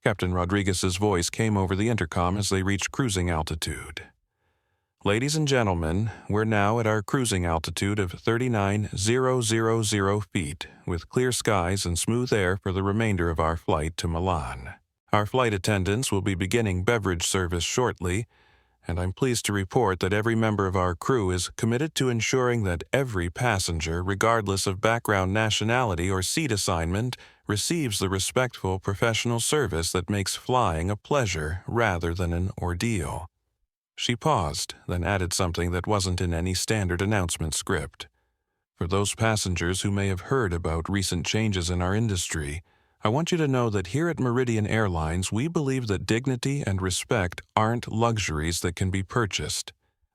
Captain Rodriguez's voice came over the intercom as they reached cruising altitude. "Ladies and gentlemen, we're now at our cruising altitude of 39,000 feet, with clear skies and smooth air for the remainder of our flight to Milan. Our flight attendants will be beginning beverage service shortly, and I'm pleased to report that every member of our crew is committed to ensuring that every passenger, regardless of background, nationality, or seat assignment, receives the respectful professional service that makes flying a pleasure rather than an ordeal." She paused, then added something that wasn't in any standard announcement script. "For those passengers who may have heard about recent changes in our industry, I want you to know that here at Meridian Airlines, we believe that dignity and respect aren't luxuries that can be purchased.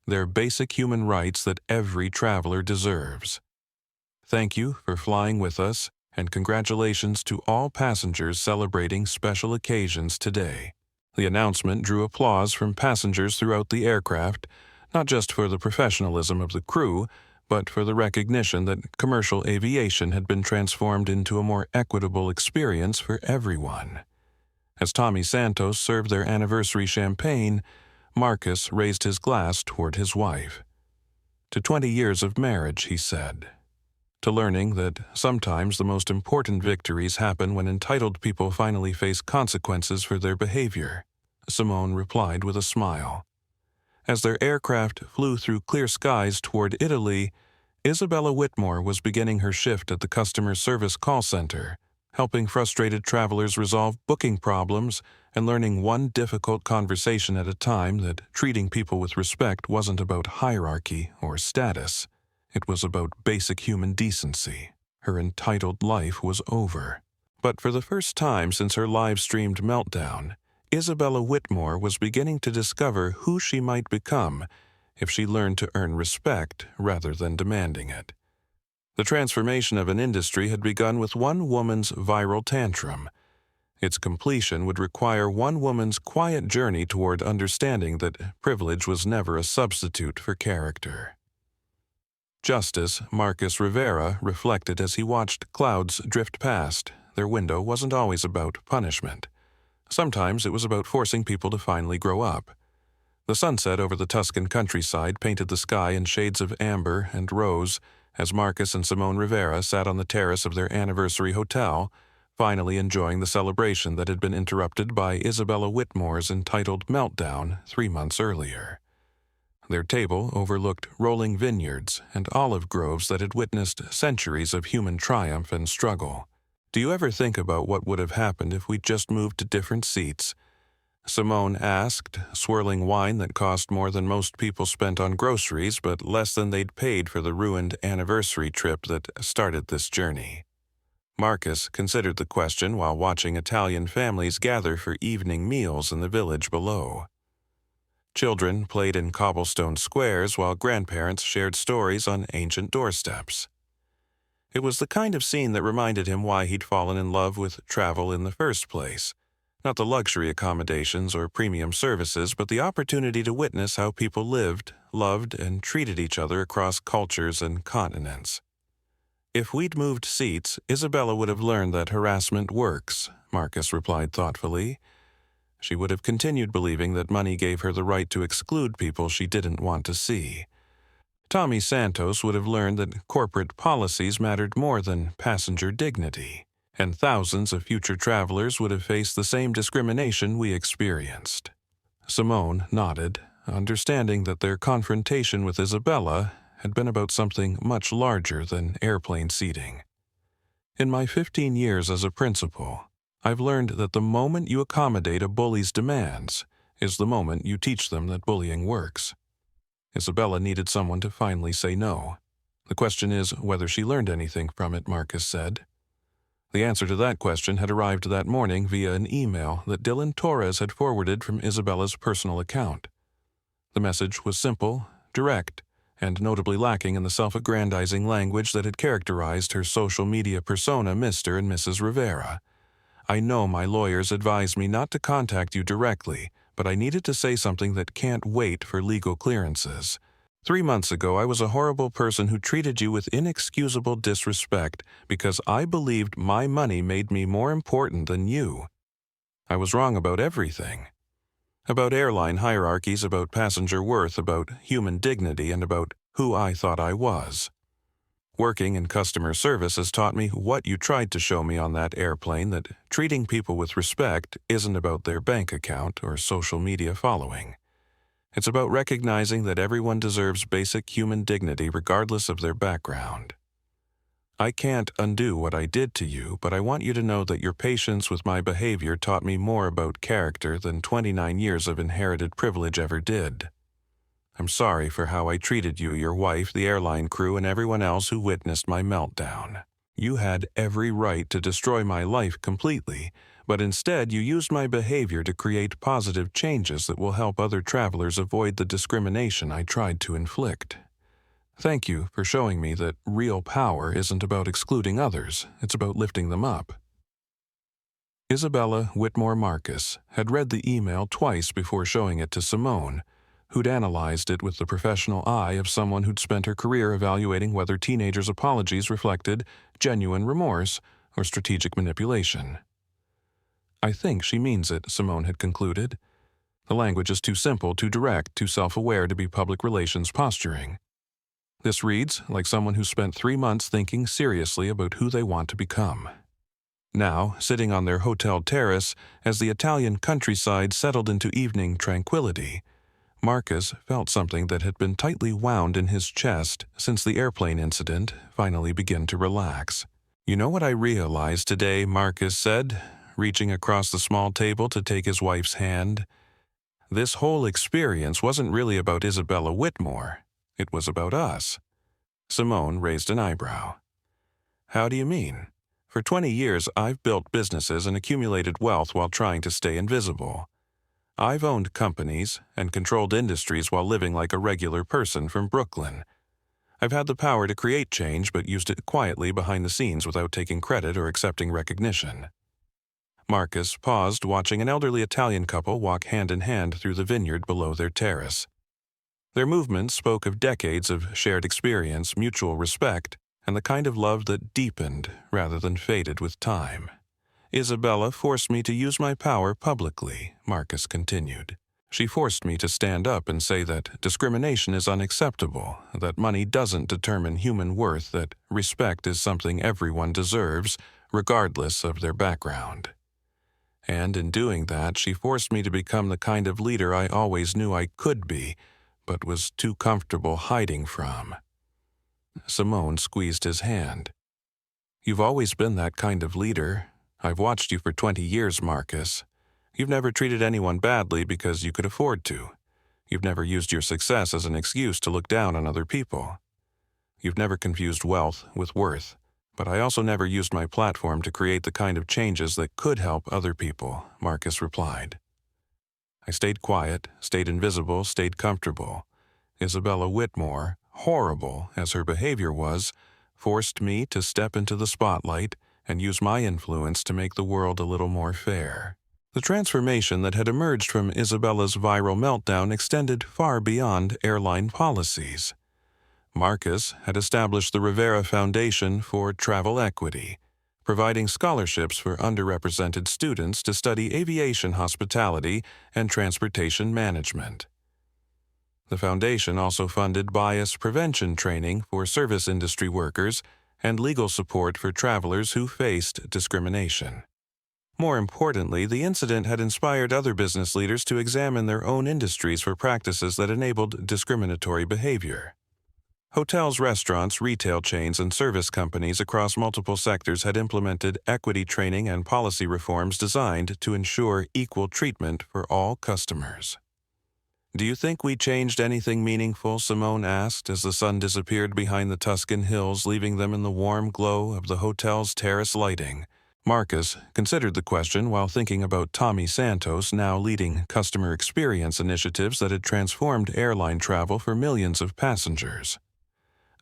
They're basic human rights that every traveler deserves. Thank you for flying with us, and congratulations to all passengers celebrating special occasions today. The announcement drew applause from passengers throughout the aircraft, not just for the professionalism of the crew, but for the recognition that commercial aviation had been transformed into a more equitable experience for everyone. As Tommy Santos served their anniversary champagne, Marcus raised his glass toward his wife. To 20 years of marriage, he said. To learning that sometimes the most important victories happen when entitled people finally face consequences for their behavior, Simone replied with a smile. As their aircraft flew through clear skies toward Italy, Isabella Whitmore was beginning her shift at the customer service call center, helping frustrated travelers resolve booking problems and learning one difficult conversation at a time that treating people with respect wasn't about hierarchy or status. It was about basic human decency. Her entitled life was over. But for the first time since her live-streamed meltdown, Isabella Whitmore was beginning to discover who she might become if she learned to earn respect rather than demanding it. The transformation of an industry had begun with one woman's viral tantrum. Its completion would require one woman's quiet journey toward understanding that privilege was never a substitute for character. Justice Marcus Rivera reflected as he watched clouds drift past. Their window wasn't always about punishment. Sometimes it was about forcing people to finally grow up. The sunset over the Tuscan countryside painted the sky in shades of amber and rose as Marcus and Simone Rivera sat on the terrace of their anniversary hotel, finally enjoying the celebration that had been interrupted by Isabella Whitmore's entitled meltdown 3 months earlier. Their table overlooked rolling vineyards and olive groves that had witnessed centuries of human triumph and struggle. "Do you ever think about what would have happened if we just moved to different seats?" Simone asked, swirling wine that cost more than most people spent on groceries but less than they'd paid for the ruined anniversary trip that started this journey. Marcus considered the question while watching Italian families gather for evening meals in the village below. Children played in cobblestone squares while grandparents shared stories on ancient doorsteps. It was the kind of scene that reminded him why he'd fallen in love with travel in the first place. Not the luxury accommodations or premium services, but the opportunity to witness how people lived, loved, and treated each other across cultures and continents. "If we'd moved seats, Isabella would have learned that harassment works," Marcus replied thoughtfully. She would have continued believing that money gave her the right to exclude people she didn't want to see. Tommy Santos would have learned that corporate policies mattered more than passenger dignity, and thousands of future travelers would have faced the same discrimination we experienced. Simone nodded, understanding that their confrontation with Isabella had been about something much larger than airplane seating. "In my 15 years as a principal, I've learned that the moment you accommodate a bully's demands is the moment you teach them that bullying works." Isabella needed someone to finally say no. "The question is whether she learned anything from it," Marcus said. The answer to that question had arrived that morning via an email that Dylan Torres had forwarded from Isabella's personal account. The message was simple, direct, and notably lacking in the self-aggrandizing language that had characterized her social media persona, Mr. and Mrs. Rivera. "I know my lawyers advised me not to contact you directly, but I needed to say something that can't wait for legal clearances. 3 months ago, I was a horrible person who treated you with inexcusable disrespect because I believed my money made me more important than you. I was wrong about everything. About airline hierarchies, about passenger worth, about human dignity, and about who I thought I was. Working in customer service has taught me what you tried to show me on that airplane, that treating people with respect isn't about their bank account or social media following. It's about recognizing that everyone deserves basic human dignity regardless of their background. I can't undo what I did to you, but I want you to know that your patience with my behavior taught me more about character than 29 years of inherited privilege ever did. I'm sorry for how I treated you, your wife, the airline crew, and everyone else who witnessed my meltdown. You had every right to destroy my life completely, but instead you used my behavior to create positive changes that will help other travelers avoid the discrimination I tried to inflict. Thank you for showing me that real power isn't about excluding others, it's about lifting them up. Isabella Whitmore Marcus had read the email twice before showing it to Simone, who'd analyzed it with the professional eye of someone who'd spent her career evaluating whether teenagers' apologies reflected genuine remorse or strategic manipulation. I think she means it, Simone had concluded. The language is too simple, too direct, too self-aware to be public relations posturing. This reads like someone who spent 3 months thinking seriously about who they want to become. Now, sitting on their hotel terrace as the Italian countryside settled into evening tranquility, Marcus felt something that had been tightly wound in his chest since the airplane incident finally began to relax. "You know what I realized today," Marcus said, reaching across the small table to take his wife's hand. "This whole experience wasn't really about Isabella Whitmore. It was about us." Simone raised an eyebrow. "How do you mean?" "For 20 years, I've built businesses and accumulated wealth while trying to stay invisible. I've owned companies and controlled industries while living like a regular person from Brooklyn. I've had the power to create change but used it quietly behind the scenes without taking credit or accepting recognition." Marcus paused, watching an elderly Italian couple walk hand in hand through the vineyard below their terrace. Their movements spoke of decades of shared experience, mutual respect, and the kind of love that deepened rather than faded with time. "Isabella forced me to use my power publicly," Marcus continued. "She forced me to stand up and say that discrimination is unacceptable, that money doesn't determine human worth, that respect is something everyone deserves, regardless of their background. And in doing that, she forced me to become the kind of leader I always knew I could be, but was too comfortable hiding from." Simone squeezed his hand. "You've always been that kind of leader. I've watched you for 20 years, Marcus. You've never treated anyone badly because you could afford to. You've never used your success as an excuse to look down on other people. You've never confused wealth with worth. But I also never used my platform to create the kind of changes that could help other people," Marcus replied. "I stayed quiet, stayed invisible, stayed comfortable. Isabella Whitmore, horrible as her behavior was, forced me to step into the spotlight and use my influence to make the world a little more fair." The transformation that had emerged from Isabella's viral meltdown extended far beyond airline policies. Marcus had established the Rivera Foundation for Travel Equity, providing scholarships for underrepresented students to study aviation hospitality and transportation management. The foundation also funded bias prevention training for service industry workers and legal support for travelers who faced discrimination. More importantly, the incident had inspired other business leaders to examine their own industries for practices that enabled discriminatory behavior. Hotels, restaurants, retail chains, and service companies across multiple sectors had implemented equity training and policy reforms designed to ensure equal treatment for all customers. "Do you think we changed anything meaningful?" Simone asked as the sun disappeared behind the Tuscan hills, leaving them in the warm glow of the hotel's terrace lighting. Marcus considered the question while thinking about Tommy Santos, now leading customer experience initiatives that had transformed airline travel for millions of passengers.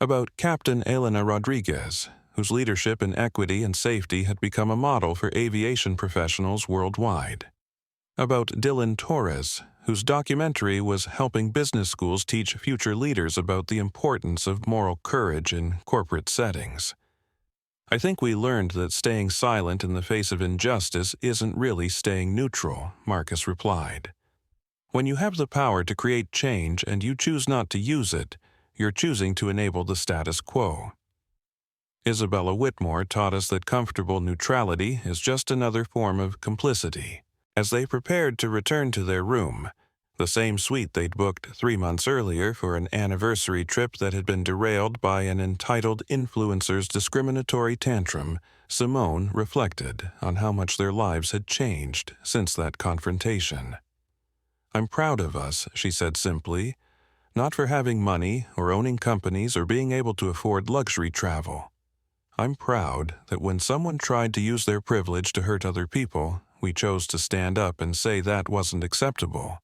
About Captain Elena Rodriguez, whose leadership in equity and safety had become a model for aviation professionals worldwide. About Dylan Torres, whose documentary was helping business schools teach future leaders about the importance of moral courage in corporate settings. "I think we learned that staying silent in the face of injustice isn't really staying neutral," Marcus replied. "When you have the power to create change and you choose not to use it, you're choosing to enable the status quo." Isabella Whitmore taught us that comfortable neutrality is just another form of complicity. As they prepared to return to their room, the same suite they'd booked 3 months earlier for an anniversary trip that had been derailed by an entitled influencer's discriminatory tantrum, Simone reflected on how much their lives had changed since that confrontation. "I'm proud of us," she said simply, "not for having money or owning companies or being able to afford luxury travel. I'm proud that when someone tried to use their privilege to hurt other people, we chose to stand up and say that wasn't acceptable."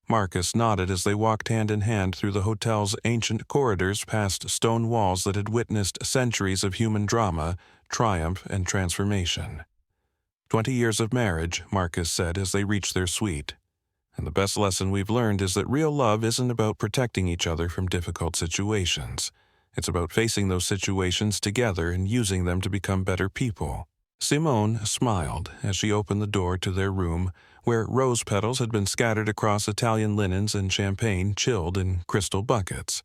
Marcus nodded as they walked hand in hand through the hotel's ancient corridors past stone walls that had witnessed centuries of human drama, triumph, and transformation. 20 years of marriage, Marcus said as they reached their suite. And the best lesson we've learned is that real love isn't about protecting each other from difficult situations. It's about facing those situations together and using them to become better people. Simone smiled as she opened the door to their room, where rose petals had been scattered across Italian linens and champagne chilled in crystal buckets.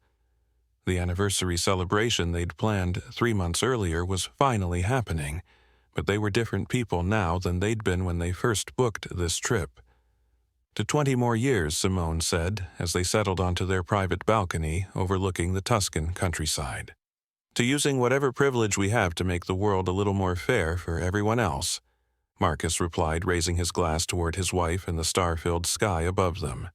The anniversary celebration they'd planned 3 months earlier was finally happening, but they were different people now than they'd been when they first booked this trip. To 20 more years, Simone said, as they settled onto their private balcony overlooking the Tuscan countryside. To using whatever privilege we have to make the world a little more fair for everyone else, Marcus replied, raising his glass toward his wife and the star-filled sky above them.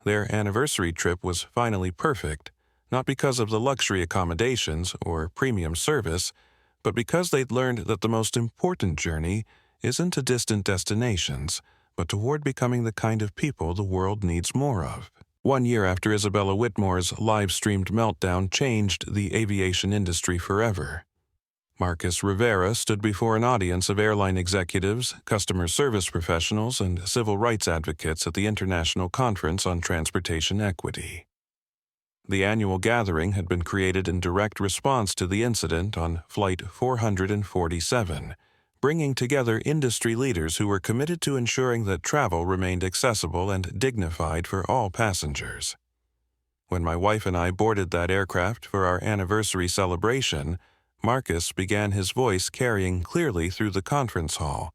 Their anniversary trip was finally perfect, not because of the luxury accommodations or premium service, but because they'd learned that the most important journey isn't to distant destinations, but toward becoming the kind of people the world needs more of. 1 year after Isabella Whitmore's live-streamed meltdown changed the aviation industry forever, Marcus Rivera stood before an audience of airline executives, customer service professionals, and civil rights advocates at the International Conference on Transportation Equity. The annual gathering had been created in direct response to the incident on Flight 447, bringing together industry leaders who were committed to ensuring that travel remained accessible and dignified for all passengers. When my wife and I boarded that aircraft for our anniversary celebration, Marcus began his voice carrying clearly through the conference hall.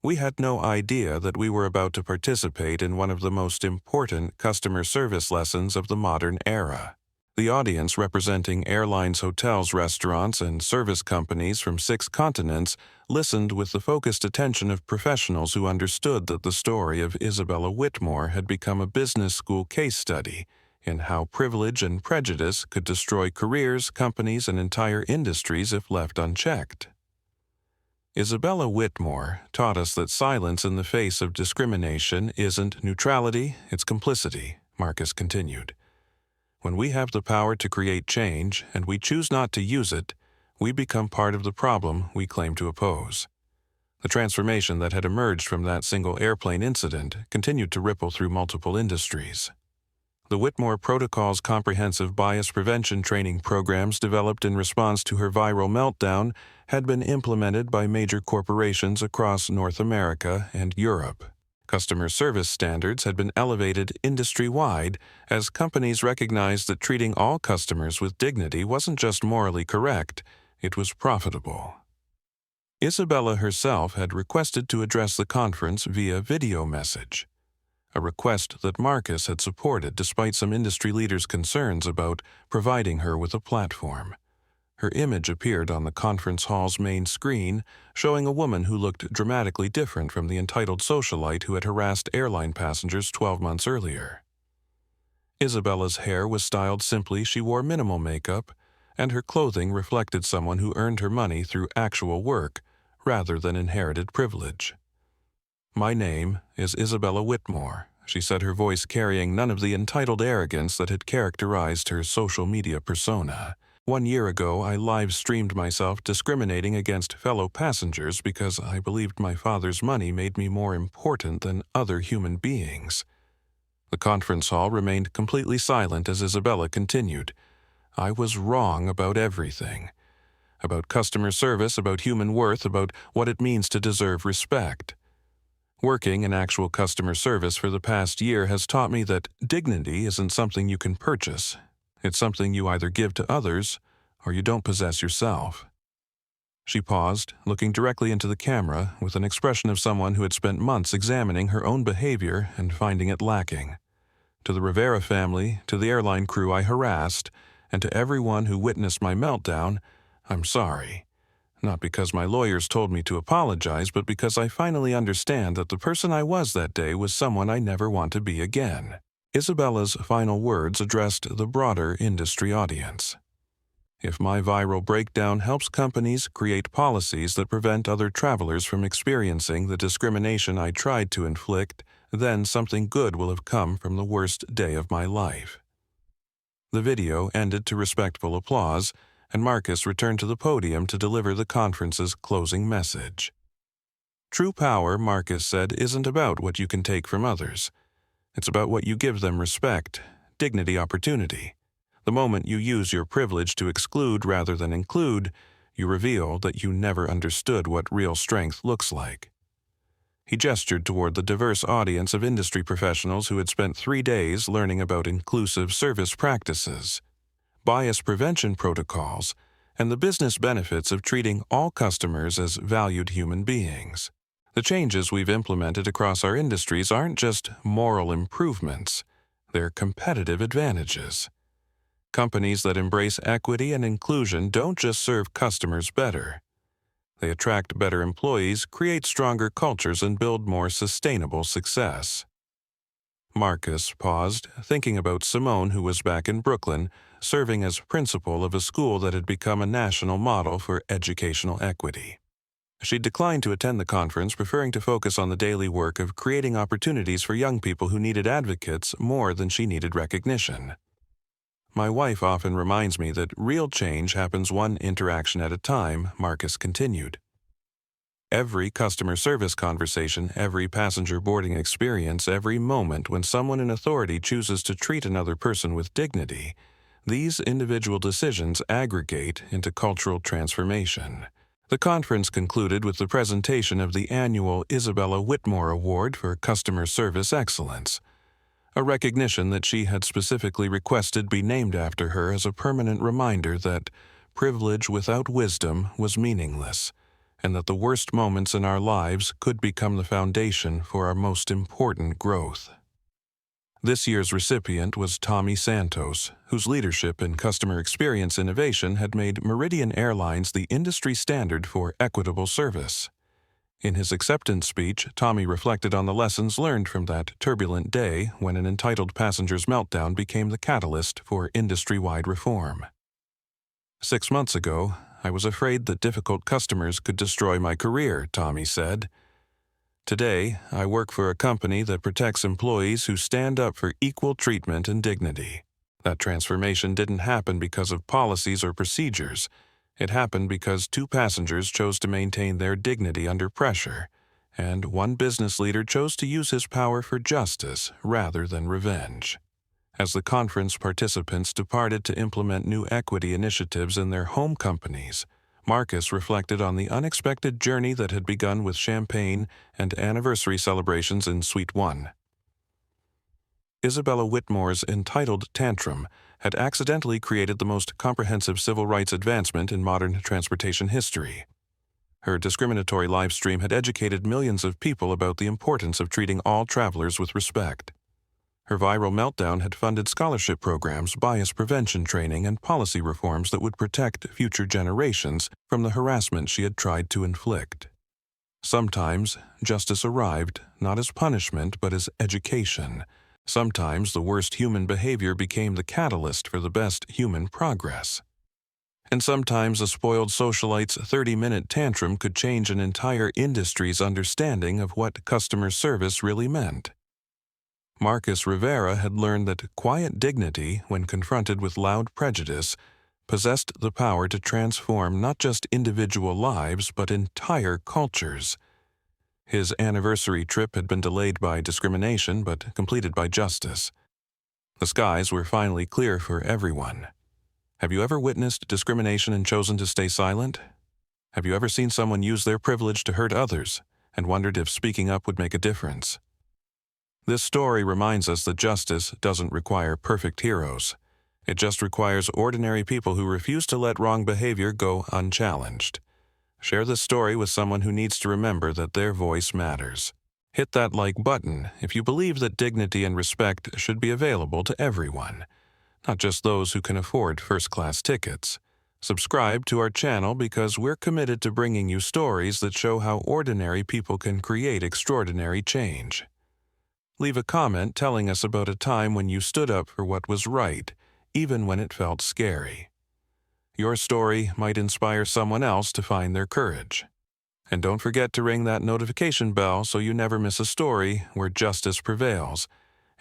We had no idea that we were about to participate in one of the most important customer service lessons of the modern era. The audience, representing airlines, hotels, restaurants, and service companies from 6 continents, listened with the focused attention of professionals who understood that the story of Isabella Whitmore had become a business school case study in how privilege and prejudice could destroy careers, companies, and entire industries if left unchecked. Isabella Whitmore taught us that silence in the face of discrimination isn't neutrality, it's complicity, Marcus continued. When we have the power to create change and we choose not to use it, we become part of the problem we claim to oppose. The transformation that had emerged from that single airplane incident continued to ripple through multiple industries. The Whitmore Protocol's comprehensive bias prevention training programs developed in response to her viral meltdown had been implemented by major corporations across North America and Europe. Customer service standards had been elevated industry-wide as companies recognized that treating all customers with dignity wasn't just morally correct, it was profitable. Isabella herself had requested to address the conference via video message, a request that Marcus had supported despite some industry leaders' concerns about providing her with a platform. Her image appeared on the conference hall's main screen, showing a woman who looked dramatically different from the entitled socialite who had harassed airline passengers 12 months earlier. Isabella's hair was styled simply, she wore minimal makeup, and her clothing reflected someone who earned her money through actual work rather than inherited privilege. "My name is Isabella Whitmore," she said, her voice carrying none of the entitled arrogance that had characterized her social media persona. 1 year ago, I live-streamed myself discriminating against fellow passengers because I believed my father's money made me more important than other human beings. The conference hall remained completely silent as Isabella continued. I was wrong about everything. About customer service, about human worth, about what it means to deserve respect. Working in actual customer service for the past year has taught me that dignity isn't something you can purchase. It's something you either give to others or you don't possess yourself. She paused, looking directly into the camera with an expression of someone who had spent months examining her own behavior and finding it lacking. To the Rivera family, to the airline crew I harassed, and to everyone who witnessed my meltdown, I'm sorry. Not because my lawyers told me to apologize, but because I finally understand that the person I was that day was someone I never want to be again. Isabella's final words addressed the broader industry audience. If my viral breakdown helps companies create policies that prevent other travelers from experiencing the discrimination I tried to inflict, then something good will have come from the worst day of my life." The video ended to respectful applause, and Marcus returned to the podium to deliver the conference's closing message. "True power," Marcus said, "isn't about what you can take from others. It's about what you give them: respect, dignity, opportunity. The moment you use your privilege to exclude rather than include, you reveal that you never understood what real strength looks like." He gestured toward the diverse audience of industry professionals who had spent 3 days learning about inclusive service practices, bias prevention protocols, and the business benefits of treating all customers as valued human beings. "The changes we've implemented across our industries aren't just moral improvements, they're competitive advantages. Companies that embrace equity and inclusion don't just serve customers better. They attract better employees, create stronger cultures, and build more sustainable success." Marcus paused, thinking about Simone, who was back in Brooklyn, serving as principal of a school that had become a national model for educational equity. She declined to attend the conference, preferring to focus on the daily work of creating opportunities for young people who needed advocates more than she needed recognition. "My wife often reminds me that real change happens one interaction at a time," Marcus continued. "Every customer service conversation, every passenger boarding experience, every moment when someone in authority chooses to treat another person with dignity, these individual decisions aggregate into cultural transformation." The conference concluded with the presentation of the annual Isabella Whitmore Award for Customer Service Excellence, a recognition that she had specifically requested be named after her as a permanent reminder that privilege without wisdom was meaningless, and that the worst moments in our lives could become the foundation for our most important growth. This year's recipient was Tommy Santos, whose leadership in customer experience innovation had made Meridian Airlines the industry standard for equitable service. In his acceptance speech, Tommy reflected on the lessons learned from that turbulent day when an entitled passenger's meltdown became the catalyst for industry-wide reform. "6 months ago, I was afraid that difficult customers could destroy my career," Tommy said. "Today, I work for a company that protects employees who stand up for equal treatment and dignity." That transformation didn't happen because of policies or procedures. It happened because 2 passengers chose to maintain their dignity under pressure, and one business leader chose to use his power for justice rather than revenge. As the conference participants departed to implement new equity initiatives in their home companies, Marcus reflected on the unexpected journey that had begun with champagne and anniversary celebrations in Suite 1. Isabella Whitmore's entitled tantrum had accidentally created the most comprehensive civil rights advancement in modern transportation history. Her discriminatory live stream had educated millions of people about the importance of treating all travelers with respect. Her viral meltdown had funded scholarship programs, bias prevention training, and policy reforms that would protect future generations from the harassment she had tried to inflict. Sometimes, justice arrived, not as punishment but as education. Sometimes the worst human behavior became the catalyst for the best human progress. And sometimes a spoiled socialite's 30-minute tantrum could change an entire industry's understanding of what customer service really meant. Marcus Rivera had learned that quiet dignity, when confronted with loud prejudice, possessed the power to transform not just individual lives but entire cultures. His anniversary trip had been delayed by discrimination but completed by justice. The skies were finally clear for everyone. Have you ever witnessed discrimination and chosen to stay silent? Have you ever seen someone use their privilege to hurt others and wondered if speaking up would make a difference? This story reminds us that justice doesn't require perfect heroes. It just requires ordinary people who refuse to let wrong behavior go unchallenged. Share this story with someone who needs to remember that their voice matters. Hit that like button if you believe that dignity and respect should be available to everyone, not just those who can afford first-class tickets. Subscribe to our channel because we're committed to bringing you stories that show how ordinary people can create extraordinary change. Leave a comment telling us about a time when you stood up for what was right, even when it felt scary. Your story might inspire someone else to find their courage. And don't forget to ring that notification bell so you never miss a story where justice prevails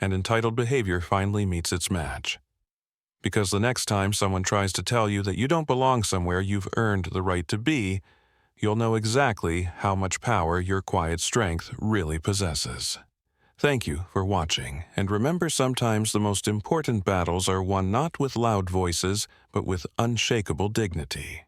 and entitled behavior finally meets its match. Because the next time someone tries to tell you that you don't belong somewhere you've earned the right to be, you'll know exactly how much power your quiet strength really possesses. Thank you for watching, and remember, sometimes the most important battles are won not with loud voices, but with unshakable dignity.